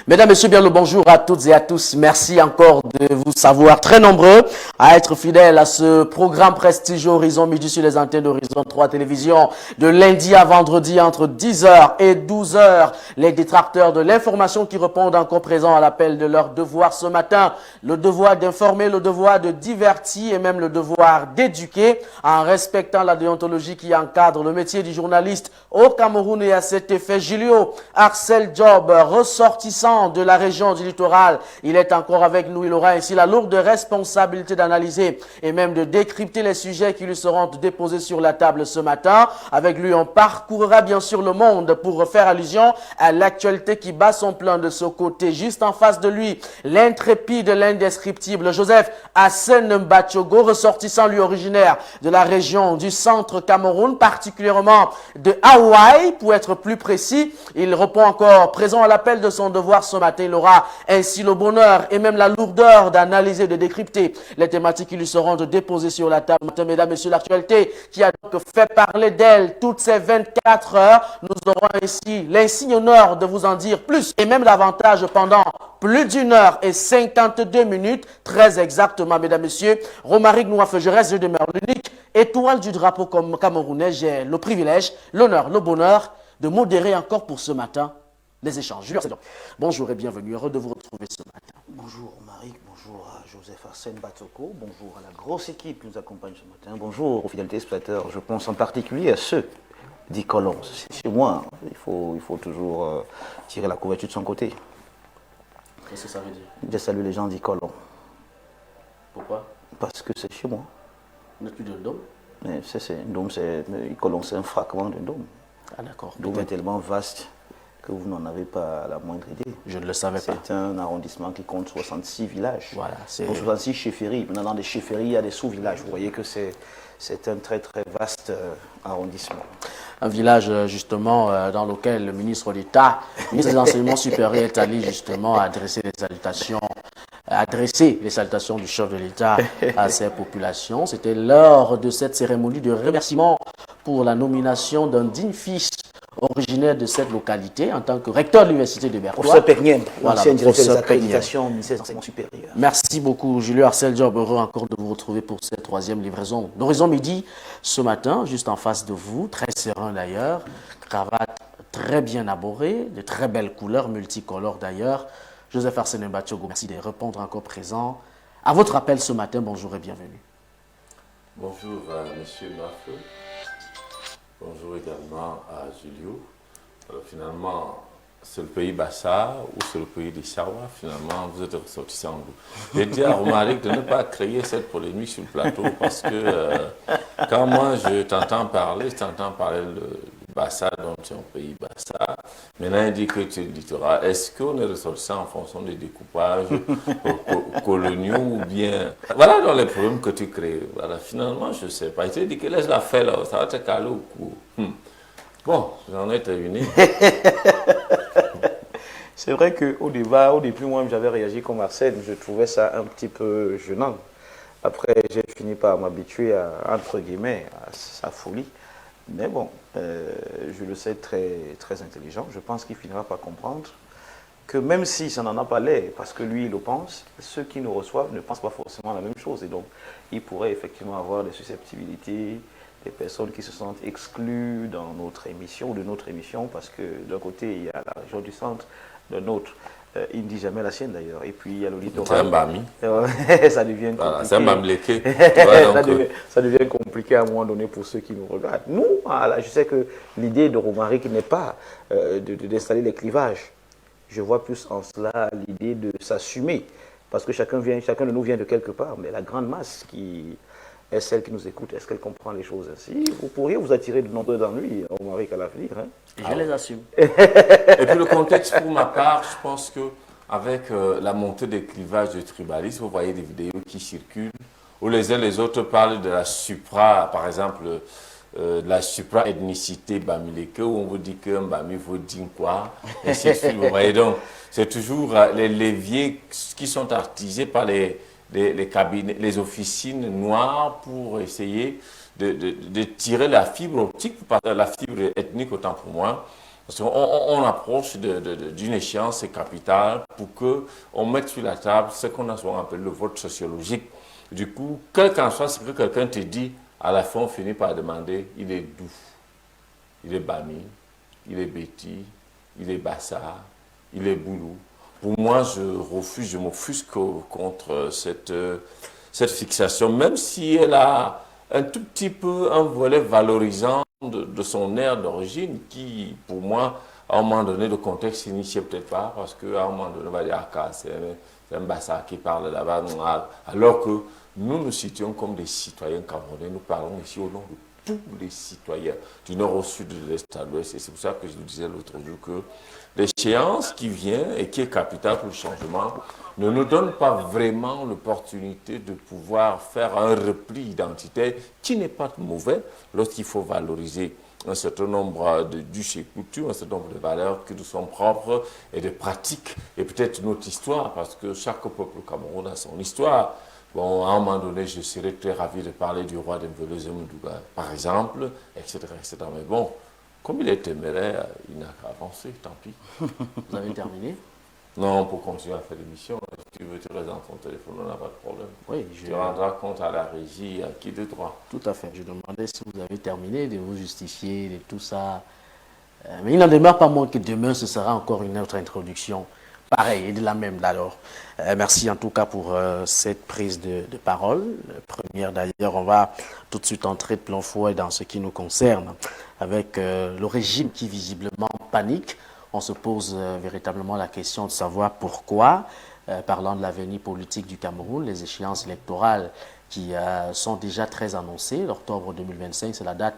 Mesdames, Messieurs, bien le bonjour à toutes et à tous. Merci encore de vous savoir très nombreux à être fidèles à ce programme prestigieux Horizon Midi sur les antennes d'Horizon 3 Télévision de lundi à vendredi entre 10h et 12h. Les détracteurs de l'information qui répondent encore présents à l'appel de leur devoir ce matin. Le devoir d'informer, le devoir de divertir et même le devoir d'éduquer en respectant la déontologie qui encadre le métier du journaliste au Cameroun. Et à cet effet, Julio Arcel Job, ressortissant de la région du littoral, il est encore avec nous. Il aura ainsi la lourde responsabilité d'analyser et même de décrypter les sujets qui lui seront déposés sur la table ce matin. Avec lui, on parcourra bien sûr le monde pour faire allusion à l'actualité qui bat son plein de ce côté. Juste en face de lui, l'intrépide, l'indescriptible Joseph Hassen Mbatchogo, ressortissant lui originaire de la région du centre Cameroun, particulièrement de Hawaï pour être plus précis. Il répond encore présent à l'appel de son devoir ce matin. Il aura ainsi le bonheur et même la lourdeur d'analyser, de décrypter les thématiques qui lui seront déposées sur la table. Mesdames, Messieurs, l'actualité qui a donc fait parler d'elle toutes ces 24 heures. Nous aurons ainsi l'insigne honneur de vous en dire plus et même davantage pendant plus d'1h52, très exactement, mesdames, messieurs. Romaric Nouafeu, je reste, je demeure l'unique étoile du drapeau camerounais. J'ai le privilège, l'honneur, le bonheur de modérer encore pour ce matin les échanges. Julien, bonjour et bienvenue, heureux de vous retrouver ce matin. Bonjour Romaric, bonjour à Joseph Hassen Mbatchogo, bonjour à la grosse équipe qui nous accompagne ce matin, bonjour aux fidèles téléspectateurs, je pense en particulier à ceux d'Icolon. C'est chez moi, il faut toujours tirer la couverture de son côté. Qu'est-ce que ça veut dire? Je salue les gens d'Icolon. Pourquoi? Parce que c'est chez moi. Vous n'êtes plus de dôme? Icolon, c'est un fragment d'un dôme. Ah d'accord. Le dôme est tellement vaste que vous n'en avez pas la moindre idée. Je ne le savais pas. C'est un arrondissement qui compte 66 villages. Voilà, c'est 66 chefferies. Maintenant, dans les chefferies, il y a des sous-villages. Vous voyez que c'est un très très vaste arrondissement. Un village justement dans lequel le ministre d'État, le ministre des Enseignements supérieurs est allé justement adresser les salutations du chef de l'État à ses populations. C'était lors de cette cérémonie de remerciement pour la nomination d'un digne fils originaire de cette localité en tant que recteur de l'université de Bertois. Professeur Pernième, voilà, ancien directeur des accréditations au ministère des Enseignements supérieurs. Merci beaucoup, Julio Arcel Job, heureux encore de vous retrouver pour cette troisième livraison d'Horizon Midi ce matin, juste en face de vous, très serein d'ailleurs, cravate très bien abordée, de très belles couleurs, multicolores d'ailleurs. Joseph Hassen Mbatchogo, merci de répondre encore présent à votre appel ce matin. Bonjour et bienvenue. Bonjour à M. Mafeu. Bonjour également à Julio. Finalement, c'est le pays Bassa ou c'est le pays des Sawa. Finalement, vous êtes ressortissant. J'ai dit à Romaric de ne pas créer cette polémique sur le plateau parce que quand moi je t'entends parler du Bassa, donc c'est un pays Bassa. Maintenant, il dit que tu es littoral. Est-ce qu'on est ressortissant en fonction des découpages coloniaux ou bien... Voilà dans les problèmes que tu crées. Voilà, finalement, je ne sais pas. Il te dit que laisse-la faire là, ça va te caler au cou. Bon, j'en ai terminé. C'est vrai qu'au début, moi, j'avais réagi comme Arsène. Je trouvais ça un petit peu gênant. Après, j'ai fini par m'habituer à, entre guillemets, à sa folie. Mais bon, je le sais très, très intelligent. Je pense qu'il finira par comprendre que même si ça n'en a pas l'air, parce que lui, il le pense, ceux qui nous reçoivent ne pensent pas forcément la même chose. Et donc, il pourrait effectivement avoir des susceptibilités, des personnes qui se sentent exclues dans notre émission ou de notre émission, parce que d'un côté, il y a la région du centre, de l'autre. Il ne dit jamais la sienne d'ailleurs. Et puis il y a le littoral. C'est un bami. Ça devient compliqué. Voilà, c'est un bamléqué. Ça devient compliqué à un moment donné pour ceux qui nous regardent. Nous, voilà, je sais que l'idée de Romaric n'est pas d'installer les clivages. Je vois plus en cela l'idée de s'assumer. Parce que chacun de nous vient de quelque part. Mais la grande masse qui est celle qui nous écoute, est-ce qu'elle comprend les choses ainsi? Vous pourriez vous attirer de nombreux ennuis, Romaric, à l'avenir. Hein? Je les assume. Et puis le contexte, pour ma part, je pense qu'avec la montée des clivages du tribalisme, vous voyez des vidéos qui circulent, où les uns les autres parlent de la supra, par exemple, de la supra-ethnicité bamileke, où on vous dit qu'un bami vaut dire quoi, et ainsi de suite. Vous voyez donc, c'est toujours les leviers qui sont artisés par les cabinets, les officines noires pour essayer de tirer la fibre optique, la fibre ethnique autant pour moi, Parce qu'on approche d'une échéance capitale pour qu'on mette sur la table ce qu'on a souvent appelé le vote sociologique. Du coup, quel qu'en soit ce que quelqu'un te dit, à la fin, on finit par demander, il est doux, il est Bami, il est Betty, il est Bassa, il est Boulou. Pour moi, je m'offusque contre cette fixation, même si elle a un tout petit peu un volet valorisant de son aire d'origine qui, pour moi, à un moment donné, le contexte s'initie peut-être pas, parce qu'à un moment donné, on va dire, ah, c'est un Bassa qui parle là-bas, alors que nous nous situons comme des citoyens camerounais, nous parlons ici au nom de tous les citoyens, du nord au sud, de l'est à l'ouest, et c'est pour ça que je vous disais l'autre jour que l'échéance qui vient et qui est capitale pour le changement ne nous donne pas vraiment l'opportunité de pouvoir faire un repli identitaire qui n'est pas mauvais lorsqu'il faut valoriser un certain nombre d'us et coutumes, un certain nombre de valeurs qui nous sont propres et de pratiques, et peut-être notre histoire, parce que chaque peuple camerounais a son histoire. Bon, à un moment donné, je serais très ravi de parler du roi d'Mvele Zemoudouga, par exemple, etc., etc. Mais bon, comme il est téméraire, il n'a qu'à avancer, tant pis. Vous avez terminé? Non, pour continuer à faire l'émission, si tu veux te présenter ton téléphone, on n'a pas de problème. Oui, tu rendras compte à la régie, à qui de droit. Tout à fait. Je demandais si vous avez terminé de vous justifier, de tout ça. Mais il n'en demeure pas moins que demain, ce sera encore une autre introduction. Pareil, et de la même d'alors. Merci en tout cas pour cette prise de parole. Première d'ailleurs, on va tout de suite entrer de plein fouet dans ce qui nous concerne, avec le régime qui visiblement panique. On se pose véritablement la question de savoir pourquoi, parlant de l'avenir politique du Cameroun, les échéances électorales qui sont déjà très annoncées. L'octobre 2025, c'est la date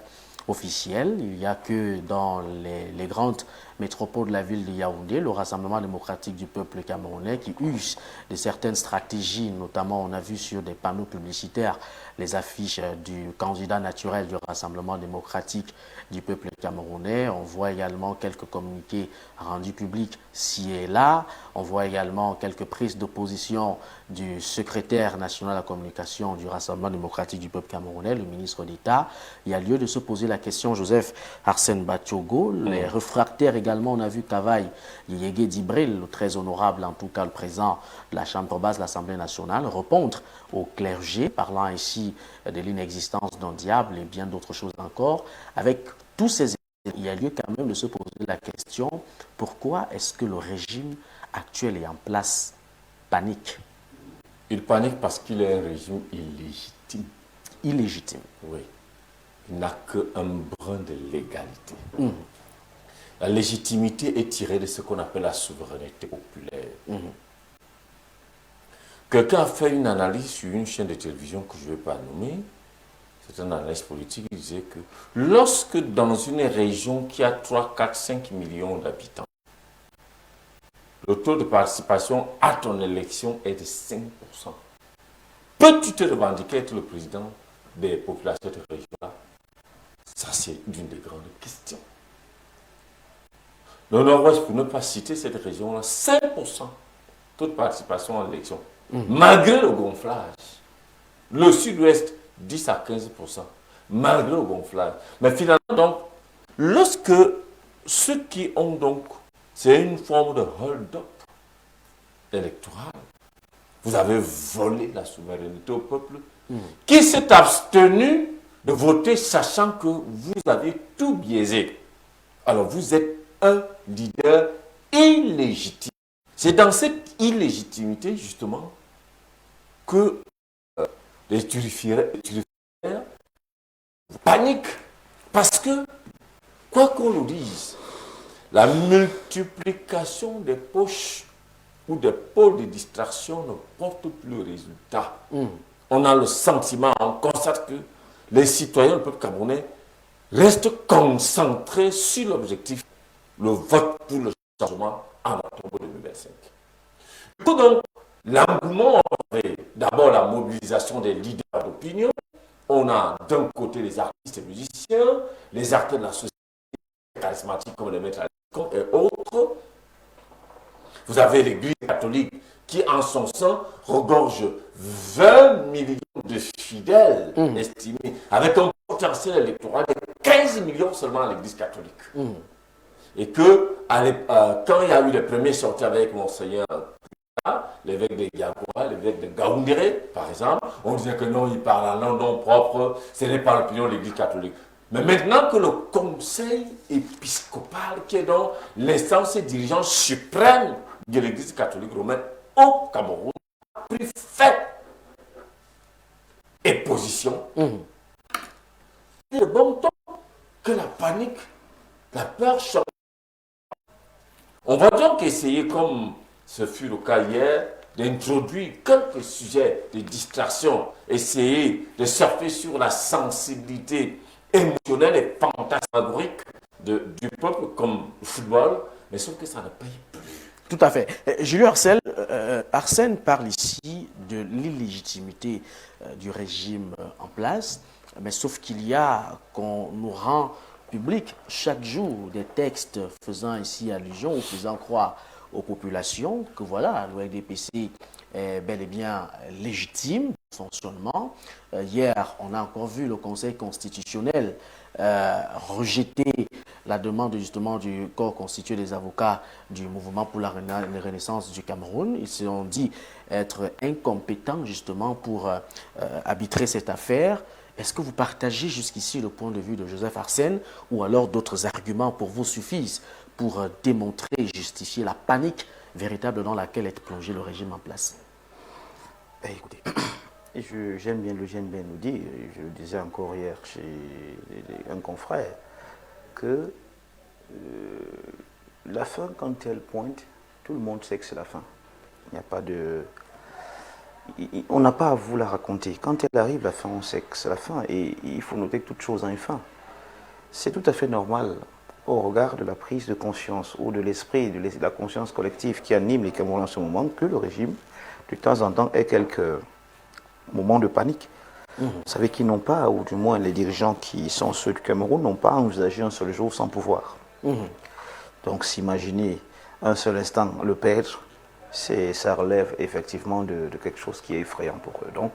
officielle. Il n'y a que dans les grandes métropoles de la ville de Yaoundé, le Rassemblement démocratique du peuple camerounais qui use de certaines stratégies, notamment on a vu sur des panneaux publicitaires les affiches du candidat naturel du Rassemblement démocratique du peuple camerounais. On voit également quelques communiqués rendus publics ci et là. On voit également quelques prises d'opposition du secrétaire national de la communication du Rassemblement démocratique du peuple camerounais, le ministre d'État. Il y a lieu de se poser la question, Joseph Arsène Batiogo, les réfractaires également, on a vu Kavaï Yégué Dibril, le très honorable, en tout cas le président de la Chambre basse de l'Assemblée nationale, répondre au clergé, parlant ainsi de l'inexistence d'un diable et bien d'autres choses encore. Avec tous ces éléments, il y a lieu quand même de se poser la question, pourquoi est-ce que le régime actuel est en place panique? Il panique parce qu'il est un régime illégitime. Illégitime. Oui. Il n'a qu'un brin de légalité. La légitimité est tirée de ce qu'on appelle la souveraineté populaire. Quelqu'un a fait une analyse sur une chaîne de télévision que je ne vais pas nommer. C'est un analyse politique. Il disait que lorsque dans une région qui a 3, 4, 5 millions d'habitants, le taux de participation à ton élection est de 5%. Peux-tu te revendiquer être le président des populations de cette région-là? Ça, c'est une des grandes questions. Le Nord-Ouest, pour ne pas citer cette région-là, 5% taux de participation à l'élection, malgré le gonflage. Le Sud-Ouest, 10 à 15%, malgré le gonflage. Mais finalement, donc, lorsque ceux qui ont donc, c'est une forme de hold-up électoral, vous avez volé la souveraineté au peuple, qui s'est abstenu de voter sachant que vous avez tout biaisé. Alors vous êtes un leader illégitime. C'est dans cette illégitimité, justement, que les turiféraires paniquent. Parce que, quoi qu'on nous dise, la multiplication des poches ou des pôles de distraction ne porte plus le résultat. On a le sentiment, on constate que les citoyens du peuple camerounais restent concentrés sur l'objectif, le vote pour le changement en octobre 2025. Du coup, donc, l'engouement, d'abord la mobilisation des leaders d'opinion. On a d'un côté les artistes et musiciens, les acteurs de la société charismatiques comme les maîtres et autres. Vous avez l'Église catholique qui, en son sein, regorge 20 millions de fidèles estimés, avec un potentiel électoral de 15 millions seulement à l'Église catholique. Et que quand il y a eu les premiers sorties avec Monseigneur, l'évêque de Yagoua, l'évêque de Gaoundéré, par exemple, on disait que non, il parle en nom propre, ce n'est pas l'opinion de l'Église catholique. Mais maintenant que le conseil épiscopal, qui est donc l'instance dirigeante suprême de l'Église catholique romaine au Cameroun, a pris fait et position, il est bon temps que la panique, la peur change. On va donc essayer, comme ce fut le cas hier, d'introduire quelques sujets de distraction, essayer de surfer sur la sensibilité émotionnelle et fantasmagorique du peuple comme le football, mais sauf que ça ne paye plus. Tout à fait. Julien Arsène parle ici de l'illégitimité du régime en place, mais sauf qu'il y a, qu'on nous rend public chaque jour des textes faisant ici allusion ou faisant croire aux populations que voilà, l'OLDPC est bel et bien légitime dans son fonctionnement. Hier, on a encore vu le Conseil constitutionnel rejeter la demande justement du corps constitué des avocats du mouvement pour la renaissance du Cameroun. Ils se sont dit être incompétents justement pour arbitrer cette affaire. Est-ce que vous partagez jusqu'ici le point de vue de Joseph Arsène ou alors d'autres arguments pour vous suffisent pour démontrer et justifier la panique véritable dans laquelle est plongé le régime en place? Écoutez, j'aime bien nous dire, je le disais encore hier chez un confrère, que la fin, quand elle pointe, tout le monde sait que c'est la fin. Il n'y a pas de... On n'a pas à vous la raconter. Quand elle arrive, la fin, on sait que c'est la fin. Et il faut noter que toute chose a une fin. C'est tout à fait normal, au regard de la prise de conscience ou de l'esprit, de la conscience collective qui anime les Camerounais en ce moment, que le régime, de temps en temps, ait quelques moments de panique. Vous savez qu'ils n'ont pas, ou du moins les dirigeants qui sont ceux du Cameroun, n'ont pas envisagé un seul jour sans pouvoir. Donc s'imaginer un seul instant le perdre, ça relève effectivement de quelque chose qui est effrayant pour eux. Donc,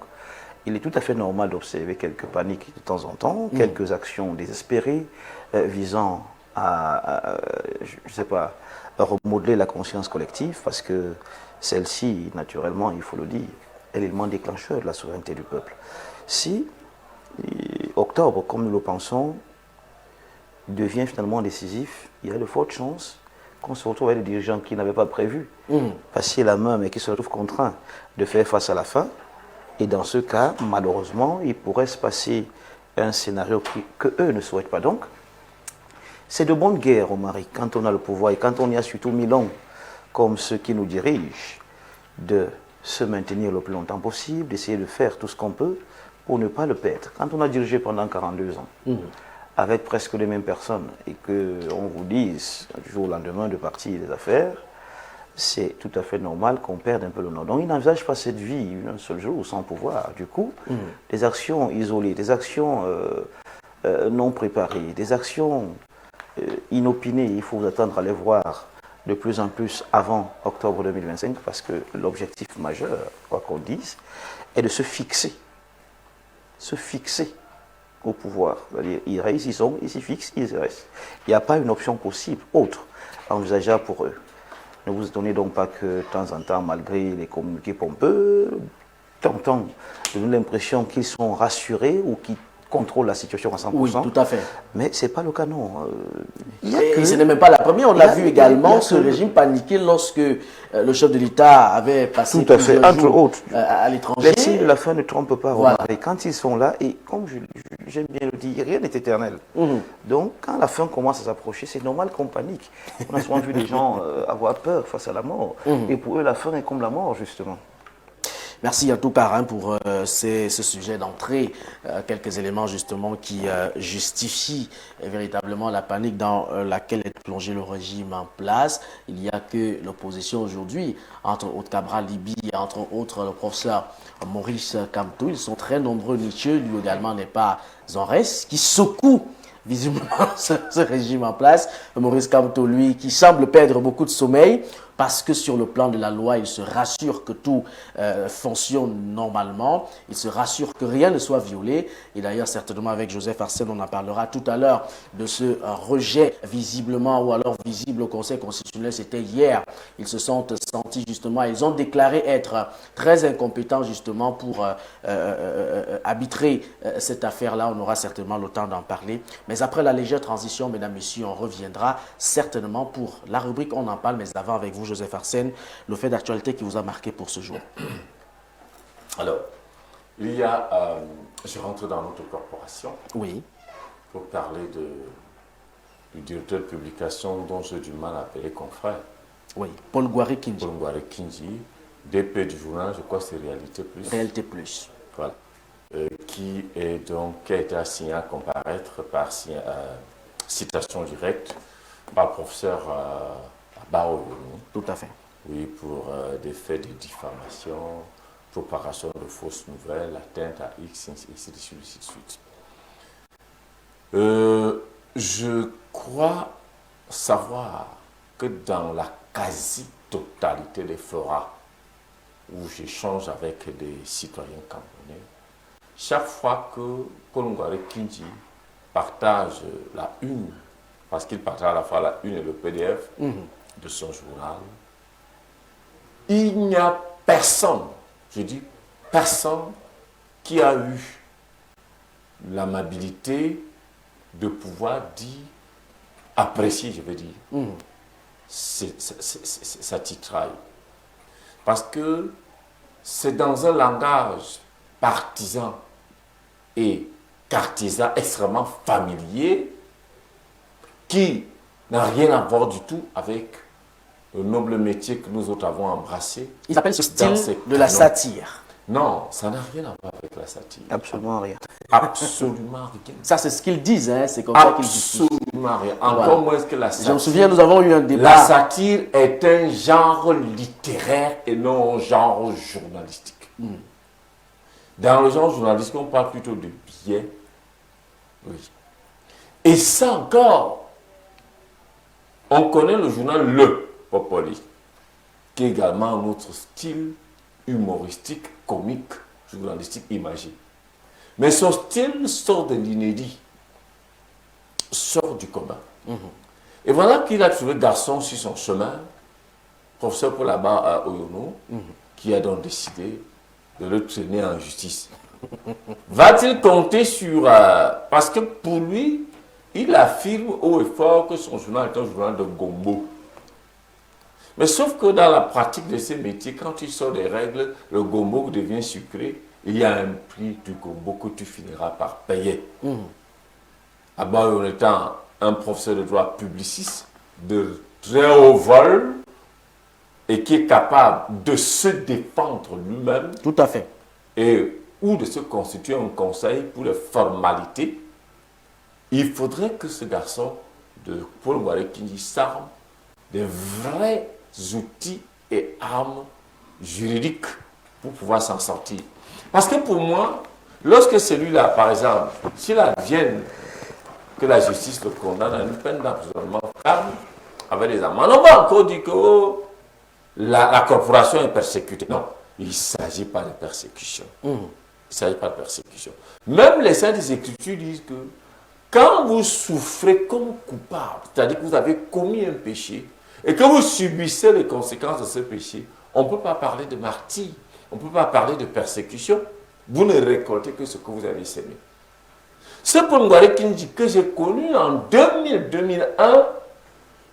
il est tout à fait normal d'observer quelques paniques de temps en temps, quelques actions désespérées visant à je ne sais pas, à remodeler la conscience collective, parce que celle-ci, naturellement, il faut le dire, est l'élément déclencheur de la souveraineté du peuple. Si octobre, comme nous le pensons, devient finalement décisif, il y a de fortes chances qu'on se retrouve avec des dirigeants qui n'avaient pas prévu passer la main, mais qui se retrouvent contraints de faire face à la fin. Et dans ce cas, malheureusement, il pourrait se passer un scénario que eux ne souhaitent pas. Donc, c'est de bonne guerre, Omari, quand on a le pouvoir et quand on y a surtout mis long, comme ceux qui nous dirigent, de se maintenir le plus longtemps possible, d'essayer de faire tout ce qu'on peut pour ne pas le perdre. Quand on a dirigé pendant 42 ans, avec presque les mêmes personnes, et qu'on vous dise du jour au lendemain de partir des affaires, c'est tout à fait normal qu'on perde un peu le nord. Donc ils n'envisagent pas cette vie un seul jour sans pouvoir. Du coup, des actions isolées, des actions non préparées, des actions inopinées, il faut vous attendre à les voir de plus en plus avant octobre 2025, parce que l'objectif majeur, quoi qu'on dise, est de se fixer au pouvoir. C'est-à-dire, ils restent, ils sont, ils s'y fixent, ils restent. Il n'y a pas une option possible, autre, envisageable pour eux. Ne vous étonnez donc pas que de temps en temps, malgré les communiqués pompeux, tentant de donner l'impression qu'ils sont rassurés ou qu'ils contrôlent la situation à 100%. Oui, tout à fait. Mais ce n'est pas le cas, non. Et ce n'est même pas la première. On l'a vu également, ce régime paniqué lorsque le chef de l'État avait passé tout à fait, entre autres, à l'étranger. Les signes de la fin ne trompent pas. Voilà. Et quand ils sont là, et comme j'aime bien le dire, rien n'est éternel. Donc, quand la fin commence à s'approcher, c'est normal qu'on panique. On a souvent vu des gens avoir peur face à la mort. Et pour eux, la fin est comme la mort, justement. Merci en tout cas pour ce sujet d'entrée, quelques éléments justement qui justifient véritablement la panique dans laquelle est plongé le régime en place. Il n'y a que l'opposition aujourd'hui, entre autres Cabral Libi et entre autres le professeur Maurice Kamto. Ils sont très nombreux, Nietzsche, lui également n'est pas en reste, qui secoue visiblement ce régime en place. Maurice Kamto, lui, qui semble perdre beaucoup de sommeil. parce que sur le plan de la loi, il se rassure que tout fonctionne normalement, il se rassure que rien ne soit violé. Et d'ailleurs, certainement avec Joseph Arsène, on en parlera tout à l'heure de ce rejet visiblement ou alors visible au Conseil constitutionnel. C'était hier. Ils se sont sentis justement, ils ont déclaré être très incompétents justement pour arbitrer cette affaire-là. On aura certainement le temps d'en parler. Mais après la légère transition, mesdames, messieurs, on reviendra certainement pour la rubrique On en parle. Mais avant, avec vous, Joseph Arsène, le fait d'actualité qui vous a marqué pour ce jour. Alors, il y a, je rentre dans notre corporation. Oui. Pour parler du directeur de publication dont j'ai du mal à appeler confrère. Oui, Paul Ngouaré Kindji. Paul Ngouaré Kindji, DP du journal, je crois que c'est Réalité Plus. Réalité Plus. Voilà. Qui a été assigné à comparaître par citation directe par le professeur Bao. Tout à fait. Oui, pour des faits de diffamation, propagation de fausses nouvelles, atteinte à X, ainsi de suite. Je crois savoir que dans la quasi-totalité des forats où j'échange avec des citoyens camerounais, chaque fois que Paul Ngouaré Kindji partage la une, parce qu'il partage à la fois la une et le PDF de son journal, il n'y a personne, je dis personne, qui a eu l'amabilité de pouvoir dire, apprécier, je veux dire, sa titraille. Parce que c'est dans un langage partisan et cartésian extrêmement familier qui n'a rien à voir du tout avec le noble métier que nous autres avons embrassé. Il s'appelle ce style de la satire. Non, ça n'a rien à voir avec la satire. Absolument rien. Absolument rien. Ça, c'est ce qu'ils disent, hein? C'est comme ça qu'ils disent. Absolument rien. Encore moins que la satire. Je me souviens, nous avons eu un débat. La satire est un genre littéraire et non un genre journalistique. Dans le genre journalistique, on parle plutôt de biais. Oui. Et ça encore, on connaît le journal Le Popoli, qui est également un autre style humoristique, comique, journalistique, imagé. Mais son style sort de l'inédit, sort du commun. Et voilà qu'il a trouvé garçon sur son chemin, professeur pour là-bas à Oyono, qui a donc décidé de le traîner en justice. Va-t-il compter sur... parce que pour lui, il affirme haut et fort que son journal est un journal de gombo. Mais sauf que dans la pratique de ces métiers, quand tu sors des règles, le gombo devient sucré. Il y a un prix du gombo que tu finiras par payer. En étant un professeur de droit publiciste de très haut vol et qui est capable de se défendre lui-même. Tout à fait. Et ou de se constituer un conseil pour les formalités, il faudrait que ce garçon de Paul Ngouaré Kindji s'arme des vrais outils et armes juridiques pour pouvoir s'en sortir. Parce que pour moi, lorsque celui-là, par exemple, s'il advienne que la justice le condamne à une peine d'emprisonnement ferme avec des amendes, on va encore dire que la corporation est persécutée. Non, il ne s'agit pas de persécution. Il ne s'agit pas de persécution. Même les Saintes Écritures disent que quand vous souffrez comme coupable, c'est-à-dire que vous avez commis un péché et que vous subissez les conséquences de ce péché, on ne peut pas parler de martyre, on ne peut pas parler de persécution. Vous ne récoltez que ce que vous avez sémé. Ce Paul Ngouaré Kindji que j'ai connu en 2000-2001,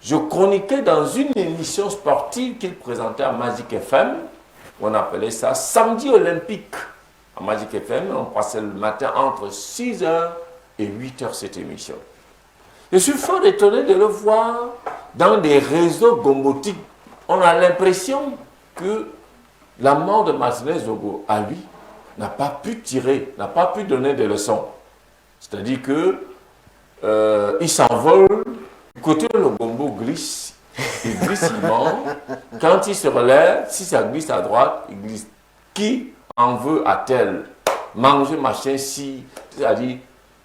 je chroniquais dans une émission sportive qu'il présentait à Magic FM, on appelait ça Samedi Olympique. À Magic FM, on passait le matin entre 6h et 8h cette émission. Je suis fort étonné de le voir dans des réseaux gombotiques. On a l'impression que la mort de Martinez Zogo, à lui, n'a pas pu tirer, n'a pas pu donner des leçons. C'est-à-dire que il s'envole, côté le gombo glisse, il glisse, il ment. Quand il se relève, si ça glisse à droite, il glisse. Qui en veut à tel manger machin si, c'est-à-dire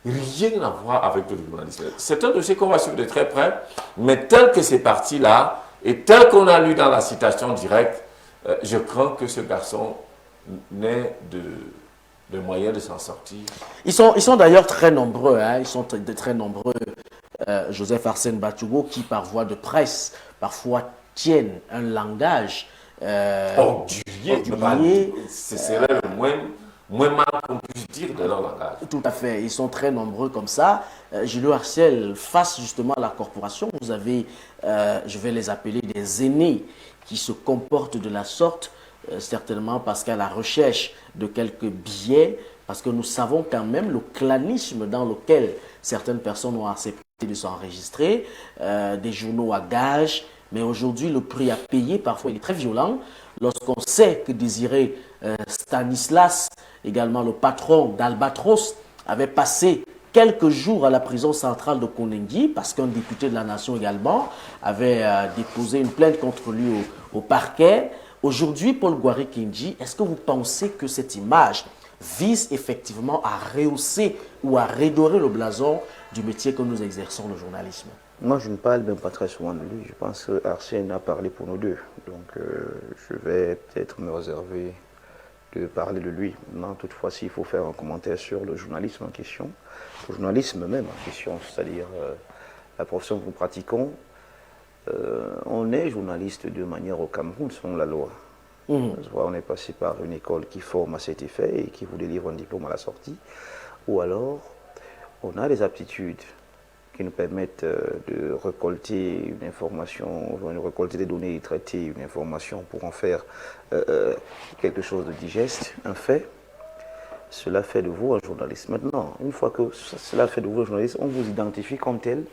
rien à voir avec le journalisme. C'est un dossier qu'on va suivre de très près, mais tel que c'est parti là, Et tel qu'on a lu dans la citation directe, je crains que ce garçon n'ait de moyens de s'en sortir. Ils sont d'ailleurs très nombreux, hein, ils sont très nombreux, Joseph Arsène Bachougo, qui par voie de presse, parfois tiennent un langage Orgueilleux, ce serait le moins mal qu'on puisse dire de leur langage. Tout à fait, ils sont très nombreux comme ça. Julio Arcel, face justement à la corporation, vous avez, je vais les appeler des aînés qui se comportent de la sorte, certainement parce qu'à la recherche de quelques billets, parce que nous savons quand même le clanisme dans lequel certaines personnes ont accepté de s'enregistrer, des journaux à gages, mais aujourd'hui le prix à payer parfois il est très violent. Lorsqu'on sait que Désiré Stanislas, également le patron d'Albatros, avait passé quelques jours à la prison centrale de Koningui parce qu'un député de la nation également avait déposé une plainte contre lui au parquet. Aujourd'hui, Paul Gouari Kindji, est-ce que vous pensez que cette image vise effectivement à rehausser ou à redorer le blason du métier que nous exerçons, le journalisme? Moi, je ne parle même pas très souvent de lui. Je pense que Arsène a parlé pour nous deux. Donc, je vais peut-être me réserver de parler de lui. Non, toutefois, s'il faut faire un commentaire sur le journalisme en question, le journalisme même en question, c'est-à-dire la profession que nous pratiquons, on est journaliste de manière au Cameroun selon la loi. On est passé par une école qui forme à cet effet et qui vous délivre un diplôme à la sortie. Ou alors, on a des aptitudes qui nous permettent de récolter une information, de récolter des données et traiter une information pour en faire quelque chose de digeste, un fait. Cela fait de vous un journaliste. Maintenant, une fois que cela fait de vous un journaliste, on vous identifie comme tel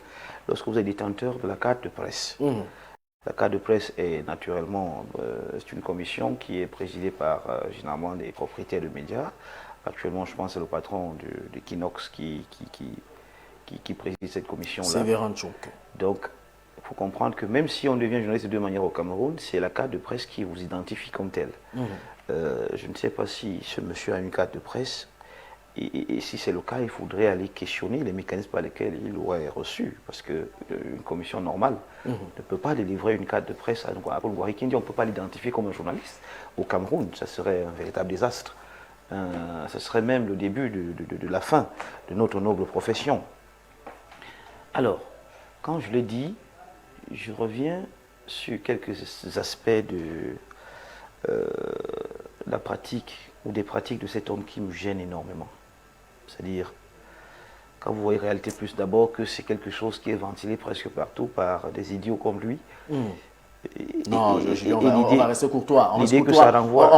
lorsque vous êtes détenteur de la carte de presse. La carte de presse est naturellement c'est une commission qui est présidée par généralement des propriétaires de médias. Actuellement, je pense que c'est le patron de Kinox qui préside cette commission-là. C'est Véran Tchouk. Donc, il faut comprendre que même si on devient journaliste de deux manières au Cameroun, c'est la carte de presse qui vous identifie comme tel. Je ne sais pas si ce monsieur a une carte de presse. Et si c'est le cas, il faudrait aller questionner les mécanismes par lesquels il aurait reçu. Parce qu'une commission normale ne peut pas délivrer une carte de presse à Paul Gouari Kindji. On ne peut pas l'identifier comme un journaliste. Au Cameroun, ça serait un véritable désastre. Ce serait même le début de la fin de notre noble profession. Alors, quand je le dis, je reviens sur quelques aspects de la pratique ou des pratiques de cet homme qui me gênent énormément. C'est-à-dire, quand vous voyez Réalité Plus, d'abord que c'est quelque chose qui est ventilé presque partout par des idiots comme lui. Non, on va rester courtois. On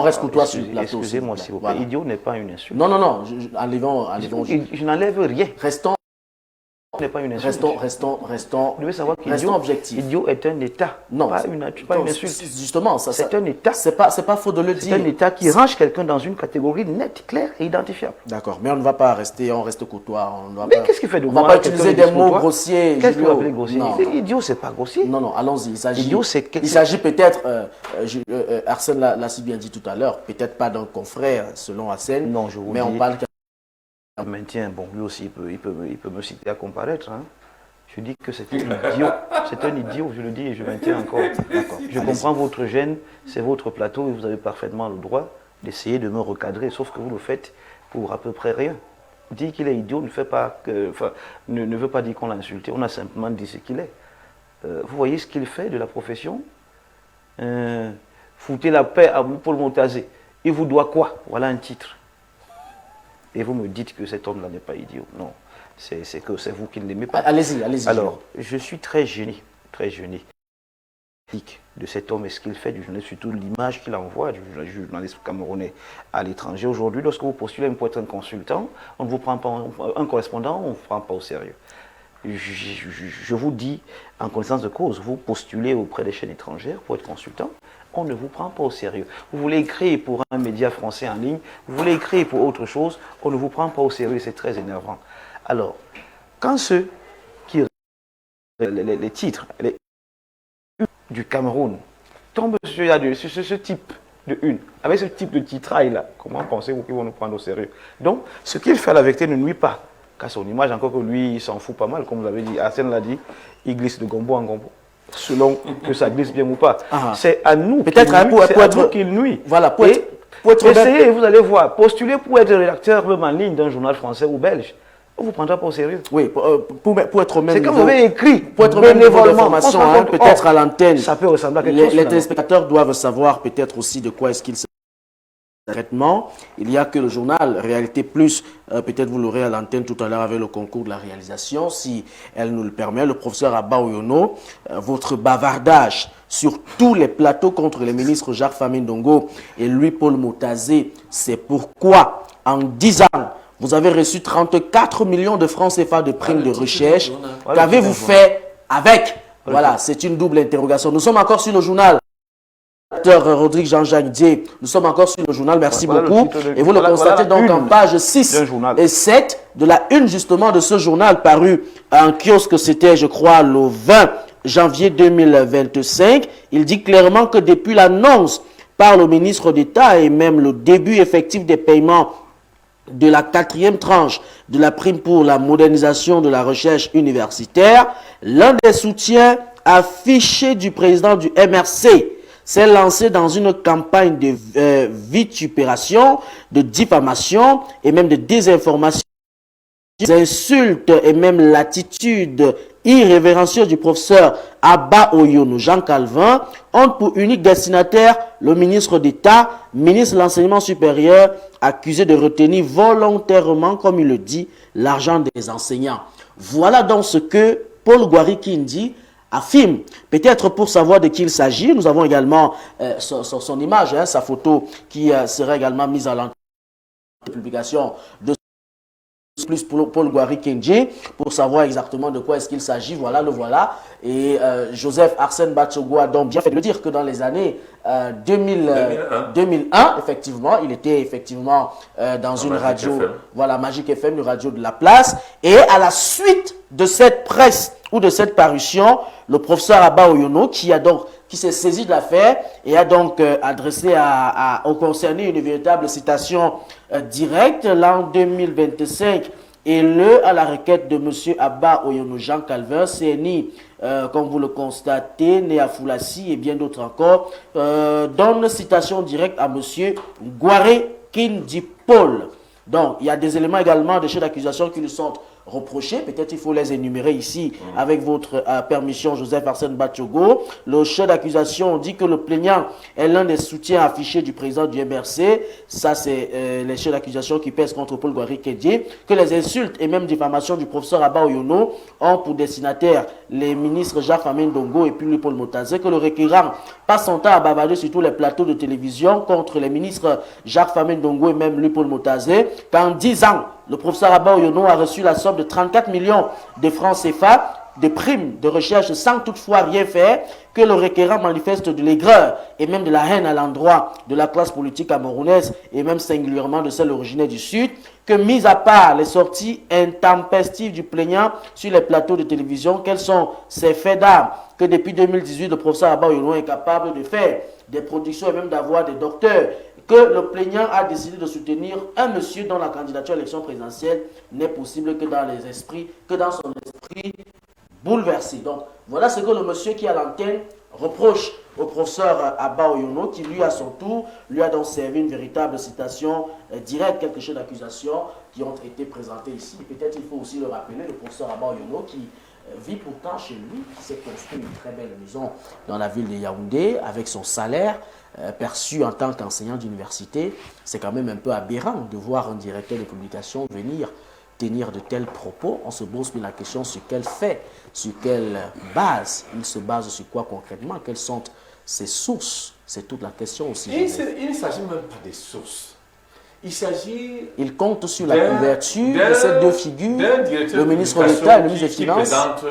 reste courtois sur le plateau. Excusez-moi s'il vous plaît. Idiot n'est pas une insulte. Non, enlevons. Je n'enlève rien. Restons. N'est pas une insulte. Restons. Vous devez savoir restons objectifs. Idiot est un État. Non, pas une insulte. Justement, c'est un État. C'est pas faux de le dire. C'est un État qui range quelqu'un dans une catégorie nette, claire et identifiable. D'accord, mais on ne va pas rester, on reste courtois. Mais qu'est-ce qui fait de moi? On ne va pas utiliser des mots grossiers. Qu'est-ce que vous appelez grossier? Idiot, c'est pas grossier. Non, allons-y. Il s'agit s'agit peut-être, Arsène l'a si bien dit tout à l'heure, peut-être pas d'un confrère selon Arsène, non, je vous mais dis, on parle. Je maintiens, bon, lui aussi, il peut me citer à comparaître. Hein. Je dis que c'est un idiot. C'est un idiot, je le dis et je maintiens encore. Je comprends votre gêne, c'est votre plateau et vous avez parfaitement le droit d'essayer de me recadrer, sauf que vous le faites pour à peu près rien. Dire qu'il est idiot ne veut pas dire qu'on l'a insulté, on a simplement dit ce qu'il est. Vous voyez ce qu'il fait de la profession? Foutez la paix à Paul Montazé. Il vous doit quoi? Voilà un titre. Et vous me dites que cet homme-là n'est pas idiot. Non. C'est que c'est vous qui ne l'aimez pas. Allez-y. Alors, je suis très gêné de cet homme et ce qu'il fait du journaliste, surtout l'image qu'il envoie du journaliste camerounais à l'étranger. Aujourd'hui, lorsque vous postulez pour être un consultant, on ne vous prend pas, un correspondant, on ne vous prend pas au sérieux. Je vous dis, en connaissance de cause, vous postulez auprès des chaînes étrangères pour être consultant, on ne vous prend pas au sérieux. Vous voulez écrire pour un média français en ligne, vous voulez écrire pour autre chose, on ne vous prend pas au sérieux, c'est très énervant. Alors, quand ceux qui les titres du Cameroun tombent sur ce type de une, avec ce type de titrail-là, comment pensez-vous qu'ils vont nous prendre au sérieux? Donc, ce qu'il fait à la vérité ne nuit pas qu'à son image, encore que lui, il s'en fout pas mal, comme vous avez dit, Arsène l'a dit, il glisse de gombo en gombo. selon que ça glisse bien ou pas. C'est à nous qu'il nuit. Voilà, pour être essayez, vous allez voir, postuler pour être rédacteur même en ligne d'un journal français ou belge, on ne vous prendra pas au sérieux. Oui, pour être même. C'est comme vous avez écrit, pour être bénévolement, peut-être à l'antenne. Ça peut ressembler à quelque chose. Les téléspectateurs doivent savoir peut-être aussi de quoi est-ce qu'ils se traitement. Il n'y a que le journal Réalité Plus, peut-être vous l'aurez à l'antenne tout à l'heure avec le concours de la réalisation, si elle nous le permet. Le professeur Abba Oyono, votre bavardage sur tous les plateaux contre les ministres Jacques Famindongo et Louis-Paul Motazé, c'est pourquoi en 10 ans, vous avez reçu 34 millions de francs CFA de primes de recherche. Qu'avez-vous fait avec? Voilà, c'est une double interrogation. Nous sommes encore sur le journal. Rodrigue Jean-Jacques Dié, nous sommes encore sur le journal, merci beaucoup. Et vous le constatez donc en page 6 et 7 de la une justement de ce journal paru en kiosque, c'était je crois le 20 janvier 2025. Il dit clairement que depuis l'annonce par le ministre d'État et même le début effectif des paiements de la 4e tranche de la prime pour la modernisation de la recherche universitaire, l'un des soutiens affichés du président du MRC s'est lancé dans une campagne de vitupération, de diffamation et même de désinformation. Les insultes et même l'attitude irrévérencieuse du professeur Abba Oyono Jean Calvin ont pour unique destinataire le ministre d'État, ministre de l'Enseignement supérieur, accusé de retenir volontairement, comme il le dit, l'argent des enseignants. Voilà donc ce que Paul Gwari Kindi affirme. Peut-être pour savoir de qui il s'agit, nous avons également son image, sa photo qui sera également mise à l'entrée de publication de plus pour Paul Gwari Kindi pour savoir exactement de quoi est-ce qu'il s'agit. Voilà, le voilà. Et Joseph Arsène Batsogo a donc bien fait de le dire que dans les années 2001, effectivement, il était effectivement dans une radio, voilà, Magic FM, une radio de la place. Et à la suite de cette presse ou de cette parution, le professeur Abba Oyono, qui s'est saisi de l'affaire et a donc adressé aux concernés une véritable citation directe l'an 2025 et à la requête de M. Abba Oyono Jean Calvin, CNI, comme vous le constatez, né à Foulassi et bien d'autres encore, donne citation directe à M. Gwari Kindi Paul. Donc, il y a des éléments également de chefs d'accusation qui lui sont reprochés. Peut-être il faut les énumérer ici avec votre permission, Joseph Arsène Batsogo. Le chef d'accusation dit que le plaignant est l'un des soutiens affichés du président du MRC. Ça, c'est les chefs d'accusation qui pèsent contre Paul Gwari Kindi. Que les insultes et même diffamations du professeur Abba Oyono ont pour destinataire les ministres Jacques Famindongo et puis Louis-Paul Motazé. Que le requérant passe son temps à bavarder sur tous les plateaux de télévision contre les ministres Jacques Famindongo et même Louis-Paul Motazé. Qu'en 10 ans, le professeur Abba Oyono a reçu la somme de 34 millions de francs CFA de primes de recherche sans toutefois rien faire, que le requérant manifeste de l'aigreur et même de la haine à l'endroit de la classe politique camerounaise et même singulièrement de celle originaire du Sud, que mis à part les sorties intempestives du plaignant sur les plateaux de télévision, quels sont ces faits d'armes que depuis 2018 le professeur Abba Oyono est capable de faire des productions et même d'avoir des docteurs, que le plaignant a décidé de soutenir un monsieur dont la candidature à l'élection présidentielle n'est possible que dans les esprits, que dans son esprit bouleversé. Donc, voilà ce que le monsieur qui est à l'antenne reproche au professeur Abba Oyono, qui lui, à son tour, lui a donc servi une véritable citation directe, quelque chose d'accusations qui ont été présentées ici. Peut-être il faut aussi le rappeler, le professeur Abba Oyono qui vit pourtant chez lui, qui s'est construit une très belle maison dans la ville de Yaoundé avec son salaire perçu en tant qu'enseignant d'université. C'est quand même un peu aberrant de voir un directeur de publication venir tenir de tels propos. On se pose la question sur quel fait, sur quelle base, il se base sur quoi concrètement, quelles sont ses sources. C'est toute la question aussi. Il ne s'agit même pas des sources. Il s'agit... Il compte sur la couverture de ces deux figures, le ministre d'État et le ministre des Finances. Qui présente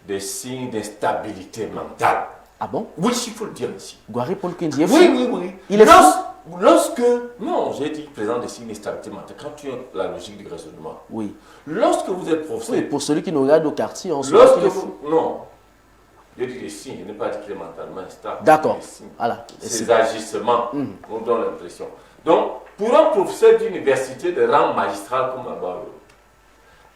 des signes d'instabilité mentale. Ah bon? Oui, il faut le dire ici. Gwari Paul Kindi est fou. Oui. Il est fou. Non, j'ai dit présent des signes d'instabilité mentale. Quand tu as la logique du raisonnement. Oui. Lorsque vous êtes professeur. Oui, pour celui qui nous regarde au quartier, on se dit non. J'ai dit des signes, je n'ai pas dit qu'il est mentalement instable. D'accord. Voilà. Ces agissements nous donnent l'impression. Donc, pour un professeur d'université de rang magistral comme Abba,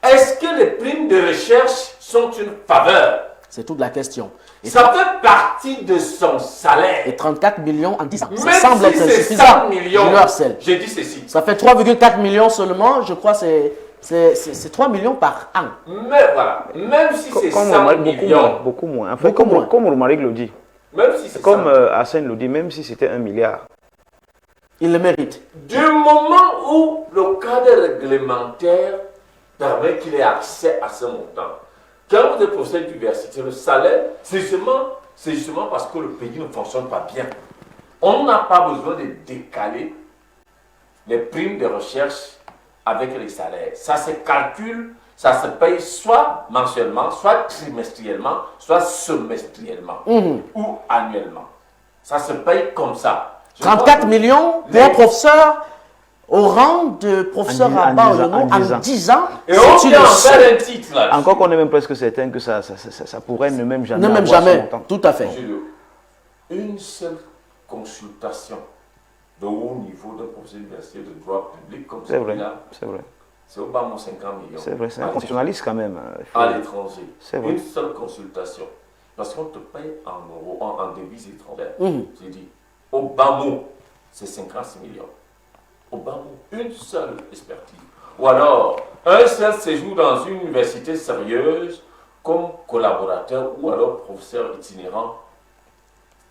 est-ce que les primes de recherche sont une faveur? C'est toute la question. Et, Ça fait partie de son salaire. et 34 millions en 10 ans. Ça Même semble si être c'est suffisant. 100 millions, Julio Arcel. j'ai dit ceci. Ça fait 3,4 millions seulement, je crois, c'est 3 millions par an. Mais voilà, même si c'est 100 millions, beaucoup moins. En fait, Beaucoup moins. comme Romaric le dit, même si c'est comme 100 Arsène le dit, même si c'était 1 milliard, Il le mérite. du moment où le cadre réglementaire permet qu'il ait accès à ce montant, quand vous êtes professeur d'université, le salaire, c'est justement parce que le pays ne fonctionne pas bien. On n'a pas besoin de décaler les primes de recherche avec les salaires. Ça se calcule, ça se paye soit mensuellement, soit trimestriellement, soit semestriellement ou annuellement. Ça se paye comme ça. Je 34 crois que millions pour les- un professeur au rang de professeur à bas en 10 ans. Et on C'est vient une en somme. faire un titre là. encore qu'on est même presque certain que ça pourrait ne même jamais Ne même avoir ce jamais. montant. Tout à fait. Julio, une seule consultation de haut niveau d'un professeur d'université de droit public comme C'est vrai, celui-là, c'est vrai. c'est au bas de 50 millions. C'est vrai, c'est un À constitutionnaliste quand même. À l'étranger. C'est vrai. Une seule consultation. Parce qu'on te paye en euros, en devises étrangères. J'ai dit, au bas mot, c'est 56 millions. Au bas mot, une seule expertise. Ou alors, un seul séjour dans une université sérieuse comme collaborateur ou alors professeur itinérant.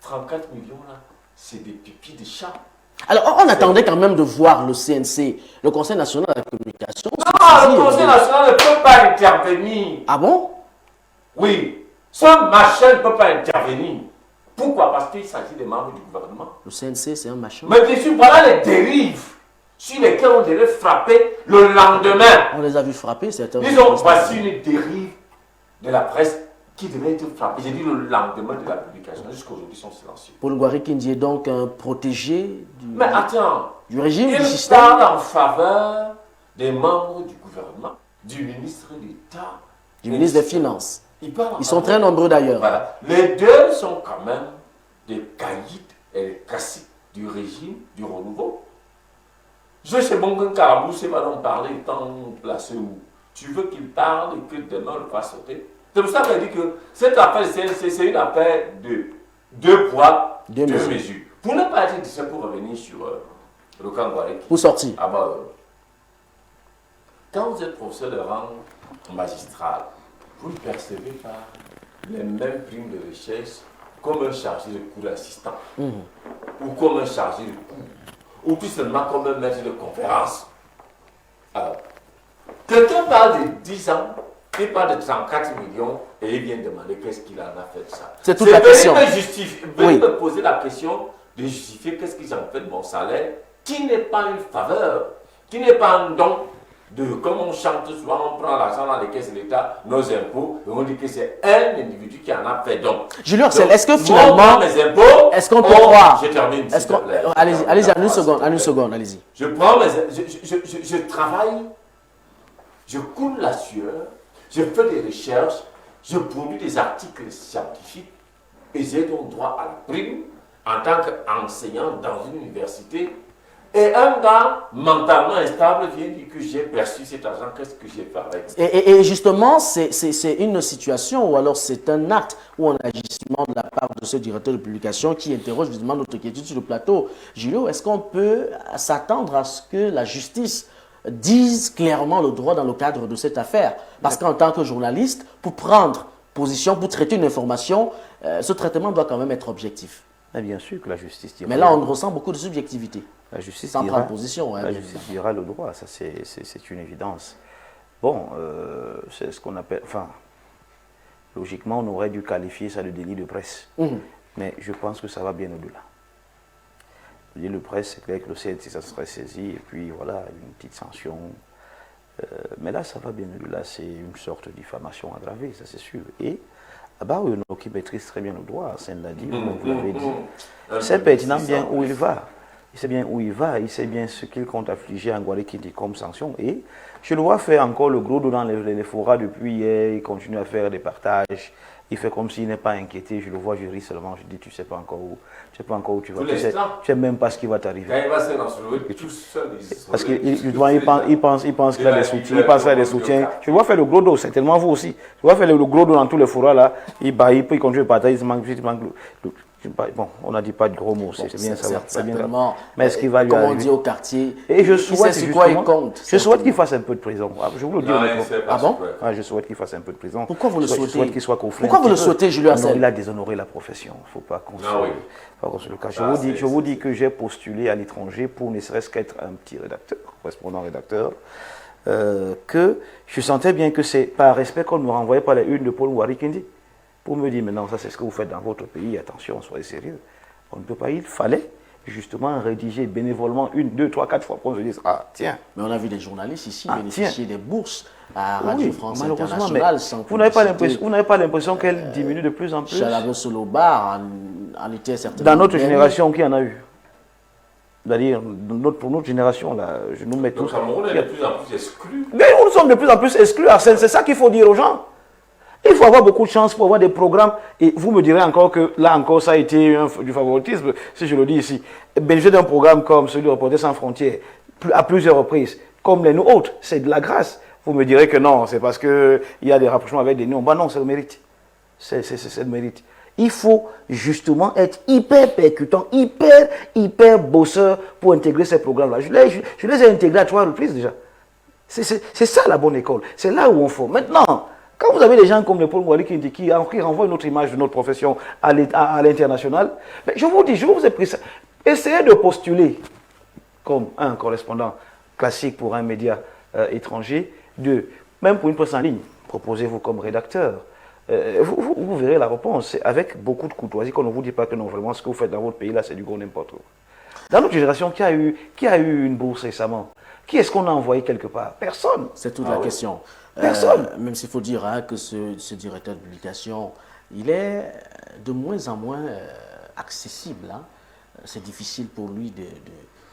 34 millions là, c'est des pipis de chat. Alors, on attendait quand même de voir le CNC, le Conseil national de la communication. se Non, le saisir. Conseil national ne peut pas intervenir. Ah bon? Oui, ce machin ne peut pas intervenir. Pourquoi? Parce qu'il s'agit des membres du gouvernement. Le CNC, c'est un machin. Mais bien sûr, voilà les dérives sur lesquelles on devait frapper le lendemain. On les a vus frapper, certains. Disons, voici une dérive de la presse qui devait être frappée. J'ai dit le lendemain de la publication. Jusqu'à aujourd'hui, ils sont silencieux. Paul Ngouari Kindji est donc un protégé Mais attends, du régime, du il système. parle en faveur des membres du gouvernement, du ministre d'État, Du ministre des Finances. Il parle en Ils sont faveur. très nombreux d'ailleurs. Voilà. Les deux sont quand même des caïds et des classiques du régime du renouveau. Je sais bon qu'un Caraboussé va en parler étant placé où tu veux qu'il parle et que demain on le fasse sauter. C'est pour ça qu'on dit que cette affaire, c'est une affaire de deux poids, Deux deux mesures. mesures. Pour ne pas être d'ici, pour revenir sur le Kangouaré. Pour sortir. Ah bah, quand vous êtes professeur de rang magistral, vous ne percevez pas les mêmes primes de recherche comme un chargé de cours assistant, ou comme un chargé de cours, ou plus seulement comme un maître de conférence. Alors, quelqu'un parle de 10 ans, il parle de 34 millions et il vient demander qu'est-ce qu'il en a fait de ça. C'est toute la question. Venez me poser la question de justifier qu'est-ce qu'ils ont fait de mon salaire, qui n'est pas une faveur, qui n'est pas un don. Comme on chante souvent, on prend l'argent dans les caisses de l'État, nos impôts, et on dit que c'est un individu qui en a fait don. Julio Arcel, est-ce que Moi, finalement, mes impôts, est-ce qu'on peut croire? Je termine. Est-ce s'il te plaît. allez-y, allez-y, en une seconde, allez-y. Je prends je travaille, je coule la sueur, je fais des recherches, je produis des articles scientifiques et j'ai donc droit à la prime en tant qu'enseignant dans une université. Et un gars mentalement instable vient dire que j'ai perçu cet argent, qu'est-ce que j'ai fait avec ça? Et justement, c'est une situation, ou alors c'est un acte ou un agissement de la part de ce directeur de publication qui interroge justement notre inquiétude sur le plateau. Julio, est-ce qu'on peut s'attendre à ce que la justice dise clairement le droit dans le cadre de cette affaire? Parce qu'en tant que journaliste, pour prendre position, pour traiter une information, ce traitement doit quand même être objectif. Mais bien sûr que la justice dira. Mais là, on ressent beaucoup de subjectivité. La justice Sans dira, prendre position. Hein, la justice dira le droit, ça c'est une évidence. Bon, c'est ce qu'on appelle. Enfin, logiquement, on aurait dû qualifier ça de délit de presse. Mais je pense que ça va bien au-delà. Le délit de presse, c'est clair que le CNC, ça serait saisi, et puis voilà, une petite sanction. Mais là, ça va bien au-delà. C'est une sorte de diffamation aggravée, ça c'est sûr. Et Abba qui maîtrise très bien le droit, Arsène l'a dit, vous l'avez dit. C'est pertinent bien où il va. il sait bien où il va, il sait bien ce qu'il compte affliger à Ngouari Kindi comme sanction. Et je le vois faire encore le gros dos dans les forats depuis hier, il continue à faire des partages. Il fait comme s'il n'est pas inquiété, je le vois, je ris seulement, je dis tu sais pas encore où tu vas, tu sais même pas ce qui va t'arriver. Quand il va se lancer tout seul, parce qu'il pense qu'il a des soutiens, il pense qu'il a des soutiens. Je le vois faire le gros dos, c'est tellement vous aussi. Je le vois faire le gros dos dans tous les forats là, il continue à partager, il manque. Bon, on n'a dit pas de gros mots, c'est bien ça. Certainement. Mais est-ce qu'il va lui comme arriver? on dit au quartier, et je souhaite, sur quoi il compte. Je souhaite qu'il fasse un peu de prison. Je vous le dis honnêtement. Ah bon? Je souhaite qu'il fasse un peu de prison. Pourquoi vous le souhaitez? Je souhaite qu'il soit conflit. Pourquoi vous le souhaitez, Julien Hassel? Il a déshonoré la profession. Il ne faut pas qu'on se le cache. Je vous dis que j'ai postulé à l'étranger pour ne serait-ce qu'être un petit rédacteur, correspondant rédacteur, que je sentais bien que c'est par respect qu'on ne me renvoyait pas la une de Paul Ngouari Kindi pour me dire maintenant ça c'est ce que vous faites dans votre pays, attention, soyez sérieux. On ne peut pas, il fallait justement rédiger bénévolement 1, 2, 3, 4 fois pour se dire ah tiens. Mais on a vu des journalistes ici bénéficier des bourses à Radio France malheureusement, Internationale sans vous n'avez pas l'impression qu'elle diminue de plus en plus. Chalabo Solobar en était certainement. Dans notre génération, qui en a eu? C'est-à-dire, pour notre génération, là, je nous mets tous. Le Cameroun est de plus en plus exclu. Mais nous sommes de plus en plus exclus, Arsène, c'est ça qu'il faut dire aux gens. Il faut avoir beaucoup de chance pour avoir des programmes. Et vous me direz encore que là encore, ça a été du favoritisme, si je le dis ici. Bénéficier d'un programme comme celui de Reporters sans frontières, à plusieurs reprises, comme les nôtres, c'est de la grâce. Vous me direz que non, c'est parce qu'il y a des rapprochements avec des noms. Ben non, c'est le mérite. C'est le mérite. Il faut justement être hyper percutant, hyper bosseur pour intégrer ces programmes-là. Je les ai intégrés à 3 reprises déjà. C'est ça la bonne école. C'est là où on faut. Maintenant, quand vous avez des gens comme le Paul Ngouari Kindi qui renvoient une autre image de notre profession à l'international, je vous dis, je vous ai pris ça. Essayez de postuler comme un correspondant classique pour un média étranger, même pour une presse en ligne, proposez-vous comme rédacteur. Vous verrez la réponse avec beaucoup de courtoisie, qu'on ne vous dit pas que non, vraiment ce que vous faites dans votre pays là, c'est du gros n'importe où. Dans notre génération, qui a eu une bourse récemment? Qui est-ce qu'on a envoyé quelque part? Personne. C'est toute la question. Personne. Même s'il faut dire que ce directeur de publication, il est de moins en moins accessible. C'est difficile pour lui de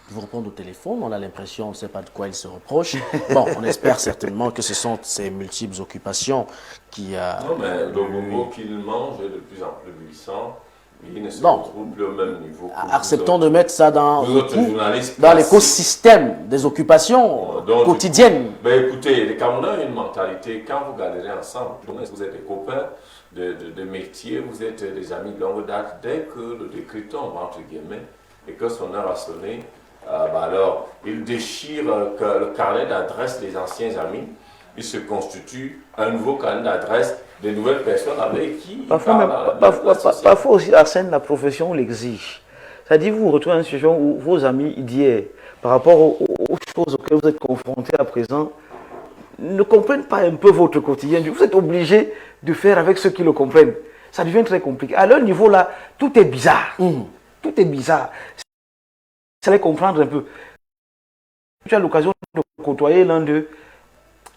vous répondre au téléphone. On a l'impression, on ne sait pas de quoi il se reproche. Bon, on espère certainement que ce sont ces multiples occupations qui... non, mais le bobo qu'il mange est de plus en plus puissant. Il ne se retrouve plus au même niveau. Acceptons de mettre ça dans dans l'écosystème des occupations quotidiennes. Ben écoutez, les Camerounais ont une mentalité, quand vous galérez ensemble, vous êtes des copains de métier, vous êtes des amis de longue date, dès que le décret tombe, entre guillemets, et que son heure a sonné, alors il déchire le carnet d'adresse des anciens amis, il se constitue un nouveau carnet d'adresse des nouvelles personnes avec qui parfois aussi, Arsène, la profession l'exige. C'est-à-dire, vous vous retrouvez dans une situation où vos amis d'hier, par rapport aux choses auxquelles vous êtes confrontés à présent, ne comprennent pas un peu votre quotidien. Vous êtes obligé de faire avec ceux qui le comprennent. Ça devient très compliqué. À leur niveau, là, tout est bizarre. Tout est bizarre. Ça les comprendre un peu. Tu as l'occasion de côtoyer l'un d'eux.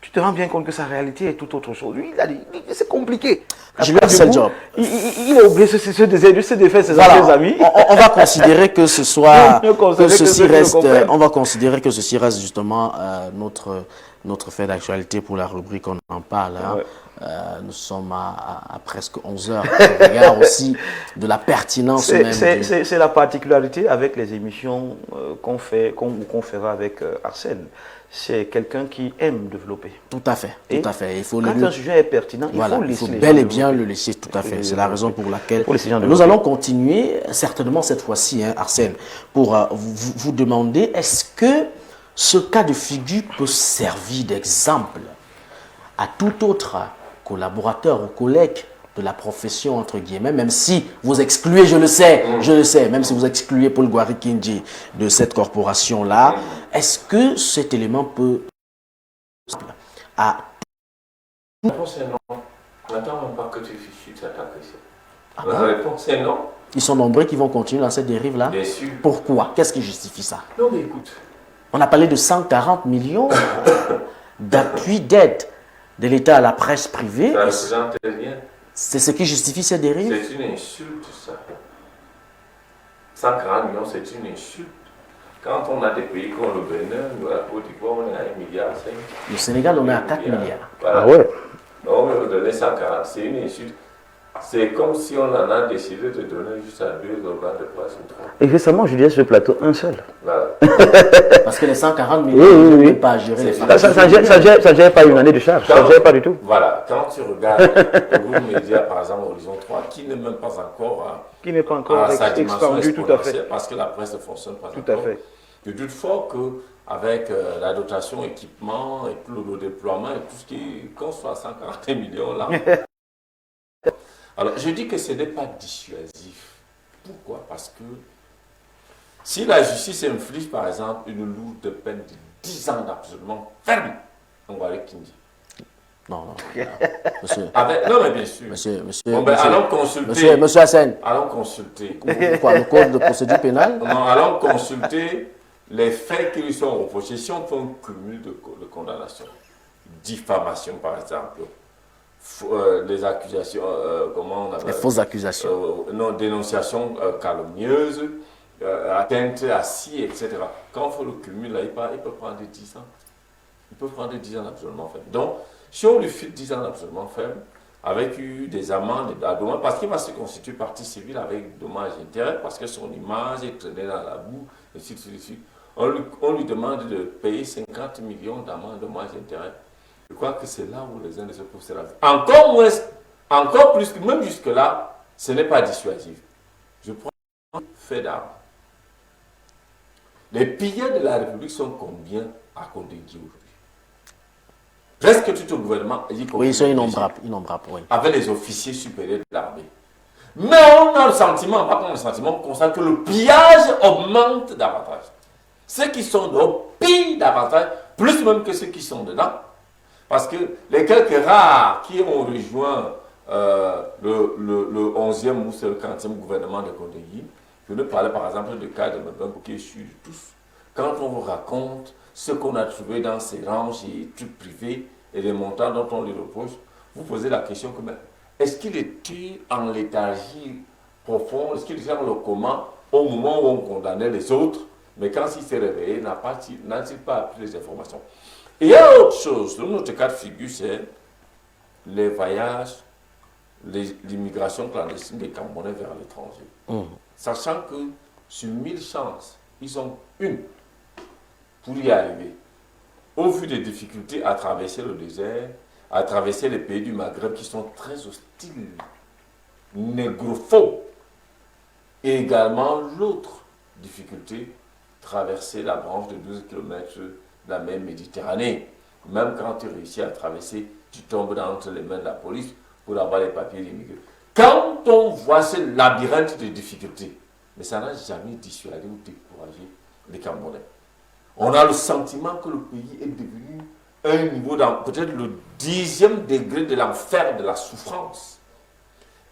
Tu te rends bien compte que sa réalité est tout autre chose. Lui, il a dit, c'est compliqué. Il a oublié ce défait ses anciens amis. On va considérer que ce soit, on va considérer que ceci reste justement notre fait d'actualité pour la rubrique On en parle. Nous sommes à presque 11 heures. On regarde aussi de la pertinence même. C'est la particularité avec les émissions qu'on fera avec Arsène. C'est quelqu'un qui aime développer. Tout à fait, tout à fait. Quand un sujet est pertinent, il faut bel et bien le laisser, tout à fait. C'est la raison pour laquelle nous allons continuer, certainement cette fois-ci, Arsène, pour vous demander, est-ce que ce cas de figure peut servir d'exemple à tout autre collaborateur ou collègue de la profession, entre guillemets, même si vous excluez, je le sais, même si vous excluez Paul Ngouari Kindi de cette corporation-là, est-ce que cet élément peut... La réponse est non. On n'attend même pas que tu fiches cette question. La réponse est non. Ils sont nombreux qui vont continuer dans cette dérive-là. Bien sûr. Pourquoi? Qu'est-ce qui justifie ça? Non, mais écoute. On a parlé de 140 millions d'appui d'aide de l'État à la presse privée. Ça ne représente rien. C'est ce qui justifie cette dérive? C'est une insulte, ça. 140 millions, c'est une insulte. Quand on a des pays comme le Bénin, nous, la Côte d'Ivoire, on est à 1,5 milliard. Le Sénégal, on est à 4 milliards. Voilà. Ah ouais. Donc, on veut donner 140. C'est une insulte. C'est comme si on en a décidé de donner juste à 2 organes de presse ou 3. Et récemment, je disais sur le plateau, un seul. Voilà. Parce que les 140 millions, Oui, ils oui. ne peuvent pas gérer les Ça ne gère pas une année de charge. Ça ne gère pas du tout. Voilà. Quand tu regardes le groupe média, par exemple, Horizon 3, qui n'est même pas encore Qui n'est pas encore à sa dimension expandu, tout à fait. exponentielle, parce que la presse ne fonctionne pas Tout encore. à fait. De toute fois qu'avec la dotation équipement et tout le déploiement et tout ce qui, qu'on soit à 140 millions là. Alors, je dis que ce n'est pas dissuasif. Pourquoi? Parce que si la justice inflige, par exemple, une lourde peine de 10 ans d'emprisonnement ferme, on va aller Kindi. Non, monsieur. Non, mais bien sûr. Monsieur, Bon, ben, allons consulter. Monsieur Hassen. Allons consulter. Quoi, le code de procédure pénale? Non, allons consulter les faits qui lui sont reprochés. Si on fait un cumul de condamnations, diffamation par exemple, les accusations, comment on appelle? Les fausses accusations. Non, dénonciation calomnieuse, atteinte à si, etc. Quand on fait le cumul, là, il peut prendre 10 ans. Il peut prendre 10 ans d'emprisonnement ferme. Donc, si on lui fait 10 ans d'emprisonnement ferme, avec des amendes, parce qu'il va se constituer partie civile avec dommages et intérêts, parce que son image est traînée dans la boue, et ainsi de suite. On lui demande de payer 50 millions d'amendes, dommages et intérêts. Je crois que c'est là où les uns se posent la vie. Encore plus que même jusque-là, ce n'est pas dissuasif. Je prends un fait d'armes. Les pilleurs de la République sont combien à Kondengui aujourd'hui? Presque tout le gouvernement. Oui, ils sont innombrables, oui. Avec les officiers supérieurs de l'armée. Mais on a le sentiment, pas comme le sentiment, on constate que le pillage augmente davantage. Ceux qui sont dehors pillent davantage, plus même que ceux qui sont dedans. Parce que les quelques rares qui ont rejoint le 11e ou le 40e gouvernement de Kondengui, je ne parlais par exemple de cas de Mbembo qui est sûr de tous. Quand on vous raconte ce qu'on a trouvé dans ces ranges et trucs privés et les montants dont on les reproche, vous posez la question que est-ce qu'il était en léthargie profonde, est-ce qu'il était dans le coma au moment où on condamnait les autres, mais quand il s'est réveillé, n'a-t-il pas appris les informations? Et il y a autre chose, dans notre cas de figure, c'est les voyages, l'immigration clandestine des Camerounais vers l'étranger. Sachant que sur 1000 chances, ils ont une pour y arriver. Au vu des difficultés à traverser le désert, à traverser les pays du Maghreb qui sont très hostiles, négrophobes, et également l'autre difficulté, traverser la branche de 12 km de la mer Méditerranée. Même quand tu réussis à traverser, tu tombes entre les mains de la police pour avoir les papiers d'immigrés. Quand on voit ce labyrinthe de difficultés, mais ça n'a jamais dissuadé ou découragé les Camerounais. On a le sentiment que le pays est devenu un niveau, peut-être le 10e degré de l'enfer de la souffrance.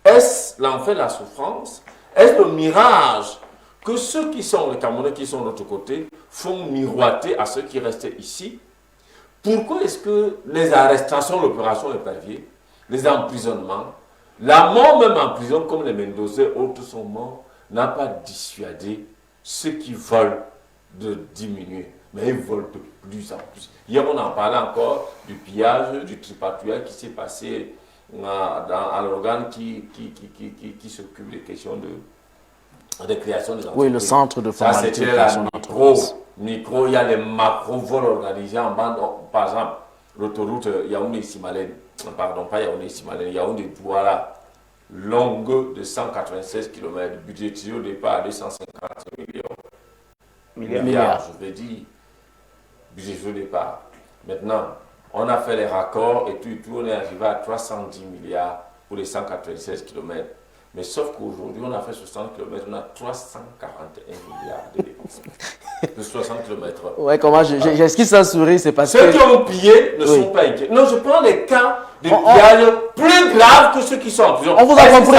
Est-ce l'enfer de la souffrance? Est-ce le mirage que ceux qui sont les Camerounais qui sont de l'autre côté font miroiter à ceux qui restent ici? Pourquoi est-ce que les arrestations, l'opération épervier, les emprisonnements, la mort même en prison, comme les Mendoza et autres sont morts, n'a pas dissuadé ceux qui veulent de diminuer, mais ils volent de plus en plus. Hier, on en parlait encore du pillage, du tripatouillage qui s'est passé à l'organe qui s'occupe des questions de création des entreprises. Oui, le centre de formalité. Ça, c'était la micro, il y a les macro-vols organisés en bande. Par exemple, l'autoroute Yaoundé-Simalène, pardon, pas Yaoundé-Simalène, Yaoundé-Douala, longue de 196 km, budgétisé au départ à 250 milliards, je vais dire, budgétisé au départ. Maintenant, on a fait les raccords et tout, on est arrivé à 310 milliards pour les 196 km. Mais sauf qu'aujourd'hui, on a fait 60 km, on a 341 milliards de dépenses. De 60 km. Ouais, comment j'esquisse un sourire, c'est parce ceux que... qui ont pillé ne sont pas inquiets. Non, je prends les cas de pillage plus graves que ceux qui sont en prison. On vous a compris.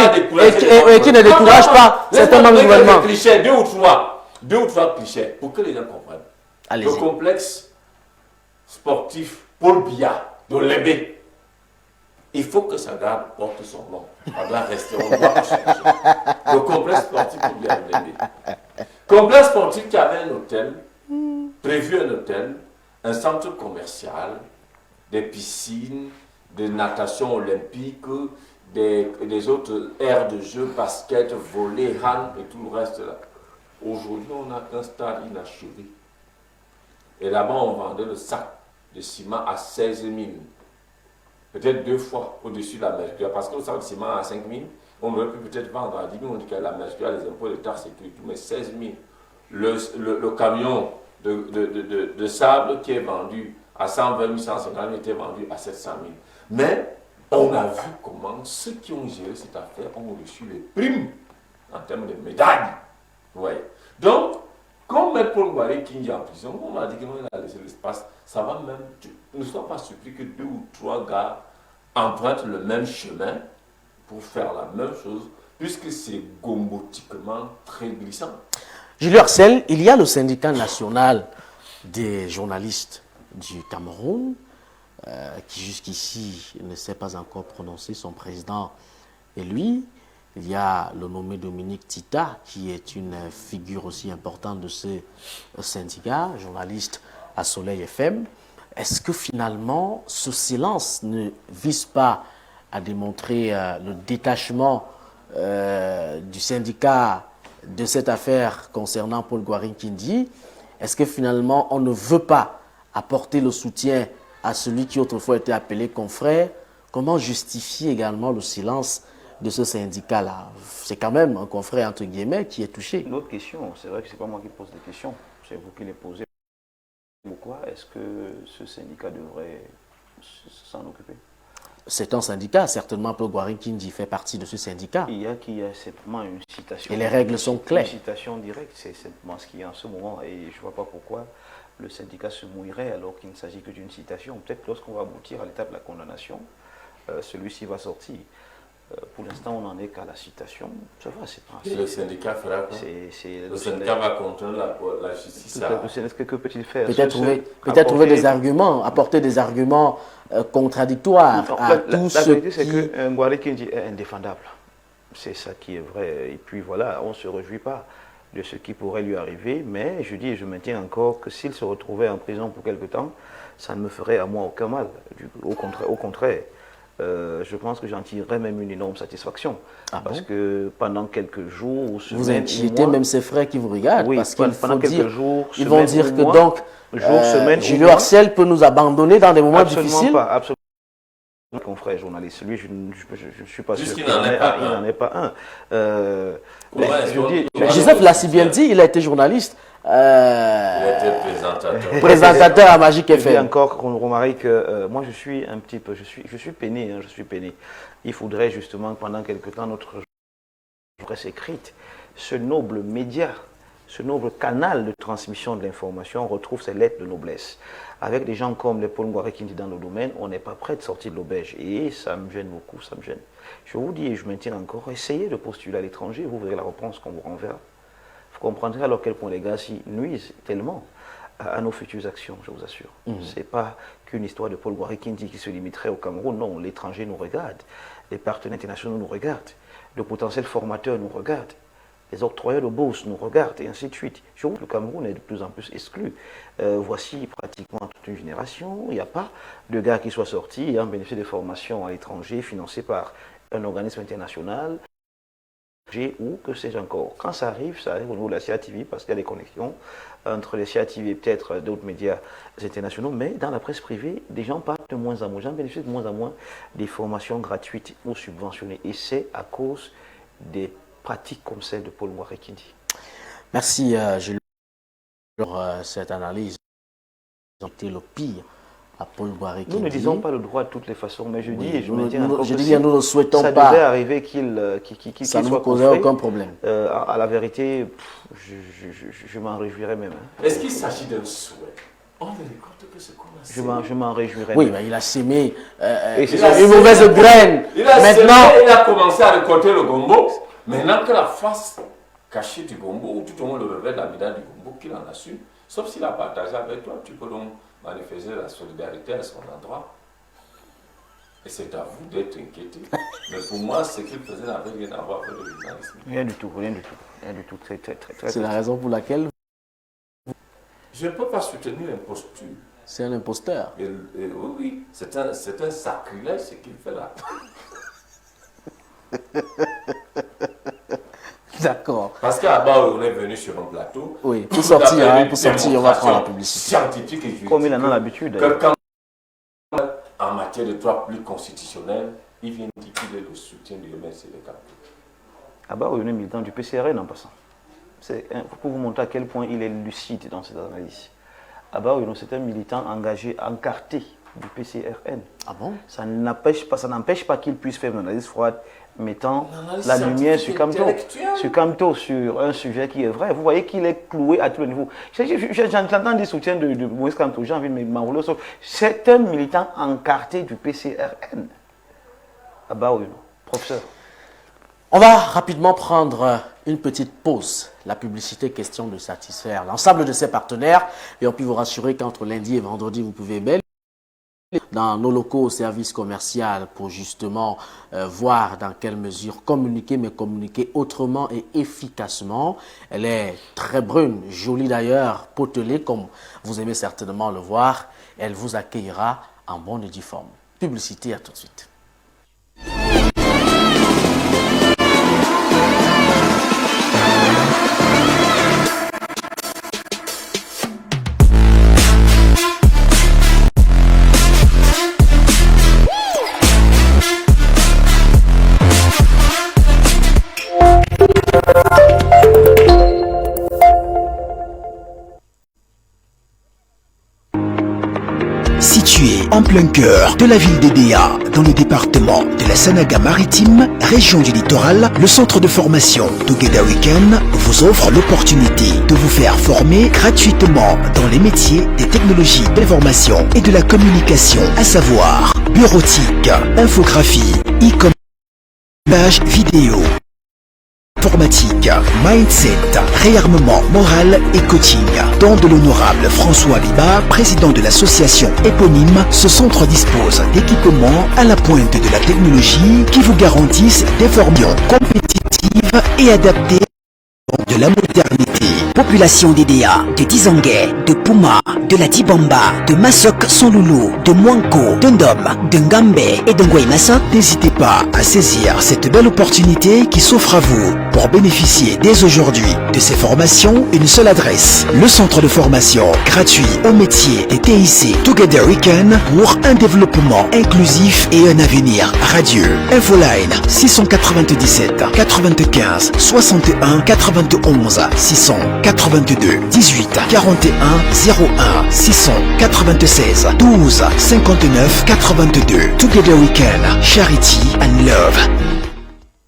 Et qui ne décourage pas certainement le gouvernement. Clichés, deux ou trois clichés, pour que les gens comprennent. Le complexe sportif Paul Biya de Lébé. Il faut que ça garde porte son nom. On doit rester, on doit chercher. Le complexe sportif Paul Biya de Lébé. Complexe sportif qui avait un hôtel, prévu un hôtel, un centre commercial, des piscines, des natations olympiques, des autres aires de jeu, basket, volley, hand et tout le reste là. Aujourd'hui, on a un stade inachevé. Et là-bas, on vendait le sac de ciment à 16 000. Peut-être 2 fois au-dessus de la mercure. Parce que le sac de ciment à 5 000, on aurait pu peut-être vendre à 10 000. On dit que la mercure, les impôts, les taxes et tout, mais 16 000. Le camion de sable qui est vendu à 120 000, 150 000 était vendu à 700 000. Mais on a vu comment ceux qui ont géré cette affaire ont reçu les primes en termes de médailles. Ouais. Donc, quand M. Paul Ngouaré Kindji est en prison, on m'a dit qu'il a laissé l'espace, ça va même. Ne sois pas surpris que 2 ou 3 gars empruntent le même chemin pour faire la même chose, puisque c'est gombotiquement très glissant. Julio Arcel, il y a le syndicat national des journalistes du Cameroun, qui jusqu'ici ne s'est pas encore prononcé, son président et lui. Il y a le nommé Dominique Tita, qui est une figure aussi importante de ce syndicat, journaliste à Soleil FM. Est-ce que finalement, ce silence ne vise pas à démontrer le détachement du syndicat de cette affaire concernant Paul Ngouaré Kindji? Est-ce que finalement, on ne veut pas apporter le soutien à celui qui autrefois était appelé confrère? Comment justifier également le silence de ce syndicat-là? C'est quand même un confrère, entre guillemets, qui est touché. Une autre question, c'est vrai que ce n'est pas moi qui pose des questions, c'est vous qui les posez. Pourquoi est-ce que ce syndicat devrait s'en occuper? C'est un syndicat, certainement Paul Ngouaré Kindji fait partie de ce syndicat. Il y a simplement une citation. Et les règles sont claires. Une citation directe, c'est simplement ce qu'il y a en ce moment. Et je ne vois pas pourquoi le syndicat se mouillerait alors qu'il ne s'agit que d'une citation. Peut-être lorsqu'on va aboutir à l'étape de la condamnation, celui-ci va sortir. Pour l'instant, on n'en est qu'à la citation. Ça va, c'est pas. Et le syndicat fera quoi? Le syndicat va contraindre la justice. Que peut-il faire? Peut-être trouver des arguments, apporter des arguments contradictoires à tous ceux qui... La vérité, c'est que Ngouaré Kindji est indéfendable. C'est ça qui est vrai. Et puis voilà, on ne se réjouit pas de ce qui pourrait lui arriver. Mais je dis et je maintiens encore que s'il se retrouvait en prison pour quelque temps, ça ne me ferait à moi aucun mal. Au contraire. Je pense que j'en tirerais même une énorme satisfaction. Parce que pendant quelques jours ou semaines, vous inquiétez même ses frères qui vous regardent. Oui, parce qu'il pendant quelques jours, ils vont dire que donc Julio Arcel peut nous abandonner dans des moments difficiles. Absolument pas. Mon frère journaliste, lui, je ne suis pas sûr qu'il n'en ait pas un. Joseph l'a si bien dit, il a été journaliste. Il était présentateur. Présentateur à Magic FM. Je dis encore, remarquez que moi je suis un petit peu, je suis peiné, je suis peiné. Il faudrait justement que pendant quelque temps notre presse écrite, ce noble média, ce noble canal de transmission de l'information retrouve ses lettres de noblesse. Avec des gens comme les Paul Ngouaré Kindji dans le domaine, on n'est pas prêt de sortir de l'auberge. Et ça me gêne beaucoup, ça me gêne. Je vous dis et je maintiens encore, essayez de postuler à l'étranger, vous verrez la réponse qu'on vous renverra. Vous comprendrez alors quel point les gars s'y nuisent tellement à nos futures actions, je vous assure. Ce n'est pas qu'une histoire de Paul Ngouaré Kindji qui se limiterait au Cameroun. Non, l'étranger nous regarde, les partenaires internationaux nous regardent, le potentiel formateur nous regarde, les octroyeurs de bourse nous regardent, et ainsi de suite. Je trouve que le Cameroun est de plus en plus exclu. Voici pratiquement toute une génération, il n'y a pas de gars qui soient sortis et ont bénéficié de formations à l'étranger financées par un organisme international, ou que sais-je encore. Quand ça arrive au niveau de la CATV, parce qu'il y a des connexions entre les CATV et peut-être d'autres médias internationaux, mais dans la presse privée, des gens parlent de moins en moins, gens bénéficient de moins en moins des formations gratuites ou subventionnées. Et c'est à cause des pratiques comme celle de Paul Ngouaré Kindji. Merci, Julio, pour cette analyse. C'était le pire à Paul Ngouaré Kindji. Nous ne disons pas le droit de toutes les façons, mais je dis et je me dis encore je dis bien, nous ne souhaitons ça pas. devait arriver qu'il ça ne soit vous causait aucun problème. À la vérité, je m'en réjouirais même. Est-ce qu'il s'agit d'un souhait? On ne récolte que ce qu'on a semé. Je m'en réjouirais. Oui, même. mais il a semé une mauvaise graine. Maintenant, il a commencé à récolter le gombo. Maintenant que la face cachée du gombo, ou tout au moins le revers de la médaille du gombo, qu'il en assume, sauf s'il a partagé avec toi, tu peux donc manifester la solidarité à son endroit. Et c'est à vous d'être inquiété. Mais pour moi, ce qu'il faisait n'avait rien à voir avec le journalisme. Rien du tout, rien du tout. Rien du tout. C'est la raison pour laquelle Je ne peux pas soutenir l'imposture. c'est un imposteur. Oui, c'est un sacrilège ce qu'il fait là. D'accord. Parce qu'à bas, on est venu sur un plateau. Oui, pour sortir, on va prendre la publicité. Scientifique et juridique. Comme il en a l'habitude. Que quand, en matière de droit plus constitutionnel, il vient dire qu'il est le soutien du MSC de Cap. Ah bah oui, on est militant du PCRN en passant. C'est pour vous montrer à quel point il est lucide dans cette analyse. Ah bah oui, c'est un militant engagé, encarté du PCRN. Ah bon? Ça n'empêche pas qu'il puisse faire une analyse froide, mettant la lumière sur Camto, sur un sujet qui est vrai. Vous voyez qu'il est cloué à tous les niveaux. J'entends des soutiens de Moïse Camto, j'ai envie de m'enrouler. C'est un militant encarté du PCRN. Ah bah oui, professeur. On va rapidement prendre une petite pause. La publicité, question de satisfaire l'ensemble de ses partenaires. Et on peut vous rassurer qu'entre lundi et vendredi, vous pouvez bel dans nos locaux au service commercial pour justement voir dans quelle mesure communiquer, mais communiquer autrement et efficacement. Elle est très brune, jolie d'ailleurs, potelée comme vous aimez certainement le voir. Elle vous accueillera en bonne et due forme. Publicité, à tout de suite. Situé en plein cœur de la ville d'Edea, dans le département de la Sanaga-Maritime, région du littoral, le centre de formation Together Weekend vous offre l'opportunité de vous faire former gratuitement dans les métiers des technologies de l'information et de la communication, à savoir bureautique, infographie, e-commerce, vidéo, informatique, mindset, réarmement moral et coaching. Dans de l'honorable François Liba, président de l'association éponyme, ce centre dispose d'équipements à la pointe de la technologie qui vous garantissent des formations compétitives et adaptées de la modernité. Population d'Edea, de Dizangué, de Puma, de la Dibamba, de Masok Sonloulou, de Mwanko, de Ndom, de Ngambé et de Ngouaïmassa. N'hésitez pas à saisir cette belle opportunité qui s'offre à vous pour bénéficier dès aujourd'hui de ces formations. Une seule adresse, le centre de formation gratuit au métier des TIC Together Weekend pour un développement inclusif et un avenir radieux. Infoline 697 95 61 91 682 18 41 01 696 12 59 82. Together Weekend, Charity and Love.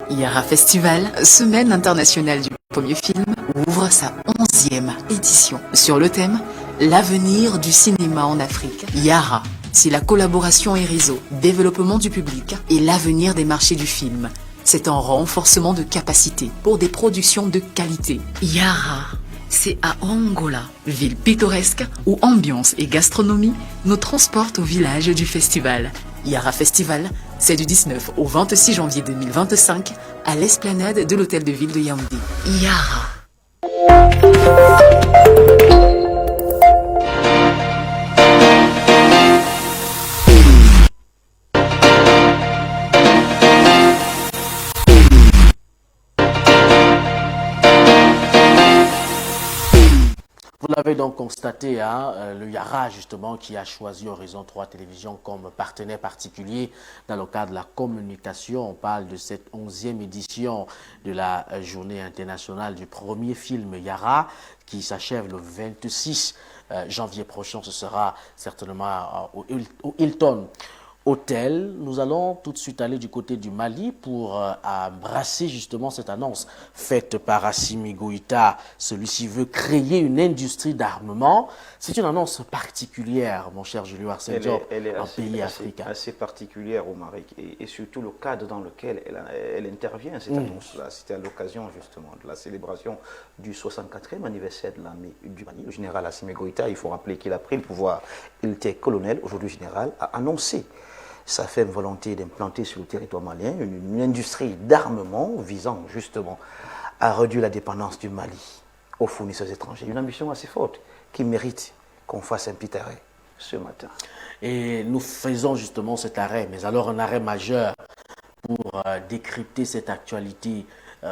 Yara Festival, Semaine internationale du premier film, ouvre sa 11e édition sur le thème « L'avenir du cinéma en Afrique ». Yara, c'est la collaboration et réseau, développement du public et l'avenir des marchés du film. C'est un renforcement de capacité pour des productions de qualité. Yara, c'est à Angola, ville pittoresque où ambiance et gastronomie nous transportent au village du festival. Yara Festival, c'est du 19 au 26 janvier 2025 à l'esplanade de l'hôtel de ville de Yaoundé. Yara. Vous l'avez donc constaté, hein, le Yara justement qui a choisi Horizon 3 Télévision comme partenaire particulier dans le cadre de la communication. On parle de cette 11e édition de la journée internationale du premier film Yara qui s'achève le 26 janvier prochain. Ce sera certainement au Hilton Hôtel. Nous allons tout de suite aller du côté du Mali pour embrasser justement cette annonce faite par Assimi Goïta. Celui-ci veut créer une industrie d'armement. C'est une annonce particulière, mon cher Julio Arsène Diop, en pays africain. Assez particulière au Maroc et surtout le cadre dans lequel elle intervient, cette annonce-là. C'était à l'occasion justement de la célébration du 64e anniversaire de l'armée du Mali. Le général Assimi Goïta, il faut rappeler qu'il a pris le pouvoir, il était colonel, aujourd'hui général, a annoncé sa ferme volonté d'implanter sur le territoire malien une industrie d'armement visant justement à réduire la dépendance du Mali aux fournisseurs étrangers. Une ambition assez forte qui mérite qu'on fasse un petit arrêt ce matin. Et nous faisons justement cet arrêt, mais alors un arrêt majeur pour décrypter cette actualité.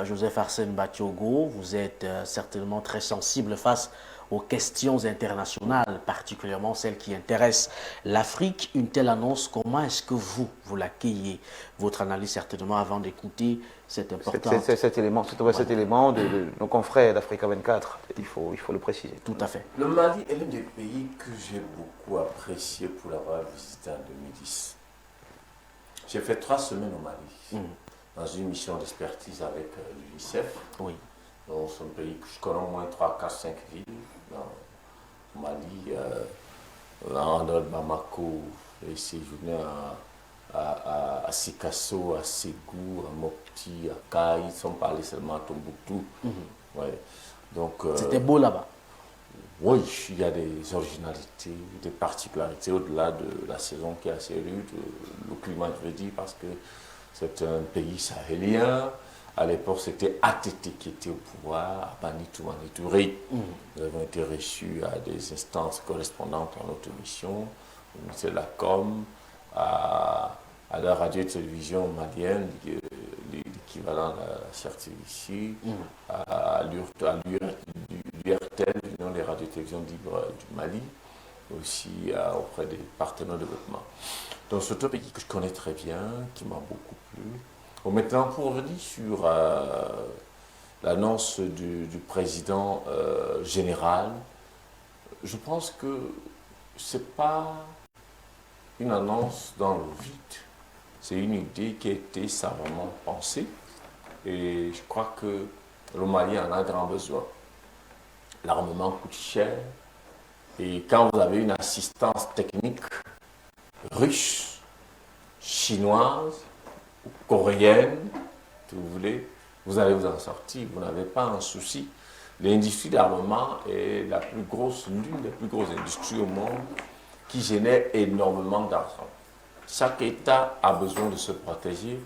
Joseph Arsène Batiogo, vous êtes certainement très sensible face aux questions internationales, particulièrement celles qui intéressent l'Afrique. Une telle annonce, comment est-ce que vous l'accueillez? Votre analyse certainement avant d'écouter cette importante... Cet élément de nos confrères d'Africa 24, il faut le préciser. Tout à fait. Le Mali est l'un des pays que j'ai beaucoup apprécié pour l'avoir visité en 2010. J'ai fait 3 semaines au Mali, dans une mission d'expertise avec l'UNICEF. Oui. Donc c'est un pays que je connais au moins 3, 4, 5 villes. Au Mali, en Bamako, j'ai séjourné à Sikasso, à Ségou, à Mopti, à Kaï, sans parler seulement à Tombouctou. Ouais. Donc, c'était beau là-bas. Oui, il y a des originalités, des particularités au-delà de la saison qui est assez rude, le climat, je veux dire, parce que c'est un pays sahélien. À l'époque, c'était ATT qui était au pouvoir, à Manitou, Manitouri. Nous avons été reçus à des instances correspondantes à notre mission, au ministère de la Com, à la radio et télévision malienne, l'équivalent de la CRTV ici, à l'URTEL, l'Union des radios et télévisions libres du Mali, aussi auprès des partenaires de développement. Donc c'est un pays que je connais très bien, qui m'a beaucoup plu. Bon, maintenant, pour revenir sur l'annonce du président général, je pense que ce n'est pas une annonce dans le vide. C'est une idée qui a été savamment pensée et je crois que le Mali en a grand besoin. L'armement coûte cher et quand vous avez une assistance technique russe, chinoise, coréenne, si vous voulez, vous allez vous en sortir, vous n'avez pas un souci. L'industrie d'armement est l'une des plus grosses industries au monde qui génère énormément d'argent. Chaque État a besoin de se protéger,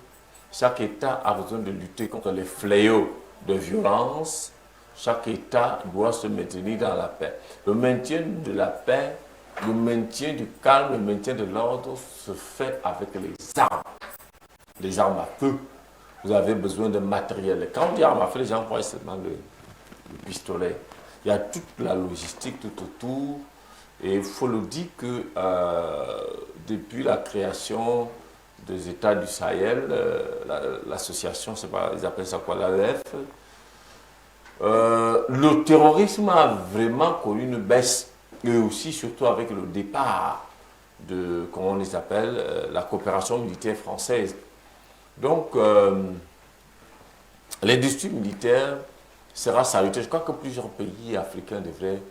chaque État a besoin de lutter contre les fléaux de violence, chaque État doit se maintenir dans la paix. Le maintien de la paix, le maintien du calme, le maintien de l'ordre se fait avec les armes à feu. Vous avez besoin de matériel. Quand on dit armes à feu, les gens voient seulement le pistolet. Il y a toute la logistique tout autour. Et il faut le dire que depuis la création des États du Sahel, l'association, ils appellent ça quoi, l'AEF, le terrorisme a vraiment connu une baisse. Et aussi, surtout avec le départ de, comment on les appelle, la coopération militaire française. Donc, l'industrie militaire sera salutaire. Je crois que plusieurs pays africains devraient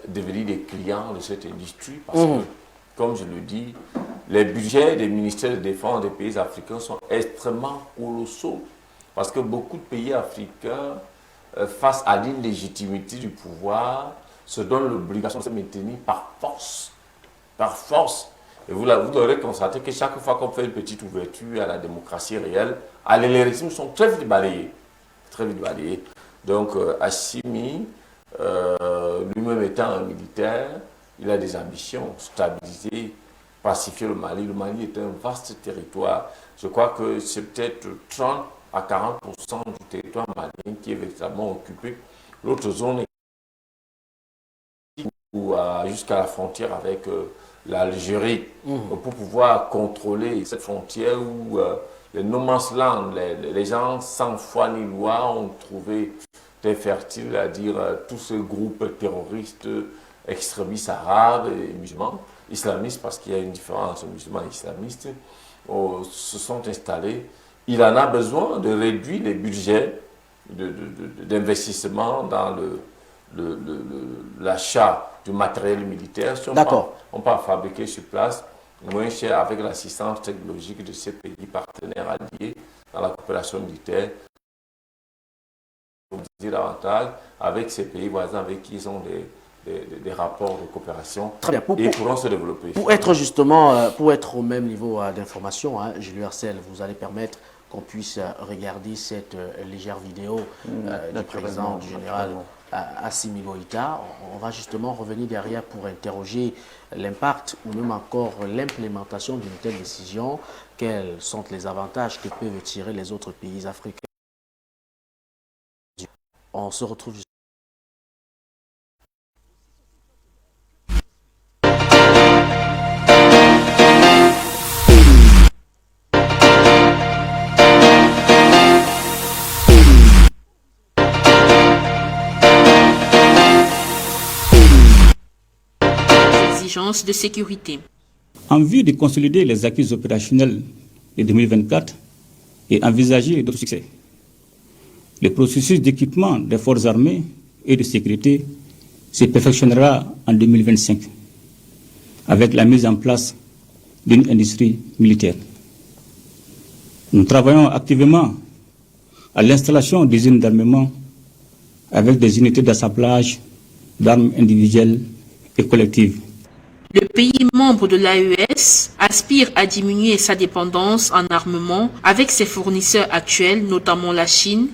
devenir des clients de cette industrie parce que, comme je le dis, les budgets des ministères de défense des pays africains sont extrêmement colossaux parce que beaucoup de pays africains, face à l'illégitimité du pouvoir, se donnent l'obligation de se maintenir par force. Par force. Et vous devrez constater que chaque fois qu'on fait une petite ouverture à la démocratie réelle, les régimes sont très vite balayés. Très vite balayés. Donc, Assimi, lui-même étant un militaire, il a des ambitions, stabiliser, pacifier le Mali. Le Mali est un vaste territoire. Je crois que c'est peut-être 30 à 40% du territoire malien qui est véritablement occupé. L'autre zone est jusqu'à la frontière avec l'Algérie, pour pouvoir contrôler cette frontière où les no man's land, les gens sans foi ni loi ont trouvé terre fertile, à dire tous ces groupes terroristes, extrémistes arabes et musulmans, islamistes, parce qu'il y a une différence entre musulmans et islamistes, se sont installés. Il en a besoin de réduire les budgets d'investissement dans l'achat du matériel militaire. Si on peut fabriquer sur place moins cher avec l'assistance technologique de ces pays partenaires alliés dans la coopération militaire. Pour dire davantage, avec ces pays voisins avec qui ils ont des rapports de coopération. Très bien. Et pourront se développer. Pour être justement, pour être au même niveau d'information, Julie Hercel, vous allez permettre qu'on puisse regarder cette légère vidéo du président, du général Assimi Goïta. On va justement revenir derrière pour interroger l'impact ou même encore l'implémentation d'une telle décision. Quels sont les avantages que peuvent tirer les autres pays africains? On se retrouve juste. Exigences de sécurité. En vue de consolider les acquis opérationnels de 2024 et envisager d'autres succès, le processus d'équipement des forces armées et de sécurité se perfectionnera en 2025 avec la mise en place d'une industrie militaire. Nous travaillons activement à l'installation d'usines d'armement avec des unités d'assemblage d'armes individuelles et collectives. Le pays membre de l'AES aspire à diminuer sa dépendance en armement avec ses fournisseurs actuels, notamment la Chine,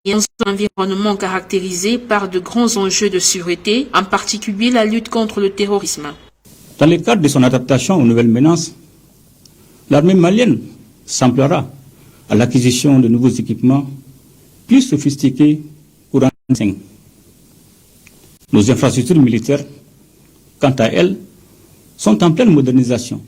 dans un environnement caractérisé par de grands enjeux de sûreté, en particulier la lutte contre le terrorisme. Dans le cadre de son adaptation aux nouvelles menaces, l'armée malienne s'emploiera à l'acquisition de nouveaux équipements plus sophistiqués pour en 5. Nos infrastructures militaires, quant à elles, sont en pleine modernisation.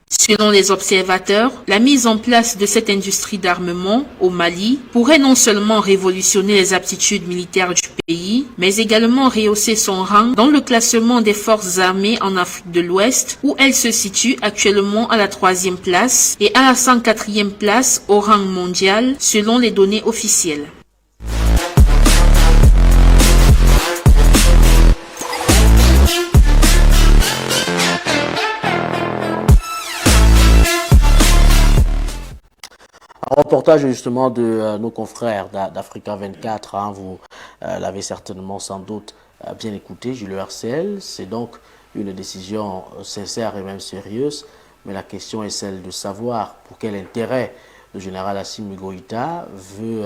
Selon les observateurs, la mise en place de cette industrie d'armement au Mali pourrait non seulement révolutionner les aptitudes militaires du pays, mais également rehausser son rang dans le classement des forces armées en Afrique de l'Ouest, où elle se situe actuellement à la 3e place et à la 104e place au rang mondial, selon les données officielles. Un reportage justement de nos confrères d'Africa 24, vous l'avez certainement sans doute bien écouté, Julie Hercel. C'est donc une décision sincère et même sérieuse, mais la question est celle de savoir pour quel intérêt le général Assimi Goïta veut,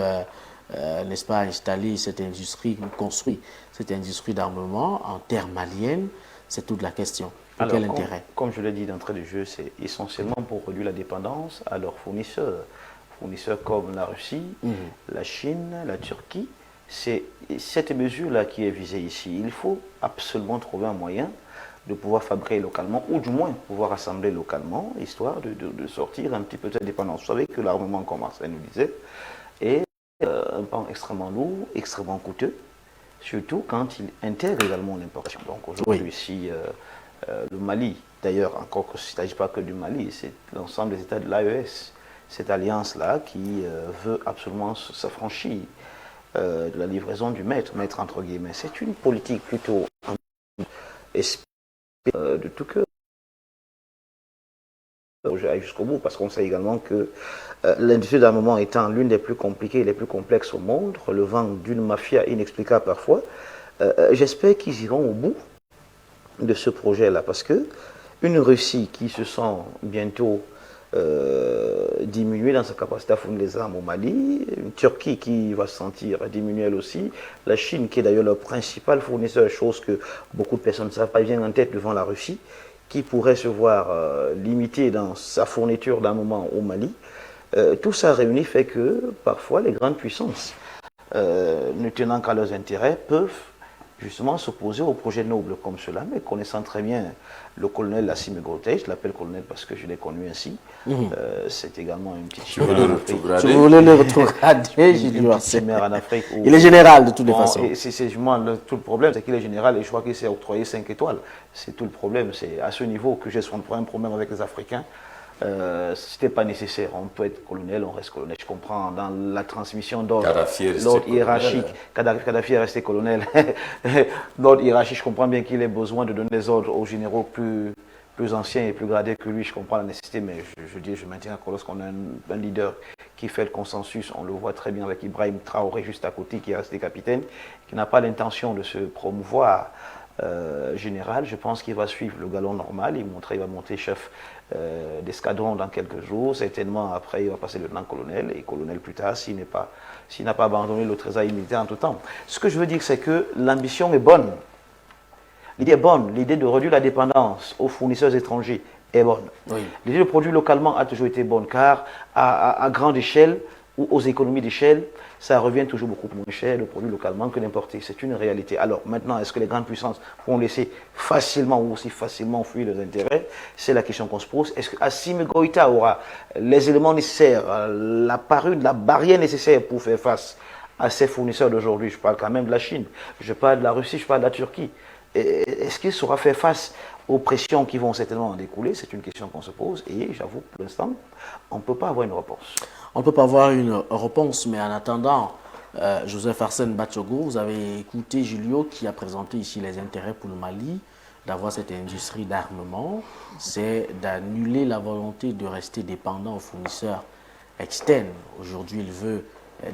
n'est-ce pas, installer cette industrie, construire cette industrie d'armement en terre malienne. C'est toute la question. Pour quel intérêt? Comme je l'ai dit d'entrée de jeu, c'est essentiellement pour réduire la dépendance à leurs fournisseurs. Fournisseurs comme la Russie, la Chine, la Turquie. C'est cette mesure-là qui est visée ici. Il faut absolument trouver un moyen de pouvoir fabriquer localement, ou du moins pouvoir assembler localement, histoire de sortir un petit peu de cette dépendance. Vous savez que l'armement, comme Marcel nous disait, est un pan extrêmement lourd, extrêmement coûteux, surtout quand il intègre également l'importation. Donc aujourd'hui, si le Mali, d'ailleurs, encore qu'il ne s'agit pas que du Mali, c'est l'ensemble des États de l'AES, cette alliance-là qui veut absolument s'affranchir de la livraison du maître entre guillemets. C'est une politique plutôt de tout cœur jusqu'au bout, parce qu'on sait également que l'industrie d'armement étant l'une des plus compliquées et les plus complexes au monde, relevant d'une mafia inexplicable parfois, j'espère qu'ils iront au bout de ce projet-là, parce que une Russie qui se sent bientôt diminuer dans sa capacité à fournir les armes au Mali, une Turquie qui va se sentir diminuer elle aussi, la Chine qui est d'ailleurs leur principal fournisseur, chose que beaucoup de personnes ne savent pas, vient en tête devant la Russie, qui pourrait se voir limitée dans sa fourniture d'armement au Mali. Tout ça réuni fait que parfois les grandes puissances, ne tenant qu'à leurs intérêts, peuvent justement s'opposer aux projets nobles comme cela, mais connaissant très bien le colonel Assimi Goïta, je l'appelle colonel parce que je l'ai connu ainsi, c'est également une petite chimère en Afrique. Je voulais le retrograder, en Afrique. Il est général de toutes les façons. C'est tout le problème, c'est qu'il est général et je crois qu'il s'est octroyé 5 étoiles. C'est tout le problème, c'est à ce niveau que j'ai souvent un problème avec les Africains. C'était pas nécessaire, on peut être colonel, on reste colonel. Je comprends dans la transmission d'ordre hiérarchique. Kadhafi est resté colonel. L'ordre hiérarchique, je comprends bien qu'il ait besoin de donner des ordres aux généraux plus plus ancien et plus gradé que lui, je comprends la nécessité, mais je maintiens que lorsqu'on a un leader qui fait le consensus, on le voit très bien avec Ibrahim Traoré juste à côté, qui est resté capitaine, qui n'a pas l'intention de se promouvoir général, je pense qu'il va suivre le galon normal, il va monter chef d'escadron dans quelques jours, certainement après il va passer lieutenant-colonel et colonel plus tard s'il n'a pas abandonné le trésorier militaire en tout temps. Ce que je veux dire, c'est que l'ambition est bonne. L'idée est bonne, l'idée de réduire la dépendance aux fournisseurs étrangers est bonne. Oui. L'idée de produire localement a toujours été bonne, car à grande échelle ou aux économies d'échelle, ça revient toujours beaucoup moins cher de produire localement que d'importer. C'est une réalité. Alors maintenant, est-ce que les grandes puissances vont laisser facilement ou aussi facilement fuir leurs intérêts? C'est la question qu'on se pose. Est-ce que Assimi Goïta aura les éléments nécessaires, la barrière nécessaire pour faire face à ces fournisseurs d'aujourd'hui? Je parle quand même de la Chine, je parle de la Russie, je parle de la Turquie. Est-ce qu'il saura faire face aux pressions qui vont certainement en découler? C'est une question qu'on se pose et j'avoue, pour l'instant, on ne peut pas avoir une réponse. On ne peut pas avoir une réponse, mais en attendant, Joseph Arsène Batchogo, vous avez écouté Julio qui a présenté ici les intérêts pour le Mali d'avoir cette industrie d'armement, c'est d'annuler la volonté de rester dépendant aux fournisseurs externes. Aujourd'hui, il veut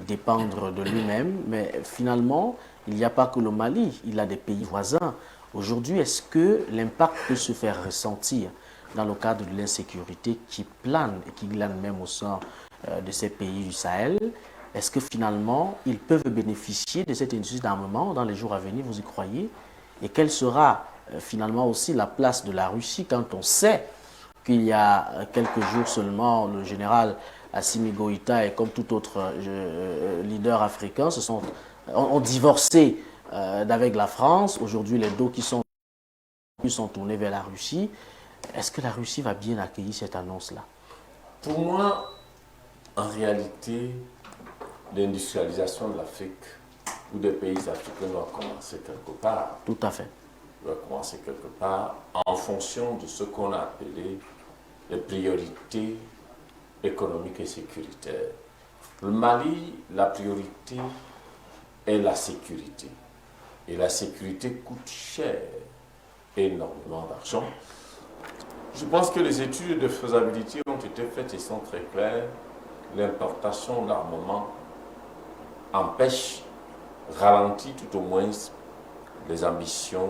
dépendre de lui-même, mais finalement, il n'y a pas que le Mali, il a des pays voisins. Aujourd'hui, est-ce que l'impact peut se faire ressentir dans le cadre de l'insécurité qui plane et qui glane même au sein de ces pays du Sahel? Est-ce que finalement, ils peuvent bénéficier de cette industrie d'armement dans les jours à venir, vous y croyez? Et quelle sera finalement aussi la place de la Russie quand on sait qu'il y a quelques jours seulement, le général Assimi Goïta et comme tout autre leader africain ont divorcé d'avec la France. Aujourd'hui, les dos qui sont tournés vers la Russie. Est-ce que la Russie va bien accueillir cette annonce-là? Pour moi, en réalité, l'industrialisation de l'Afrique ou des pays africains doit commencer quelque part. Tout à fait. Doit commencer quelque part en fonction de ce qu'on a appelé les priorités économiques et sécuritaires. Le Mali, la priorité est la sécurité. Et la sécurité coûte cher, énormément d'argent. Je pense que les études de faisabilité ont été faites et sont très claires. L'importation d'armement empêche, ralentit tout au moins les ambitions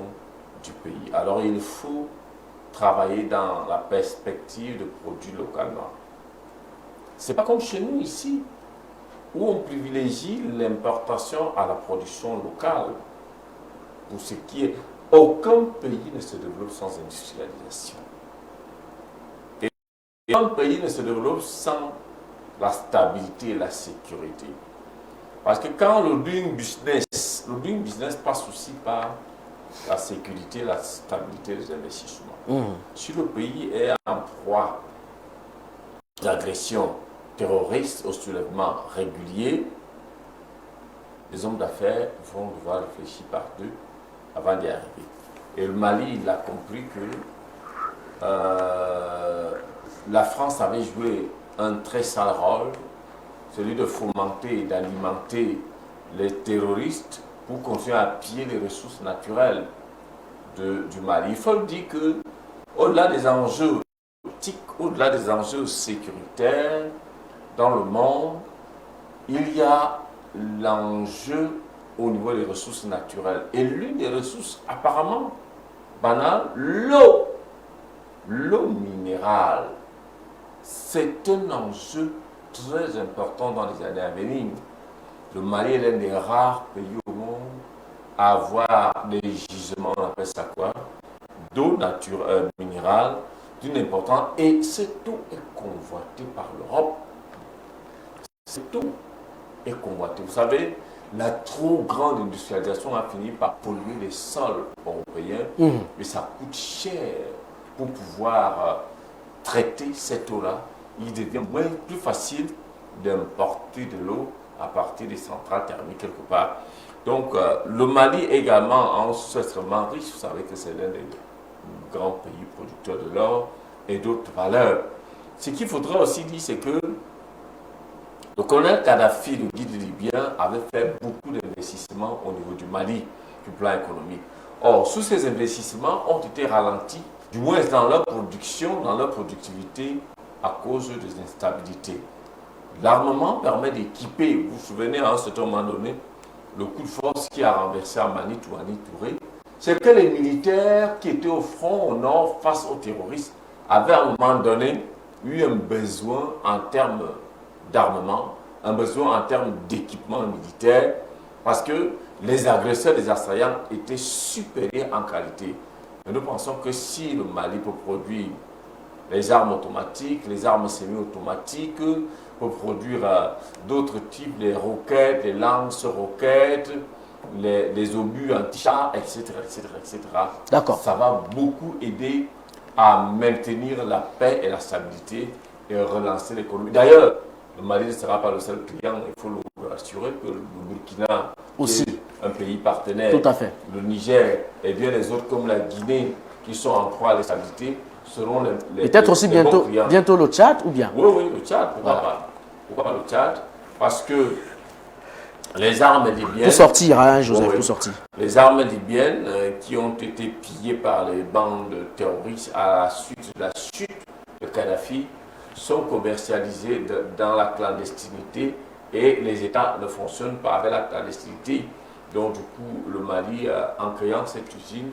du pays. Alors il faut travailler dans la perspective de produire localement. C'est pas comme chez nous ici, où on privilégie l'importation à la production locale. Pour ce qui est, aucun pays ne se développe sans industrialisation. Et aucun pays ne se développe sans la stabilité et la sécurité. Parce que quand le doing business passe aussi par la sécurité, la stabilité des investissements. Si le pays est en proie d'agression terroriste au soulèvement régulier, les hommes d'affaires vont devoir réfléchir par deux avant d'y arriver. Et le Mali, il a compris que la France avait joué un très sale rôle, celui de fomenter et d'alimenter les terroristes pour continuer à piller les ressources naturelles du Mali. Il faut le dire que, au-delà des enjeux politiques, au-delà des enjeux sécuritaires dans le monde, il y a l'enjeu au niveau des ressources naturelles. Et l'une des ressources apparemment banales, l'eau. L'eau minérale. C'est un enjeu très important dans les années à venir. Le Mali est l'un des rares pays au monde à avoir des gisements, on appelle ça quoi, d'eau minérale d'une importance. Et cette eau est convoitée par l'Europe. Cette eau est convoitée. Vous savez, la trop grande industrialisation a fini par polluer les sols européens, mais ça coûte cher pour pouvoir traiter cette eau-là. Il devient plus facile d'importer de l'eau à partir des centrales thermiques quelque part. Donc, le Mali également en ressources extrêmement riche. Vous savez que c'est l'un des grands pays producteurs de l'or et d'autres valeurs. Ce qu'il faudrait aussi dire, c'est que le colonel Kadhafi, le guide libyen, avait fait beaucoup d'investissements au niveau du Mali, du plan économique. Or, tous ces investissements ont été ralentis du moins dans leur production, dans leur productivité, à cause des instabilités. L'armement permet d'équiper, vous vous souvenez à un certain moment donné, le coup de force qui a renversé Amani Touré, c'est que les militaires qui étaient au front au nord face aux terroristes avaient à un moment donné eu un besoin en termes d'armement, un besoin en termes d'équipement militaire, parce que les agresseurs des assaillants étaient supérieurs en qualité. Mais nous pensons que si le Mali peut produire les armes automatiques, les armes semi-automatiques, peut produire d'autres types, les roquettes, les lance-roquettes, les obus anti-chars, etc., etc. D'accord. Ça va beaucoup aider à maintenir la paix et la stabilité et relancer l'économie. D'ailleurs, le Mali ne sera pas le seul client, il faut le rassurer que le Burkina aussi est un pays partenaire. Tout à fait. Le Niger et bien les autres comme la Guinée qui sont en proie à l'instabilité seront les peut-être aussi les bons bientôt le Tchad ou bien? Oui, oui, le Tchad, pourquoi pas? Pourquoi pas le Tchad? Parce que les armes libyennes... Pour sortir, hein, Joseph, oui, pour sortir. Les armes libyennes qui ont été pillées par les bandes terroristes à la suite de la chute de Kadhafi sont commercialisées dans la clandestinité et les États ne fonctionnent pas avec la clandestinité. Donc du coup, le Mali, en créant cette usine,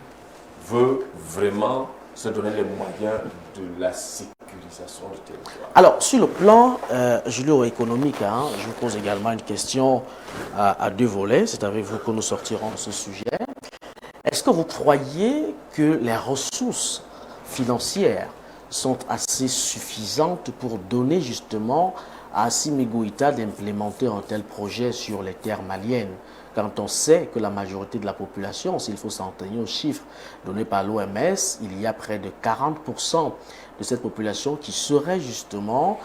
veut vraiment se donner les moyens de la sécurisation du territoire. Alors, sur le plan judéo-économique, hein, je vous pose également une question à deux volets. C'est avec vous que nous sortirons de ce sujet. Est-ce que vous croyez que les ressources financières sont assez suffisantes pour donner justement à Assimi Goïta d'implémenter un tel projet sur les terres maliennes, quand on sait que la majorité de la population, s'il faut s'en tenir aux chiffres donnés par l'OMS, il y a près de 40% de cette population qui serait justement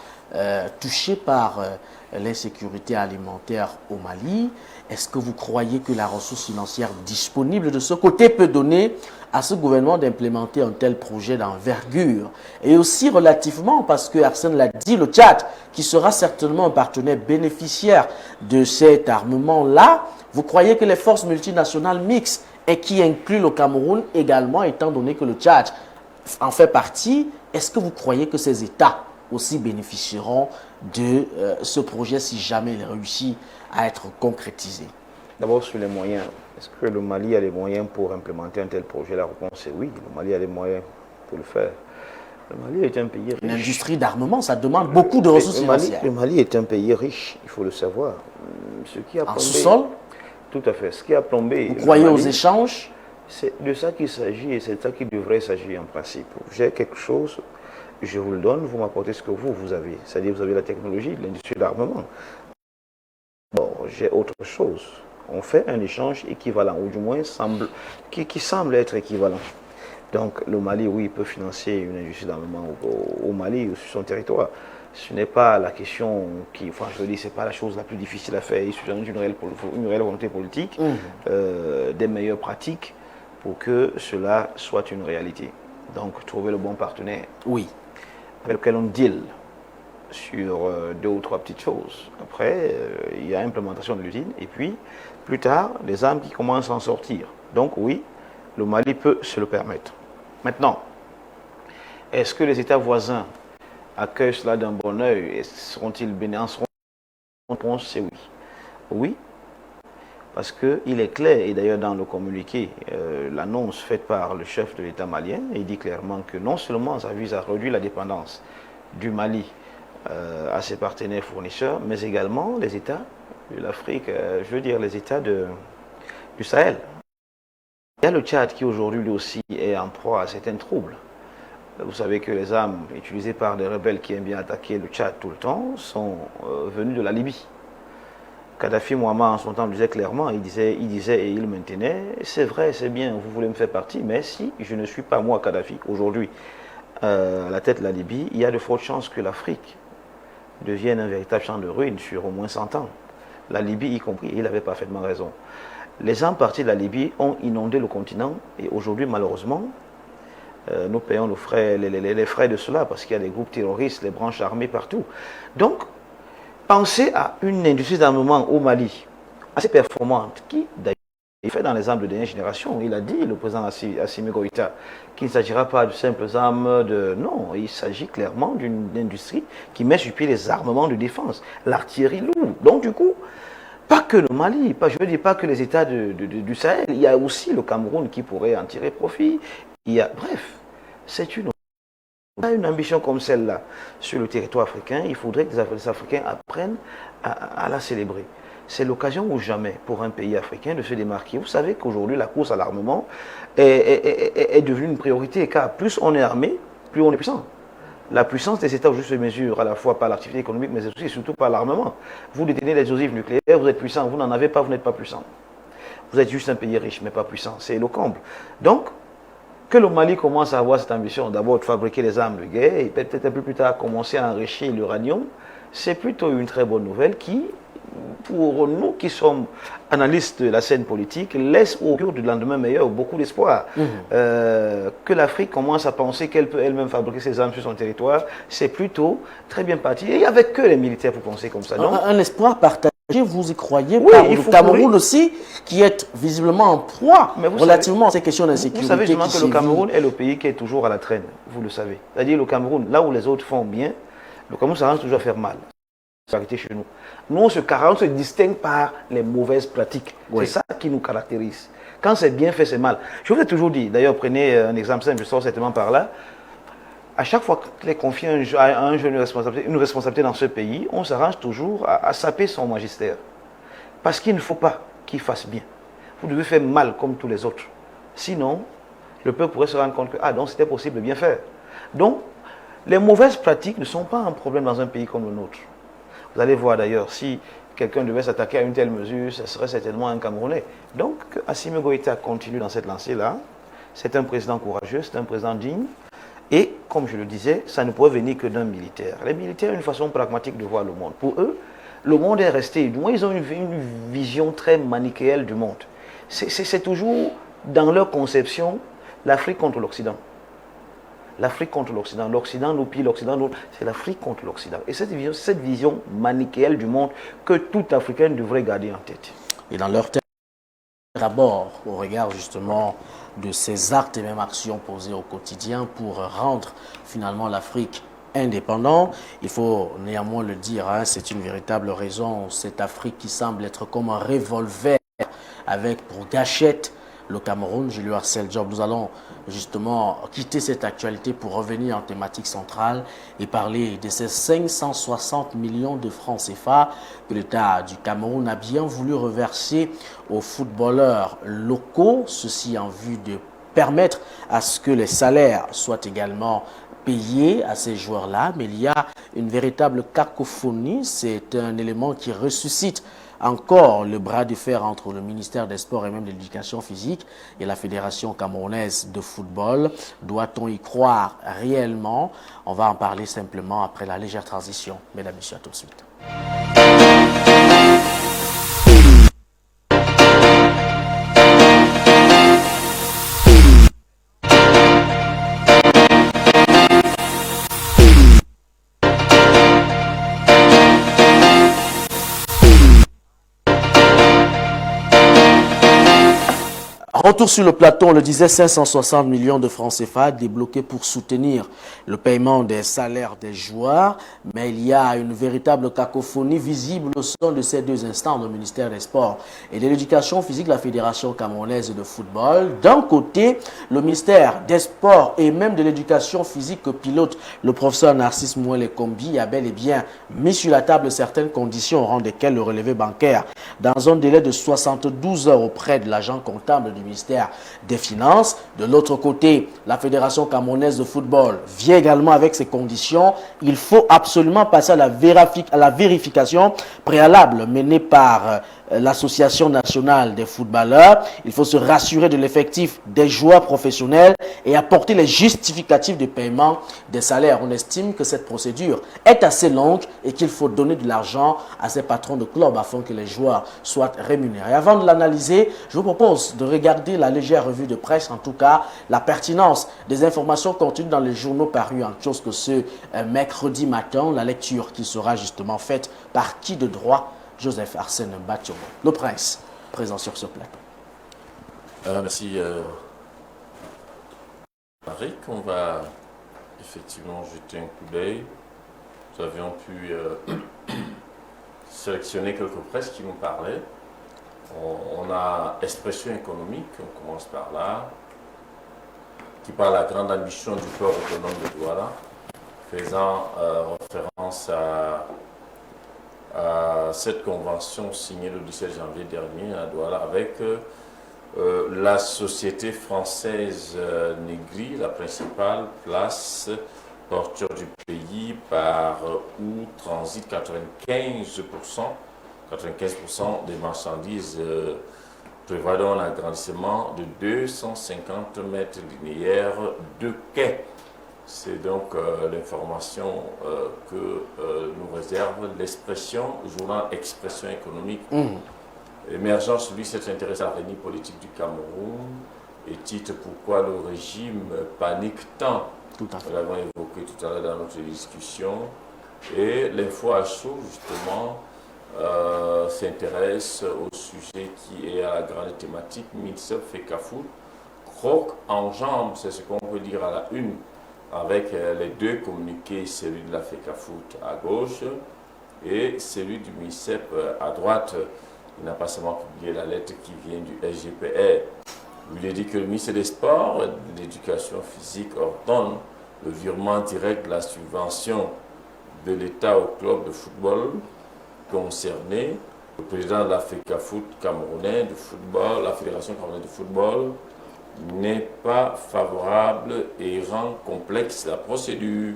touchée par l'insécurité alimentaire au Mali. Est-ce que vous croyez que la ressource financière disponible de ce côté peut donner à ce gouvernement d'implémenter un tel projet d'envergure? Et aussi relativement, parce que Arsène l'a dit, le Tchad, qui sera certainement un partenaire bénéficiaire de cet armement-là, vous croyez que les forces multinationales mixtes et qui incluent le Cameroun également, étant donné que le Tchad en fait partie, est-ce que vous croyez que ces États aussi bénéficieront de ce projet si jamais il réussit à être concrétisé? D'abord sur les moyens. Est-ce que le Mali a les moyens pour implémenter un tel projet? La réponse est oui, le Mali a les moyens pour le faire. Le Mali est un pays riche. Une industrie d'armement, ça demande beaucoup de ressources financières. Le Mali est un pays riche, il faut le savoir. Ce qui a en plombé, sous-sol? Tout à fait. Ce qui a plombé... Vous croyez aux échanges? C'est de ça qu'il s'agit et c'est de ça qu'il devrait s'agir en principe. J'ai quelque chose, je vous le donne, vous m'apportez ce que vous avez. C'est-à-dire vous avez la technologie, l'industrie d'armement. Bon, j'ai autre chose. On fait un échange équivalent, ou du moins qui semble être équivalent. Donc le Mali, oui, peut financer une industrie d'armement au Mali ou sur son territoire. Ce n'est pas la question qui, enfin je veux dire, c'est pas la chose la plus difficile à faire. Il suffit d'une réelle volonté politique, des meilleures pratiques pour que cela soit une réalité. Donc trouver le bon partenaire. Oui. Avec lequel on deal sur deux ou trois petites choses. Après, il y a implémentation de l'usine et puis plus tard, les armes qui commencent à en sortir. Donc oui, le Mali peut se le permettre. Maintenant, est-ce que les États voisins accueillent cela d'un bon oeil? Seront-ils bénéfiques? La réponse, c'est oui. Oui, parce qu'il est clair, et d'ailleurs dans le communiqué, l'annonce faite par le chef de l'État malien, il dit clairement que non seulement ça vise à réduire la dépendance du Mali à ses partenaires fournisseurs, mais également les États de l'Afrique, je veux dire les États du Sahel. Il y a le Tchad qui aujourd'hui lui aussi est en proie à certains troubles. Vous savez que les armes utilisées par des rebelles qui aiment bien attaquer le Tchad tout le temps sont venues de la Libye. Kadhafi Mohamed en son temps disait clairement, il disait et il maintenait, c'est vrai, c'est bien, vous voulez me faire partie, mais si je ne suis pas moi Kadhafi aujourd'hui à la tête de la Libye, il y a de fortes chances que l'Afrique devienne un véritable champ de ruines sur au moins 100 ans. La Libye y compris, il avait parfaitement raison. Les armes parties de la Libye ont inondé le continent et aujourd'hui malheureusement, nous payons les frais de cela parce qu'il y a des groupes terroristes, les branches armées partout. Donc, pensez à une industrie d'armement au Mali assez performante qui d'ailleurs Il fait dans les armes de dernière génération. Il a dit, le président Assimi Goïta, qu'il ne s'agira pas de simples armes de... Non, il s'agit clairement d'une industrie qui met sur pied les armements de défense, l'artillerie lourde. Donc du coup, pas que le Mali, je ne veux dire pas que les États du Sahel, il y a aussi le Cameroun qui pourrait en tirer profit. Bref, c'est une ambition comme celle-là sur le territoire africain. Il faudrait que les Africains apprennent à la célébrer. C'est l'occasion ou jamais pour un pays africain de se démarquer. Vous savez qu'aujourd'hui, la course à l'armement est devenue une priorité, car plus on est armé, plus on est puissant. La puissance des États aujourd'hui se mesure à la fois par l'activité économique, mais aussi et surtout par l'armement. Vous détenez des explosifs nucléaires, vous êtes puissant. Vous n'en avez pas, vous n'êtes pas puissant. Vous êtes juste un pays riche, mais pas puissant. C'est le comble. Donc, que le Mali commence à avoir cette ambition d'abord de fabriquer les armes de guerre et peut-être un peu plus tard commencer à enrichir l'uranium, c'est plutôt une très bonne nouvelle qui, pour nous qui sommes analystes de la scène politique, laisse au cœur du lendemain meilleur beaucoup d'espoir. Que l'Afrique commence à penser qu'elle peut elle-même fabriquer ses armes sur son territoire, c'est plutôt très bien parti. Et il n'y avait que les militaires pour penser comme ça. Un espoir partagé, vous y croyez, oui, par le Cameroun aussi, qui est visiblement en proie relativement à ces questions d'insécurité. Vous savez justement que le Cameroun est le pays qui est toujours à la traîne, vous le savez. C'est-à-dire le Cameroun, là où les autres font bien, le Cameroun s'arrange toujours à faire mal. Chez nous. Nous, on se distingue par les mauvaises pratiques. Oui. C'est ça qui nous caractérise. Quand c'est bien fait, c'est mal. Je vous ai toujours dit, d'ailleurs, prenez un exemple simple, je sors certainement par là. À chaque fois qu'il est confié à un jeune une responsabilité dans ce pays, on s'arrange toujours à saper son magistère. Parce qu'il ne faut pas qu'il fasse bien. Vous devez faire mal comme tous les autres. Sinon, le peuple pourrait se rendre compte que, donc c'était possible de bien faire. Donc, les mauvaises pratiques ne sont pas un problème dans un pays comme le nôtre. Vous allez voir d'ailleurs, si quelqu'un devait s'attaquer à une telle mesure, ce serait certainement un Camerounais. Donc, Assimi Goïta continue dans cette lancée-là. C'est un président courageux, c'est un président digne. Et, comme je le disais, ça ne pourrait venir que d'un militaire. Les militaires ont une façon pragmatique de voir le monde. Pour eux, le monde est resté. Du moins, ils ont une vision très manichéenne du monde. C'est toujours, dans leur conception, l'Afrique contre l'Occident. L'Afrique contre l'Occident. L'Occident nous pille, l'Occident nous... C'est l'Afrique contre l'Occident. Et cette vision manichéenne du monde que tout Africain devrait garder en tête. Et dans leur tête, d'abord, au regard justement de ces actes et même actions posées au quotidien pour rendre finalement l'Afrique indépendante, il faut néanmoins le dire, c'est une véritable raison, cette Afrique qui semble être comme un revolver avec pour gâchette le Cameroun. Julio Arcel Job, nous allons justement quitter cette actualité pour revenir en thématique centrale et parler de ces 560 millions de francs CFA que l'État du Cameroun a bien voulu reverser aux footballeurs locaux, ceci en vue de permettre à ce que les salaires soient également payés à ces joueurs-là. Mais il y a une véritable cacophonie, c'est un élément qui ressuscite encore le bras de fer entre le ministère des Sports et même de l'Éducation physique et la Fédération camerounaise de football. Doit-on y croire réellement? On va en parler simplement après la légère transition. Mesdames et messieurs, à tout de suite. Retour sur le plateau, on le disait, 560 millions de francs CFA débloqués pour soutenir le paiement des salaires des joueurs. Mais il y a une véritable cacophonie visible au sein de ces deux instances, le ministère des Sports et de l'Éducation physique, la Fédération camerounaise de football. D'un côté, le ministère des Sports et même de l'Éducation physique que pilote le professeur Narcisse Mouele Kombi a bel et bien mis sur la table certaines conditions au rang desquelles le relevé bancaire, dans un délai de 72 heures auprès de l'agent comptable du ministère des Finances. De l'autre côté, la Fédération camerounaise de football vient également avec ces conditions. Il faut absolument passer à la vérification préalable menée par l'Association nationale des footballeurs. Il faut se rassurer de l'effectif des joueurs professionnels et apporter les justificatifs de paiement des salaires. On estime que cette procédure est assez longue et qu'il faut donner de l'argent à ces patrons de clubs afin que les joueurs soient rémunérés. Avant de l'analyser, je vous propose de regarder la légère revue de presse, en tout cas la pertinence des informations contenues dans les journaux parus en kiosque ce mercredi matin, la lecture qui sera justement faite par qui de droit? Joseph Arsène Batiogo, le prince, présent sur ce plateau. Merci. Marie, on va effectivement jeter un coup d'œil. Nous avions pu sélectionner quelques presses qui nous parlaient. On a Expression économique, on commence par là, qui parle de la grande ambition du port autonome de Douala, faisant référence à cette convention signée le 17 janvier dernier à Douala avec la société française Negri, la principale place porteur du pays par où transitent 95% des marchandises prévoyant un agrandissement de 250 mètres linéaires de quai. C'est donc l'information que nous réserve l'expression, journal Expression économique. Émergence, lui, s'est intéressé à l'avenir politique du Cameroun et titre pourquoi le régime panique tant. Tout à fait. Nous l'avons évoqué tout à l'heure dans notre discussion. Et l'info à chaud, justement, s'intéresse au sujet qui est à la grande thématique Mitsep Fekafout. Croc en jambe, c'est ce qu'on peut dire à la une, avec les deux communiqués, celui de la Fekafout à gauche et celui du MICEP à droite. Il n'a pas seulement publié la lettre qui vient du SGPR. Il est dit que le ministre des Sports et de l'Éducation physique ordonne le virement direct de la subvention de l'État au club de football concerné. Le président de la FECAFOOT camerounais de football, la Fédération camerounaise de football, n'est pas favorable et rend complexe la procédure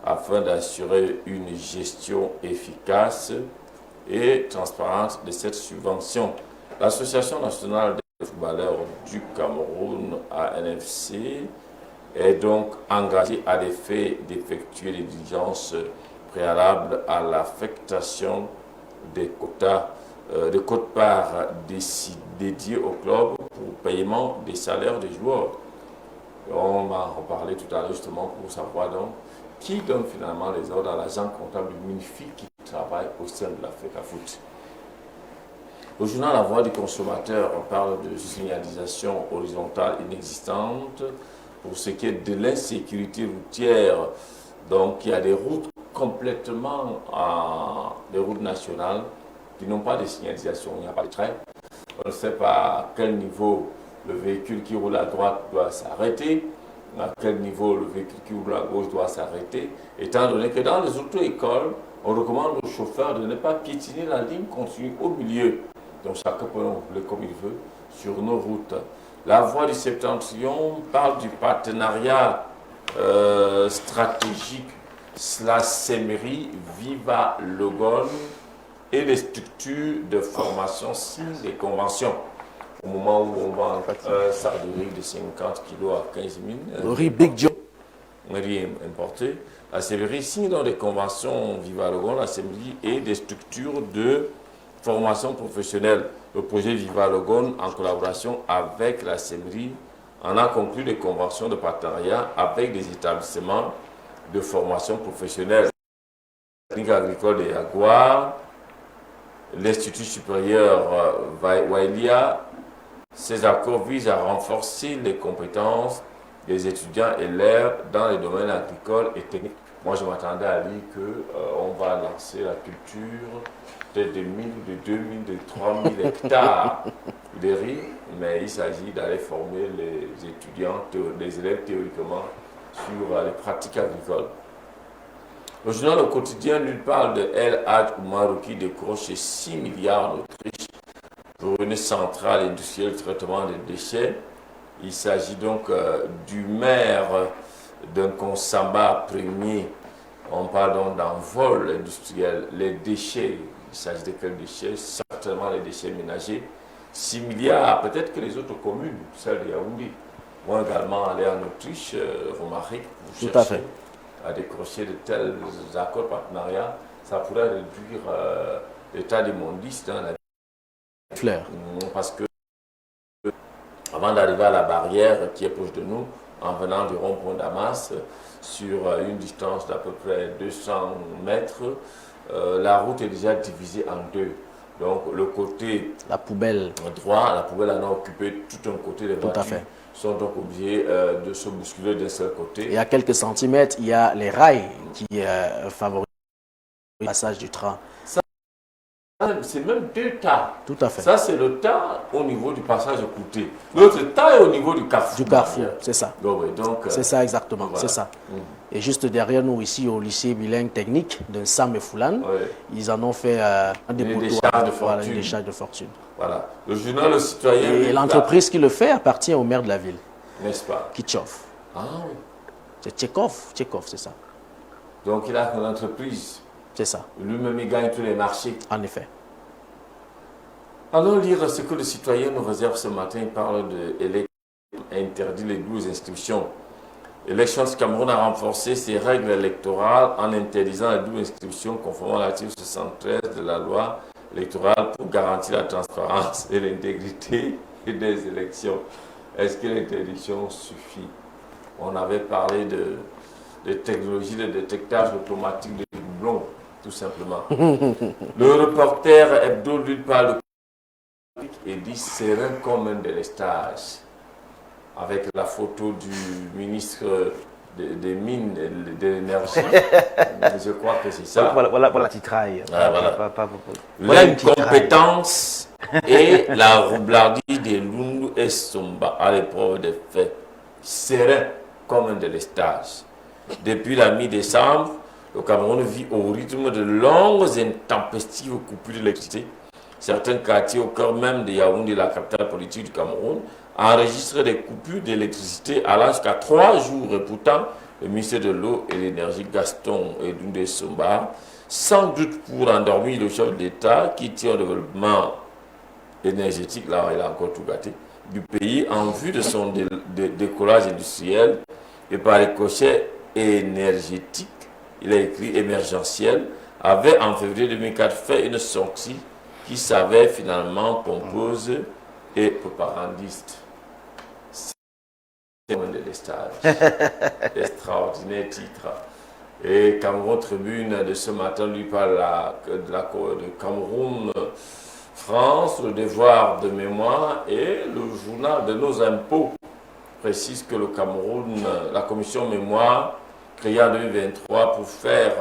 afin d'assurer une gestion efficace et transparente de cette subvention. L'Association nationale des footballeurs du Cameroun, ANFC, est donc engagée à l'effet d'effectuer les diligences préalables à l'affectation des quotas, de quotes-parts dédiés au club pour paiement des salaires des joueurs. On va en reparler tout à l'heure justement pour savoir donc qui donne finalement les ordres à l'agent comptable du MINFI qui travaille au sein de la FECAFOOT. Au journal La Voix du consommateur, on parle de signalisation horizontale inexistante pour ce qui est de l'insécurité routière. Donc il y a des routes complètement, des routes nationales qui n'ont pas de signalisation, il n'y a pas de train. On ne sait pas à quel niveau le véhicule qui roule à droite doit s'arrêter, à quel niveau le véhicule qui roule à gauche doit s'arrêter, étant donné que dans les auto-écoles, on recommande aux chauffeurs de ne pas piétiner la ligne continue au milieu. Donc chacun peut rouler comme il veut sur nos routes. La Voix du Septentrion parle du partenariat stratégique SEMERI, Viva Logone et les structures de formation signent des conventions. Au moment où on vend un sac de riz de 50 kg à 15 000, Le riz Big Joe. riz importé, la SEMERI signe dans des conventions Viva Logone, la SEMERI et des structures de formation professionnelle. Le projet Viva Logone, en collaboration avec la SEMERI, en a conclu des conventions de partenariat avec des établissements de formation professionnelle. La Clinique agricole de Yaguar, l'Institut supérieur Wailia. Ces accords visent à renforcer les compétences des étudiants et élèves dans les domaines agricoles et techniques. Moi, je m'attendais à lire qu'on va lancer la culture peut-être de 1000, de 2000, de 3000 hectares de riz, mais il s'agit d'aller former les étudiants, les élèves théoriquement sur les pratiques agricoles. Le journal au quotidien nous parle de El Hadj Oumarou qui décroche 6 milliards en Autriche pour une centrale industrielle de traitement des déchets. Il s'agit donc du maire d'un Konsamba premier. On parle donc d'un vol industriel. Les déchets, il s'agit de quels déchets? Certainement les déchets ménagers. 6 milliards, peut-être que les autres communes, celles de Yaoundé, vont également aller en Autriche, Romaric, pour chercher à décrocher de tels accords partenariats. Ça pourrait réduire l'état d'immondice dans la Fleur. parce que avant d'arriver à la barrière qui est proche de nous, en venant du rond-point Damas, sur une distance d'à peu près 200 mètres, la route est déjà divisée en deux. Donc le côté La poubelle. droit, la poubelle en a occupé tout un côté. Les Tout à voitures fait. sont donc obligées de se bousculer d'un seul côté. Et à quelques centimètres, il y a les rails qui favorisent le passage du train. C'est même deux tas. Tout à fait. Ça, c'est le tas au niveau du passage côté. L'autre tas est au niveau du carrefour. Du carrefour, c'est ça. Donc, C'est ça exactement, voilà. c'est ça. Mhm. Et juste derrière nous, ici, au lycée bilingue technique de Sam et Foulane, Ouais. ils en ont fait un dépotoir. décharge de Voilà, fortune. une décharge de fortune. Voilà. Le journal Le Citoyen. Et l'entreprise qui le fait appartient au maire de la ville, N'est-ce pas? Kitchov. Ah oui. C'est Tchekhov, c'est ça. Donc, il a une entreprise. C'est ça, Lui-même, il gagne tous les marchés. en effet. Allons lire ce que le citoyen nous réserve ce matin. Il parle de interdit les 12 inscriptions. L'élection du Cameroun a renforcé ses règles électorales en interdisant les 12 inscriptions conformément à l'article 73 de la loi électorale pour garantir la transparence et l'intégrité des élections. Est-ce que l'interdiction suffit? On avait parlé de technologie de détectage automatique de doublons, tout simplement. Le reporter hebdo lui parle et dit serein comme un délestage, avec la photo du ministre des Mines et de l'Énergie. Je crois que c'est ça. Voilà titraille. Ah, voilà. Voilà une titraille. L'incompétence et la roublardie de Lundu et Somba à l'épreuve des faits. Serein comme un délestage. Depuis la mi-décembre, le Cameroun vit au rythme de longues intempestives coupures d'électricité. Certains quartiers au cœur même de Yaoundé, la capitale politique du Cameroun, enregistrent des coupures d'électricité allant jusqu'à 3 jours. Et pourtant, le ministère de l'eau et de l'énergie, Gaston Edunde Somba, sans doute pour endormir le chef d'État qui tient au développement énergétique, là il a encore tout gâté, du pays en vue de son décollage industriel et par ricochet énergétique, il a écrit émergentiel, avait en février 2004 fait une sortie qui s'avère finalement pompeuse et propagandiste. C'est un délestage. Extraordinaire titre. Et Cameroun Tribune de ce matin lui parle de Cameroun France, le devoir de mémoire et le journal de nos impôts précise que le Cameroun, la commission mémoire créée en 2023 pour faire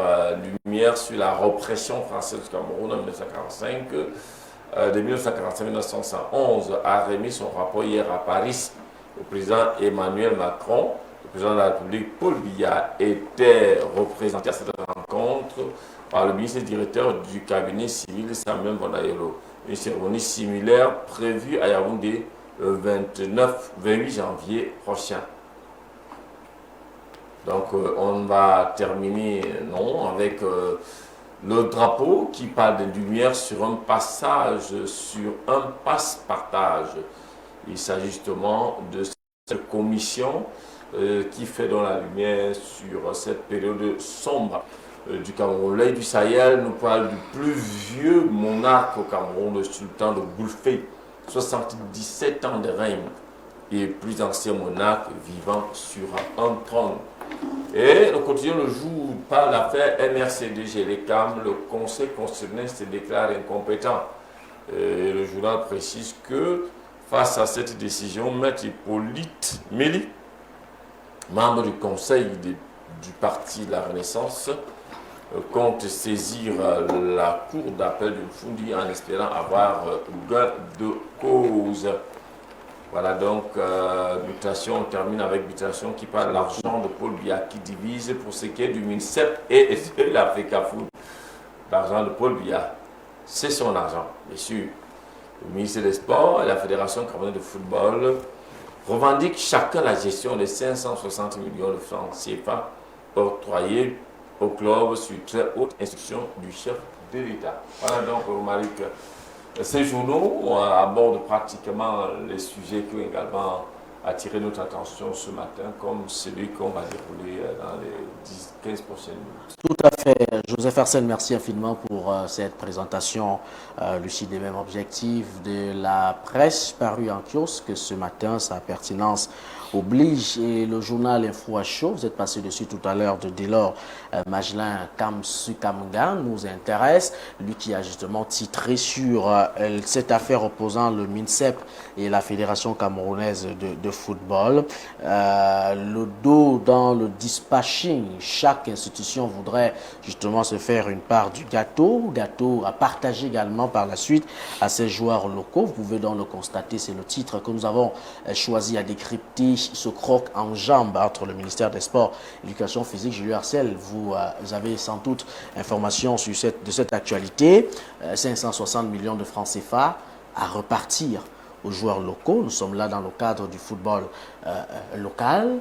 lumière sur la répression française du Cameroun en 1945, de 1945 à 1911, a remis son rapport hier à Paris au président Emmanuel Macron. Le président de la République, Paul Biya, était représenté à cette rencontre par le ministre directeur du cabinet civil, Samuel Bonayelo. Une cérémonie similaire prévue à Yaoundé le 28 janvier prochain. Donc on va terminer avec le drapeau qui parle de lumière sur un passage, sur un passe-partage. Il s'agit justement de cette commission qui fait dans la lumière sur cette période sombre du Cameroun. L'œil du Sahel nous parle du plus vieux monarque au Cameroun, le sultan de Goulfé, 77 ans de règne et plus ancien monarque vivant sur un trône. Et le quotidien Le Jour parle d'affaire MRCDG, les CAM, le Conseil constitutionnel se déclare incompétent. Et le journal précise que face à cette décision, Maître Hippolyte Méli, membre du conseil du parti de la Renaissance, compte saisir la cour d'appel de Fundi en espérant avoir gain de cause. Voilà donc, mutation, on termine avec mutation qui parle de l'argent de Paul Biya qui divise pour ce qui est du MINCEP et de l'Africa-Foot. L'argent de Paul Biya, c'est son argent, bien sûr. Le ministère des Sports et la Fédération camerounaise de football revendiquent chacun la gestion des 560 millions de francs CFA octroyés au club sur très haute instruction du chef de l'État. Voilà donc, Romaric, ces journaux abordent pratiquement les sujets qui ont également attiré notre attention ce matin, comme celui qu'on va dérouler dans les 10-15 prochaines minutes. Tout à fait. Joseph Arsène, merci infiniment pour cette présentation lucide et même objective de la presse parue en kiosque ce matin. Sa pertinence oblige. Et le journal Info à chaud, vous êtes passé dessus tout à l'heure, de Delors Magellan Kamsu Kamgan, nous intéresse. Lui qui a justement titré sur cette affaire opposant le MINSEP et la Fédération camerounaise de football. Le dos dans le dispatching, chaque institution voudrait justement se faire une part du gâteau à partager également par la suite à ses joueurs locaux. Vous pouvez donc le constater, c'est le titre que nous avons choisi à décrypter, ce croc en jambe entre le ministère des Sports et de l'Éducation physique. Julien Arcel, vous avez sans doute information sur cette actualité. 560 millions de francs CFA à repartir aux joueurs locaux. Nous sommes là dans le cadre du football local.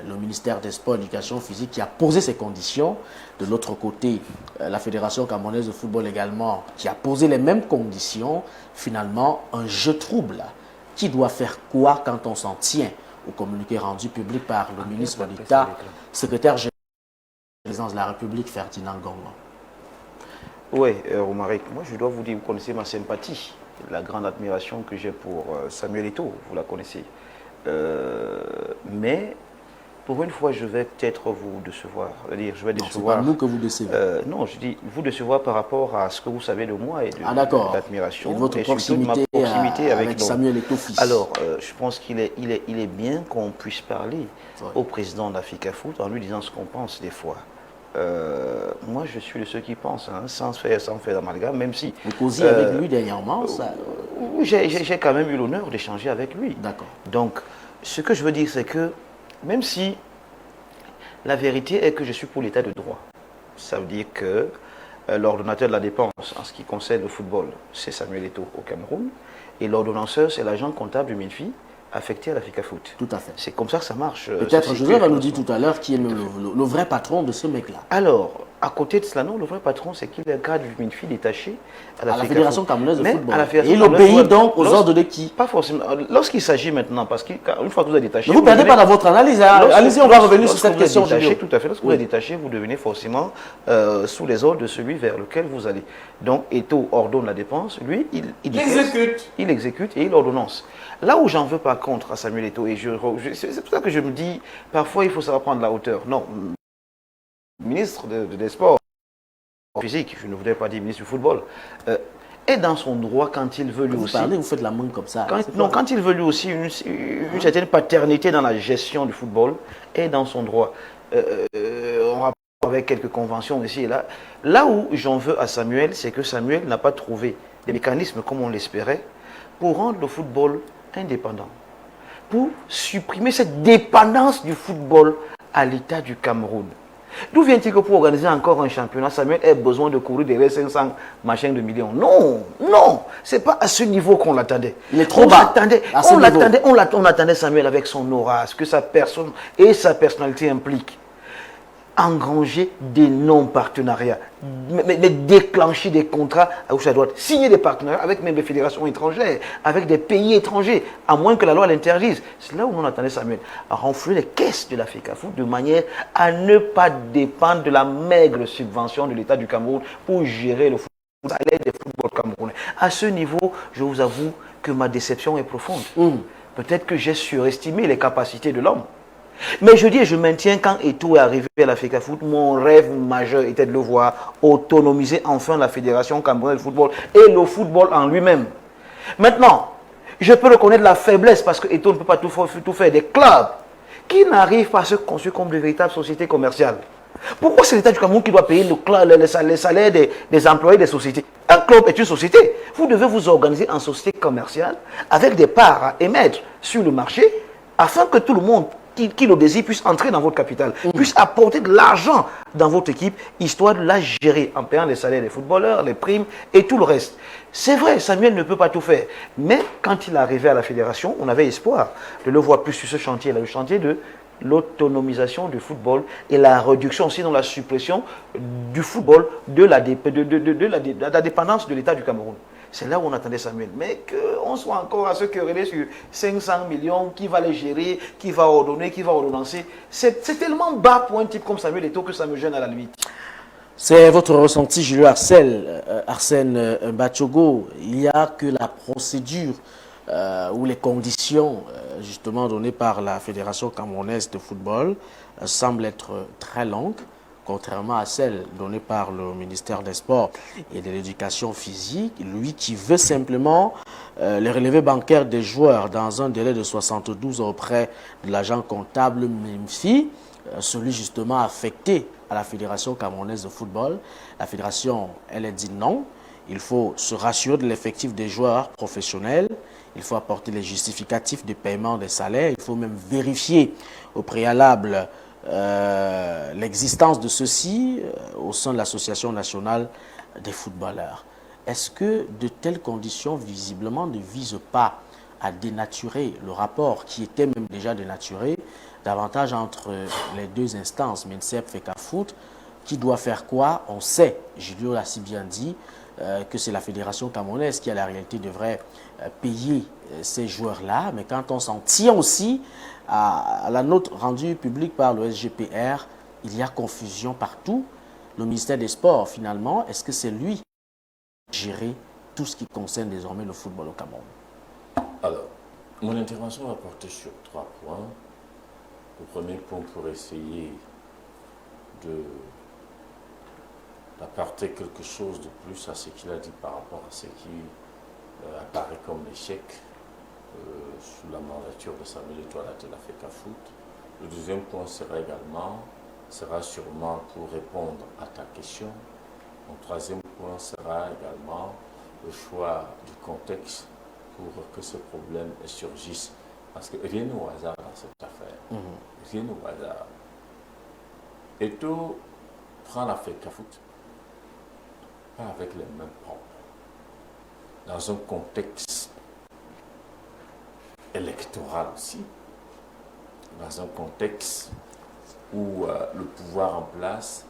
Le ministère des Sports et de l'Éducation physique qui a posé ces conditions. De l'autre côté, la Fédération camerounaise de football également qui a posé les mêmes conditions. Finalement, un jeu trouble. Qui doit faire quoi quand on s'en tient au communiqué rendu public par le ministre d'État, secrétaire général de la présidence de la République, Ferdinand Gongo? Oui, Romaric, moi je dois vous dire, vous connaissez ma sympathie, la grande admiration que j'ai pour Samuel Eto'o, vous la connaissez. Mais pour une fois, je vais peut-être vous décevoir. C'est-à-dire, je vais décevoir. C'est pas nous que vous décevez. Non, je dis vous décevoir par rapport à ce que vous savez de moi et de l'admiration. Et de votre proximité avec Samuel Eto'o fils. Alors, je pense qu'il est bien qu'on puisse parler au président d'Africa Foot en lui disant ce qu'on pense des fois. Moi, je suis de ceux qui pensent, hein, sans faire d'amalgame, même si... Vous causez avec lui dernièrement j'ai quand même eu l'honneur d'échanger avec lui. D'accord. Donc, ce que je veux dire, c'est que même si la vérité est que je suis pour l'état de droit, ça veut dire que l'ordonnateur de la dépense en ce qui concerne le football, c'est Samuel Eto'o au Cameroun, et l'ordonnanceur, c'est l'agent comptable du MINFI affecté à l'Africa Foot. Tout à fait. C'est comme ça que ça marche. Peut-être Joseph va nous dire tout à l'heure qui est le vrai patron de ce mec-là. Alors, à côté de cela, non, le vrai patron, c'est qu'il est cadre du MINFI détaché à la Fédération camerounaise de football. Et il obéit donc aux ordres de qui? Pas forcément. Lorsqu'il s'agit maintenant, parce qu'une fois que vous êtes détaché... Ne vous perdez pas dans votre analyse. Allez-y, on va revenir sur cette question. Détaché, tout à fait. Lorsque vous êtes détaché, vous devenez forcément sous les ordres de celui vers lequel vous allez. Donc, Eto'o ordonne la dépense. Lui, il exécute et il ordonnance. Là où j'en veux par contre à Samuel Eto'o, et c'est pour ça que je me dis, parfois il faut savoir prendre la hauteur. Non, ministre des Sports physique, je ne voudrais pas dire ministre du football, est dans son droit quand il veut lui aussi... Vous faites la main comme ça. Quand il veut lui aussi une certaine paternité dans la gestion du football, est dans son droit. On rappelle avec quelques conventions ici et là. Là où j'en veux à Samuel, c'est que Samuel n'a pas trouvé des mécanismes comme on l'espérait pour rendre le football indépendant, pour supprimer cette dépendance du football à l'État du Cameroun. D'où vient-il que pour organiser encore un championnat, Samuel ait besoin de courir des 500 machins de millions? Non, non, c'est pas à ce niveau qu'on l'attendait. Il est trop bas. On l'attendait Samuel avec son aura, ce que sa personne et sa personnalité impliquent. Engranger des non-partenariats, mais déclencher des contrats à gauche à droite, signer des partenariats avec même des fédérations étrangères, avec des pays étrangers, à moins que la loi l'interdise. C'est là où on attendait Samuel, à renflouer les caisses de l'Africa Foot de manière à ne pas dépendre de la maigre subvention de l'État du Cameroun pour gérer le football, à l'aide des footballs camerounais. À ce niveau, je vous avoue que ma déception est profonde. Peut-être que j'ai surestimé les capacités de l'homme. Mais je dis et je maintiens, quand Eto'o est arrivé à l'Africa Foot, mon rêve majeur était de le voir autonomiser enfin la Fédération camerounaise de football et le football en lui-même. Maintenant, je peux reconnaître la faiblesse parce que Eto'o ne peut pas tout faire. Des clubs qui n'arrivent pas à se construire comme de véritables sociétés commerciales. Pourquoi c'est l'État du Cameroun qui doit payer les salaires des employés des sociétés? Un club est une société. Vous devez vous organiser en société commerciale avec des parts à émettre sur le marché afin que tout le monde qui le désire puisse entrer dans votre capital, puisse apporter de l'argent dans votre équipe, histoire de la gérer en payant les salaires des footballeurs, les primes et tout le reste. C'est vrai, Samuel ne peut pas tout faire. Mais quand il est arrivé à la fédération, on avait espoir de le voir plus sur ce chantier-là, le chantier de l'autonomisation du football et la réduction aussi dans la suppression du football de la dépendance de l'État du Cameroun. C'est là où on attendait Samuel. Mais qu'on soit encore à se quereller sur 500 millions, qui va les gérer, qui va ordonner, qui va ordonnancer. C'est tellement bas pour un type comme Samuel Eto'o que ça me gêne à la limite. C'est votre ressenti, Julien Arsène Batchogo. Il n'y a que la procédure où les conditions justement données par la Fédération camerounaise de football semblent être très longues, contrairement à celles données par le ministère des Sports et de l'Éducation physique, lui qui veut simplement les relevés bancaires des joueurs dans un délai de 72 heures auprès de l'agent comptable Memfi, celui justement affecté à la Fédération camerounaise de football. La Fédération, elle a dit non. Il faut se rassurer de l'effectif des joueurs professionnels. Il faut apporter les justificatifs de paiement des salaires. Il faut même vérifier au préalable l'existence de ceux-ci au sein de l'Association nationale des footballeurs. Est-ce que de telles conditions, visiblement, ne visent pas à dénaturer le rapport qui était même déjà dénaturé, davantage entre les deux instances, MINSEP, FECAFOOT, qui doit faire quoi? On sait, Julio l'a si bien dit, que c'est la Fédération camerounaise qui, à la réalité, devrait payer ces joueurs-là. Mais quand on s'en tient aussi à la note rendue publique par le SGPR, il y a confusion partout. Le ministère des Sports, finalement, est-ce que c'est lui qui gère tout ce qui concerne désormais le football au Cameroun? Alors, mon intervention va porter sur 3 points. Le premier point pour essayer d'apporter quelque chose de plus à ce qu'il a dit par rapport à ce qui apparaît comme l'échec sous la mandature de Samuel Eto'o de la FECAFOOT. Le deuxième point sera sûrement pour répondre à ta question. Mon troisième point sera également le choix du contexte pour que ce problème surgisse. Parce que rien n'est au hasard dans cette affaire. Rien n'est au hasard. Eto'o prend la FECAFOOT pas avec les mêmes propres. Dans un contexte électoral aussi, dans un contexte où le pouvoir en place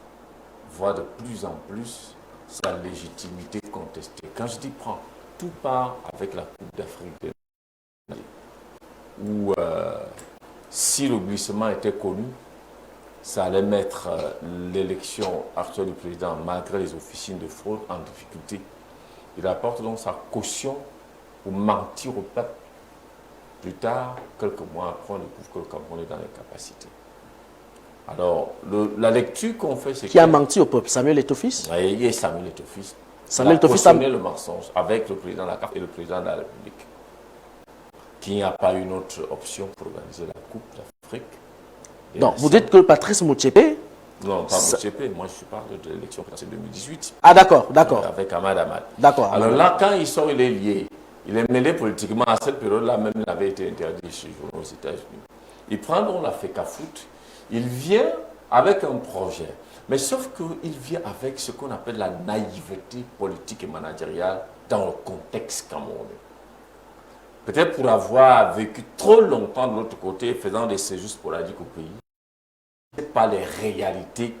voit de plus en plus sa légitimité contestée. Quand je dis prend, tout part avec la Coupe d'Afrique des Nations, où si le glissement était connu, ça allait mettre l'élection actuelle du président, malgré les officines de fraude, en difficulté. Il apporte donc sa caution pour mentir au peuple. Plus tard, quelques mois après, on découvre que le Cameroun est dans les capacités. Alors, la lecture qu'on fait, c'est Qui a menti au peuple? Samuel Eto'o? Oui, Samuel Eto'o. Samuel Eto'o a cautionné le mensonge avec le président de la CAF et le président de la République, qui n'a pas une autre option pour organiser la Coupe d'Afrique. Donc, vous dites que Patrice Motsepe... Non, pas Motsepe. Moi, je parle de l'élection présidentielle 2018. Ah, d'accord, d'accord. Avec Ahmad Ahmad. D'accord. Alors là, quand il sort, il est lié. Il est mêlé politiquement. À cette période-là, même, il avait été interdit chez journaux aux États-Unis. Il prend donc la FECAFOOT. Il vient avec un projet. Mais sauf qu'il vient avec ce qu'on appelle la naïveté politique et managériale dans le contexte camerounais. Peut-être pour avoir vécu trop longtemps de l'autre côté, faisant des séjours sporadiques au pays, pas les réalités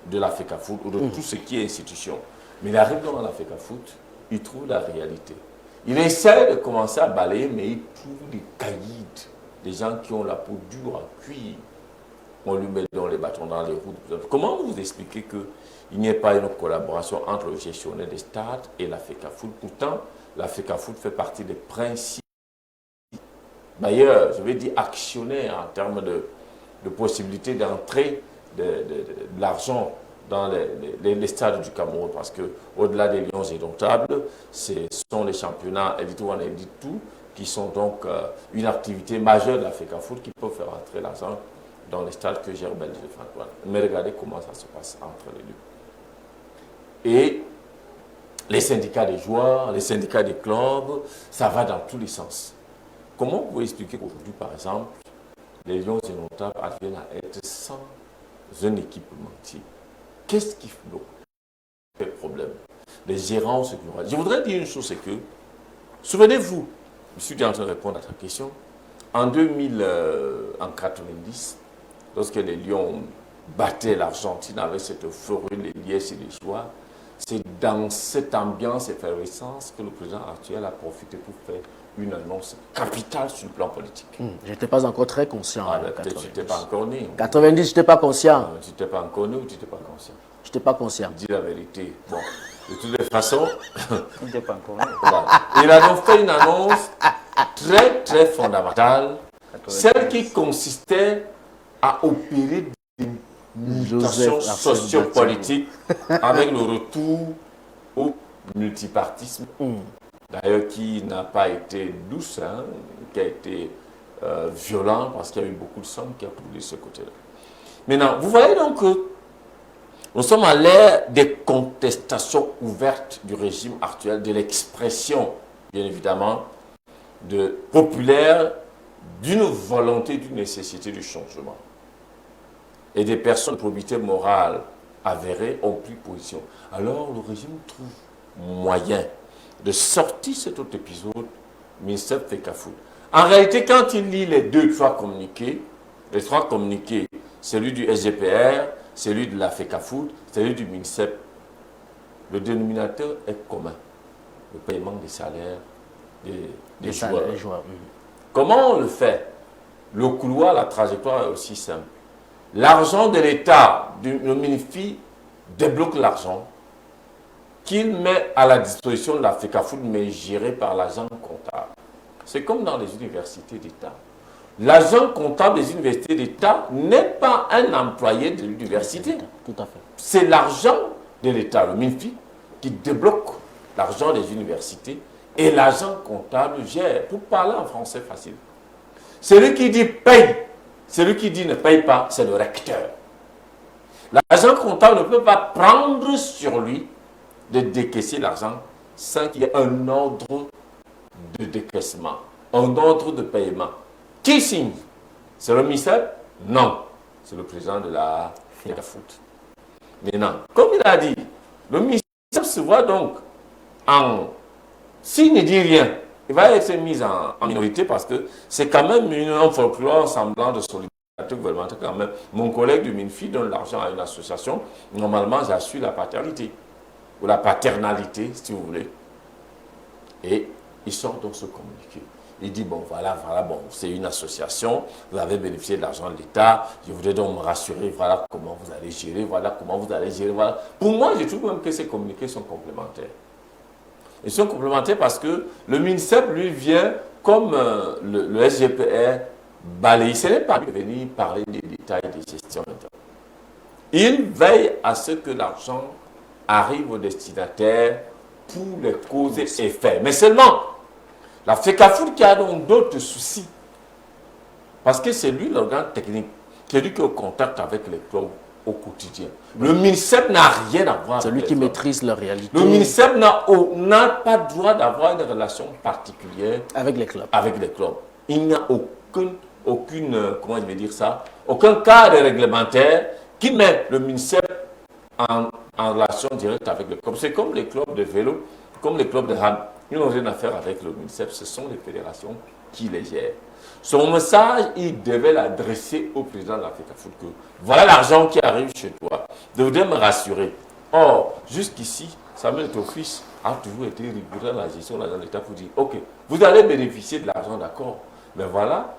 de la FECAFOOT ou de tout ce qui est institution. Mais il arrive dans la FECAFOOT, il trouve la réalité. Il essaie de commencer à balayer, mais il trouve des caïds, des gens qui ont la peau dure à cuire. On lui met dans les bâtons dans les routes. Comment vous expliquez qu'il n'y ait pas une collaboration entre le gestionnaire des stades et la FECAFOOT? Pourtant, la FECAFOOT fait partie des principes, d'ailleurs, je vais dire actionnaires en termes de possibilité d'entrée de l'argent dans les stades du Cameroun, parce qu'au-delà des Lions indomptables, ce sont les championnats Elite One et Elite 2 qui sont donc une activité majeure de la FECAFOOT qui peut faire entrer l'argent dans les stades que gère Belge de Francois. Mais regardez comment ça se passe entre les deux. Et les syndicats des joueurs, les syndicats des clubs, ça va dans tous les sens. Comment vous pouvez expliquer qu'aujourd'hui, par exemple, les Lions indomptables adviennent à être sans un équipementier? Qu'est-ce qui fait le problème? Les gérants, ce qu'il y aura. Je voudrais dire une chose, c'est que, souvenez-vous, je suis en train de répondre à ta question, en 90, lorsque les Lions battaient l'Argentine avec cette euphorie, les liesses et les joies, c'est dans cette ambiance effervescence que le président actuel a profité pour faire une annonce capitale sur le plan politique. Je n'étais pas encore très conscient. Peut-être que tu n'étais pas encore né. 90, je n'étais pas conscient. Tu n'étais pas encore né ou tu n'étais pas conscient? Je n'étais pas conscient. Dis la vérité. Bon, de toutes les façons, Il n'était pas encore né. voilà. Il a donc fait une annonce très, très fondamentale, celle qui consistait à opérer des mutations sociopolitiques avec le retour au multipartisme, d'ailleurs qui n'a pas été douce, hein, qui a été violent parce qu'il y a eu beaucoup de sang qui a coulé de ce côté-là. Maintenant, vous voyez donc que nous sommes à l'ère des contestations ouvertes du régime actuel, de l'expression, bien évidemment, populaire d'une volonté, d'une nécessité du changement. Et des personnes de probité morale avérées ont pris position. Alors le régime trouve moyen de sortir cet autre épisode, MINSEP FECAFOOT. En réalité, quand il lit les trois communiqués, celui du SGPR, celui de la FECAFOOT, celui du MINSEP, le dénominateur est commun. Le paiement des salaires des joueurs. Comment on le fait? Le couloir, la trajectoire est aussi simple. L'argent de l'État, le MINFI, débloque l'argent qu'il met à la disposition de la FECAFOOT, mais géré par l'agent comptable. C'est comme dans les universités d'État. L'agent comptable des universités d'État n'est pas un employé de l'université. Tout à fait. C'est l'argent de l'État, le MINFI, qui débloque l'argent des universités et l'agent comptable gère. Pour parler en français facile. Celui qui dit paye, celui qui dit ne paye pas, c'est le recteur. L'agent comptable ne peut pas prendre sur lui de décaisser l'argent sans qu'il y ait un ordre de décaissement, un ordre de paiement. Qui signe? C'est le MINSEP? Non. C'est le président de la FECAFOOT. Maintenant, comme il a dit, le MINSEP se voit donc s'il ne dit rien, il va être mis en minorité parce que c'est quand même un folklore semblant de solidarité gouvernementale quand même. Mon collègue du MINFI donne l'argent à une association, normalement j'assure la paternité, ou la paternalité si vous voulez. Et il sort donc ce communiqué. Il dit, bon, voilà, bon, c'est une association, vous avez bénéficié de l'argent de l'État, je voudrais donc me rassurer, voilà comment vous allez gérer, voilà comment vous allez gérer, voilà. Pour moi, je trouve même que ces communiqués sont complémentaires. Ils sont complémentaires parce que le MINSEP, lui, vient, comme le SGPR, balayer. Ce n'est pas lui venir parler des détails des gestions. Il veille à ce que l'argent arrive au destinataire pour les causes et effets. Mais seulement, la FECAFOOT qui a donc d'autres soucis, parce que c'est lui l'organe technique, c'est lui qui est au contact avec les clubs au quotidien. Le MINSEP n'a rien à voir. C'est lui qui maîtrise la réalité. Le MINSEP n'a pas droit d'avoir une relation particulière avec les clubs. Avec les clubs. Il n'y a comment je vais dire ça, aucun cadre réglementaire qui met le MINSEP en relation directe avec les clubs. C'est comme les clubs de vélo, comme les clubs de hand. Ils n'ont rien à faire avec le MINSEP, ce sont les fédérations qui les gèrent. Son message, il devait l'adresser au président de la FECAFOOT que voilà l'argent qui arrive chez toi. De me rassurer. Or, jusqu'ici, Samuel Tofis a toujours été rigoureux dans la gestion de l'argent de l'État pour dire ok, vous allez bénéficier de l'argent, d'accord, mais voilà.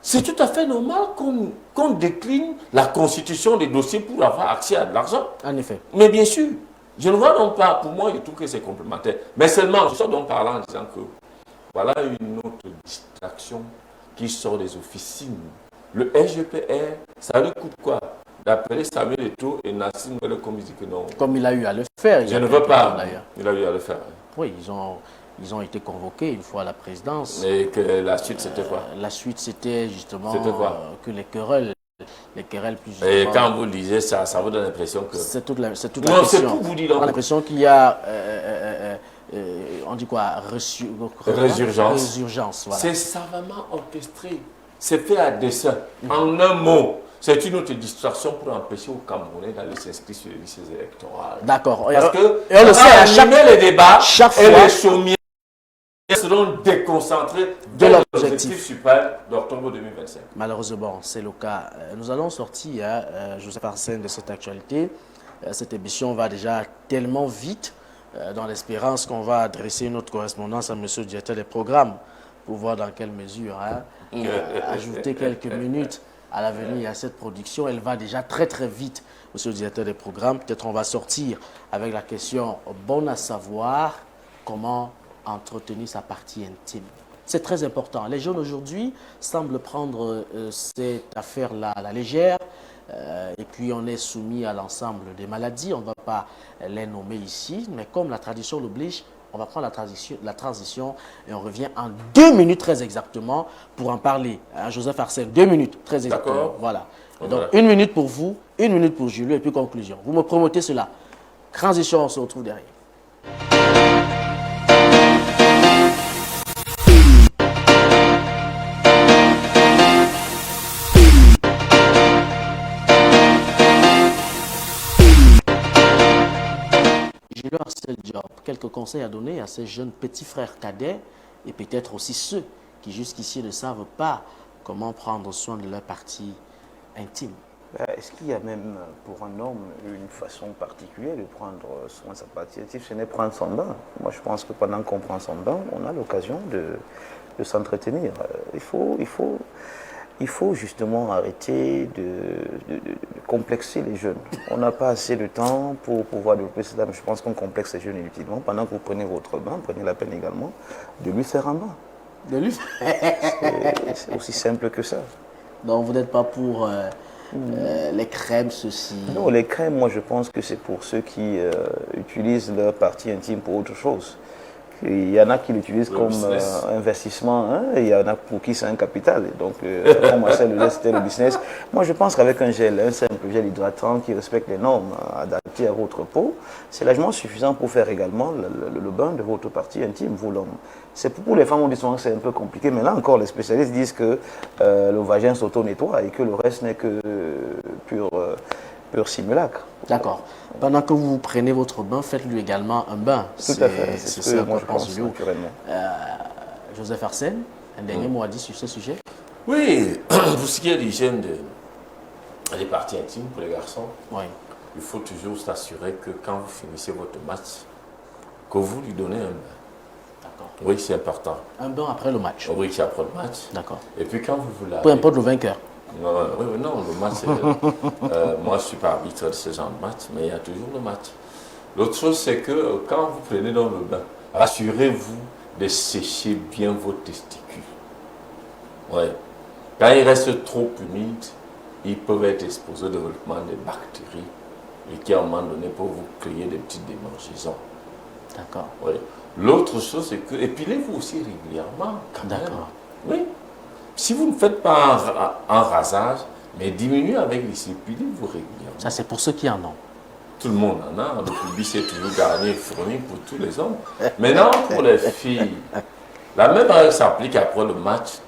C'est tout à fait normal qu'on décline la constitution des dossiers pour avoir accès à de l'argent. En effet. Mais bien sûr, je ne vois donc pas, pour moi, je trouve que c'est complémentaire. Mais seulement, je sors donc par là en disant que voilà une autre distraction qui sort des officines. Le SGPR, ça lui coûte quoi? D'appeler Samuel Eto'o et Nassim Ouellet comme il dit que non. Comme il a eu à le faire. Je ne veux pas. Il a eu à le faire. Oui, ils ont été convoqués une fois à la présidence. Et que la suite, c'était quoi? La suite, c'était justement que les querelles plus... Et quand vous lisez ça, ça vous donne l'impression que... C'est toute la question. Non, c'est tout vous dit. On a l'impression qu'il y a... on dit quoi? Résurgence. Voilà. C'est savamment orchestré. C'est fait à dessein. En un mot, c'est une autre distraction pour empêcher aux Camerounais d'aller s'inscrire sur les listes électorales. D'accord. Parce que on le sait, à les débats, chaque fois, et les chaumiers seront déconcentrés de l'objectif suprême d'octobre 2025. Malheureusement, c'est le cas. Nous allons sortir, Joseph Arsène, de cette actualité. Cette émission va déjà tellement vite, dans l'espérance qu'on va adresser notre correspondance à M. le directeur des programmes pour voir dans quelle mesure ajouter quelques minutes à l'avenir à cette production. Elle va déjà très très vite, M. le directeur des programmes. Peut-être on va sortir avec la question bonne à savoir, comment entretenir sa partie intime. C'est très important. Les jeunes aujourd'hui semblent prendre cette affaire-là à la légère. Et puis on est soumis à l'ensemble des maladies. On ne va pas les nommer ici. Mais comme la tradition l'oblige, on va prendre la transition et on revient en 2 minutes très exactement pour en parler. Hein, Joseph Arsène, 2 minutes très exactement. Voilà. Et donc 1 minute pour vous, 1 minute pour Julio et puis conclusion. Vous me promotez cela. Transition, on se retrouve derrière. Julio Arsène Diop, quelques conseils à donner à ces jeunes petits frères cadets et peut-être aussi ceux qui jusqu'ici ne savent pas comment prendre soin de leur partie intime. Est-ce qu'il y a même pour un homme une façon particulière de prendre soin de sa partie intime? Ce n'est prendre son bain. Moi, je pense que pendant qu'on prend son bain, on a l'occasion de s'entretenir. Il faut justement arrêter de complexer les jeunes. On n'a pas assez de temps pour pouvoir développer cela, mais je pense qu'on complexe les jeunes inutilement. Pendant que vous prenez votre bain, prenez la peine également de lui faire un bain. De lui C'est aussi simple que ça. Donc vous n'êtes pas pour les crèmes, ceci? Non, les crèmes, moi je pense que c'est pour ceux qui utilisent leur partie intime pour autre chose. Il y en a qui l'utilisent comme investissement, hein, et il y en a pour qui c'est un capital. Et donc, comme Marcel le dit, c'était le business. Moi, je pense qu'avec un simple gel hydratant qui respecte les normes adaptées à votre peau, c'est largement suffisant pour faire également le bain de votre partie intime, vous l'homme. C'est pour les femmes, on dit souvent que c'est un peu compliqué, mais là encore, les spécialistes disent que le vagin s'auto-nettoie et que le reste n'est que pur simulacre. D'accord. Pendant que vous prenez votre bain, faites-lui également un bain. Tout à fait. C'est ce que moi je pense naturellement. Joseph Arsène, un dernier mot à dire sur ce sujet? Oui, pour ce qui est d'hygiène des parties intimes pour les garçons, oui, il faut toujours s'assurer que quand vous finissez votre match, que vous lui donnez un bain. D'accord. Oui, c'est important. Un bain après le match? Oui, c'est après le match. D'accord. Et puis quand vous vous lavez... Peu importe le vainqueur. Non, le match, moi je ne suis pas arbitre de ce genre de match, mais il y a toujours le match. L'autre chose, c'est que quand vous prenez dans le bain, rassurez-vous de sécher bien vos testicules. Ouais. Quand ils restent trop humides, ils peuvent être exposés au développement des bactéries et qui à un moment donné peuvent vous créer des petites démangeaisons. D'accord. Ouais. L'autre chose, c'est que épilez-vous aussi régulièrement. D'accord. Oui. Si vous ne faites pas un rasage, mais diminuez avec les épilez-vous régulièrement. Ça, c'est pour ceux qui en ont. Tout le monde en a. Le public est toujours garni et fourni pour tous les hommes. Maintenant, pour les filles, la même règle s'applique après le match.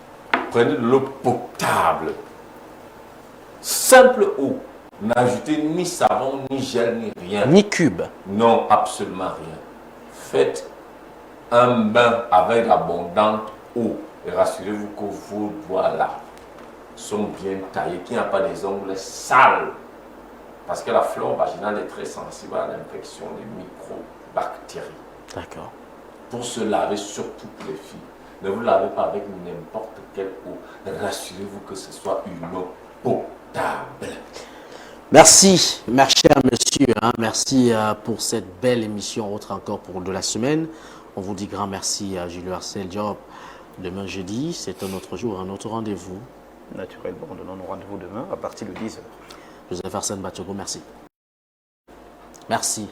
Prenez de l'eau potable. Simple eau. N'ajoutez ni savon, ni gel, ni rien. Ni cube. Non, absolument rien. Faites un bain avec abondante eau. Et rassurez-vous que vos doigts là sont bien taillés, qu'il n'y a pas des ongles sales. Parce que la flore vaginale est très sensible à l'infection des microbactéries. D'accord. Pour se laver, surtout pour les filles, ne vous lavez pas avec n'importe quelle eau. Rassurez-vous que ce soit une eau potable. Merci, mes chers monsieur. Merci pour cette belle émission, autre encore pour de la semaine. On vous dit grand merci à Julio Arsène Diop. Demain jeudi, c'est un autre jour, un autre rendez-vous. Naturellement, nous donnons rendez-vous demain à partir de 10h. Joseph Arsène Batchogo, merci. Merci.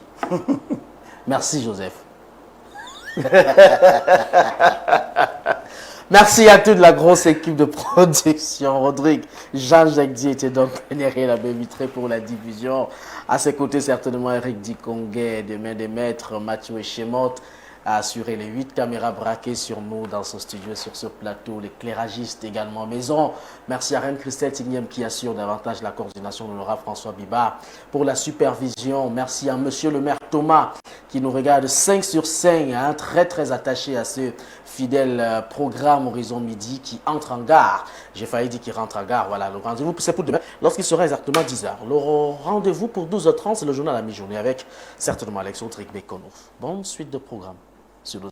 Merci, Joseph. Merci à toute la grosse équipe de production. Rodrigue, Jean-Jacques Di était donc vénéré la baie vitrée pour la diffusion. À ses côtés, certainement, Eric Dikongué, Demain des Maîtres, Mathieu Echemotte, a assuré les 8 caméras braquées sur nous dans ce studio, sur ce plateau, l'éclairagiste également maison. Merci à Reine Christelle Tigniem qui assure davantage la coordination de l'honorable François Biba pour la supervision. Merci à monsieur le maire Thomas qui nous regarde 5 sur 5, hein, très attaché à ce fidèle programme Horizon Midi qui entre en gare. J'ai failli dire qu'il rentre en gare. Voilà, le rendez-vous c'est pour demain lorsqu'il sera exactement 10h. Le rendez-vous pour 12h30, c'est le journal à mi-journée avec certainement Alex Audric Bekono. Bonne suite de programme sur le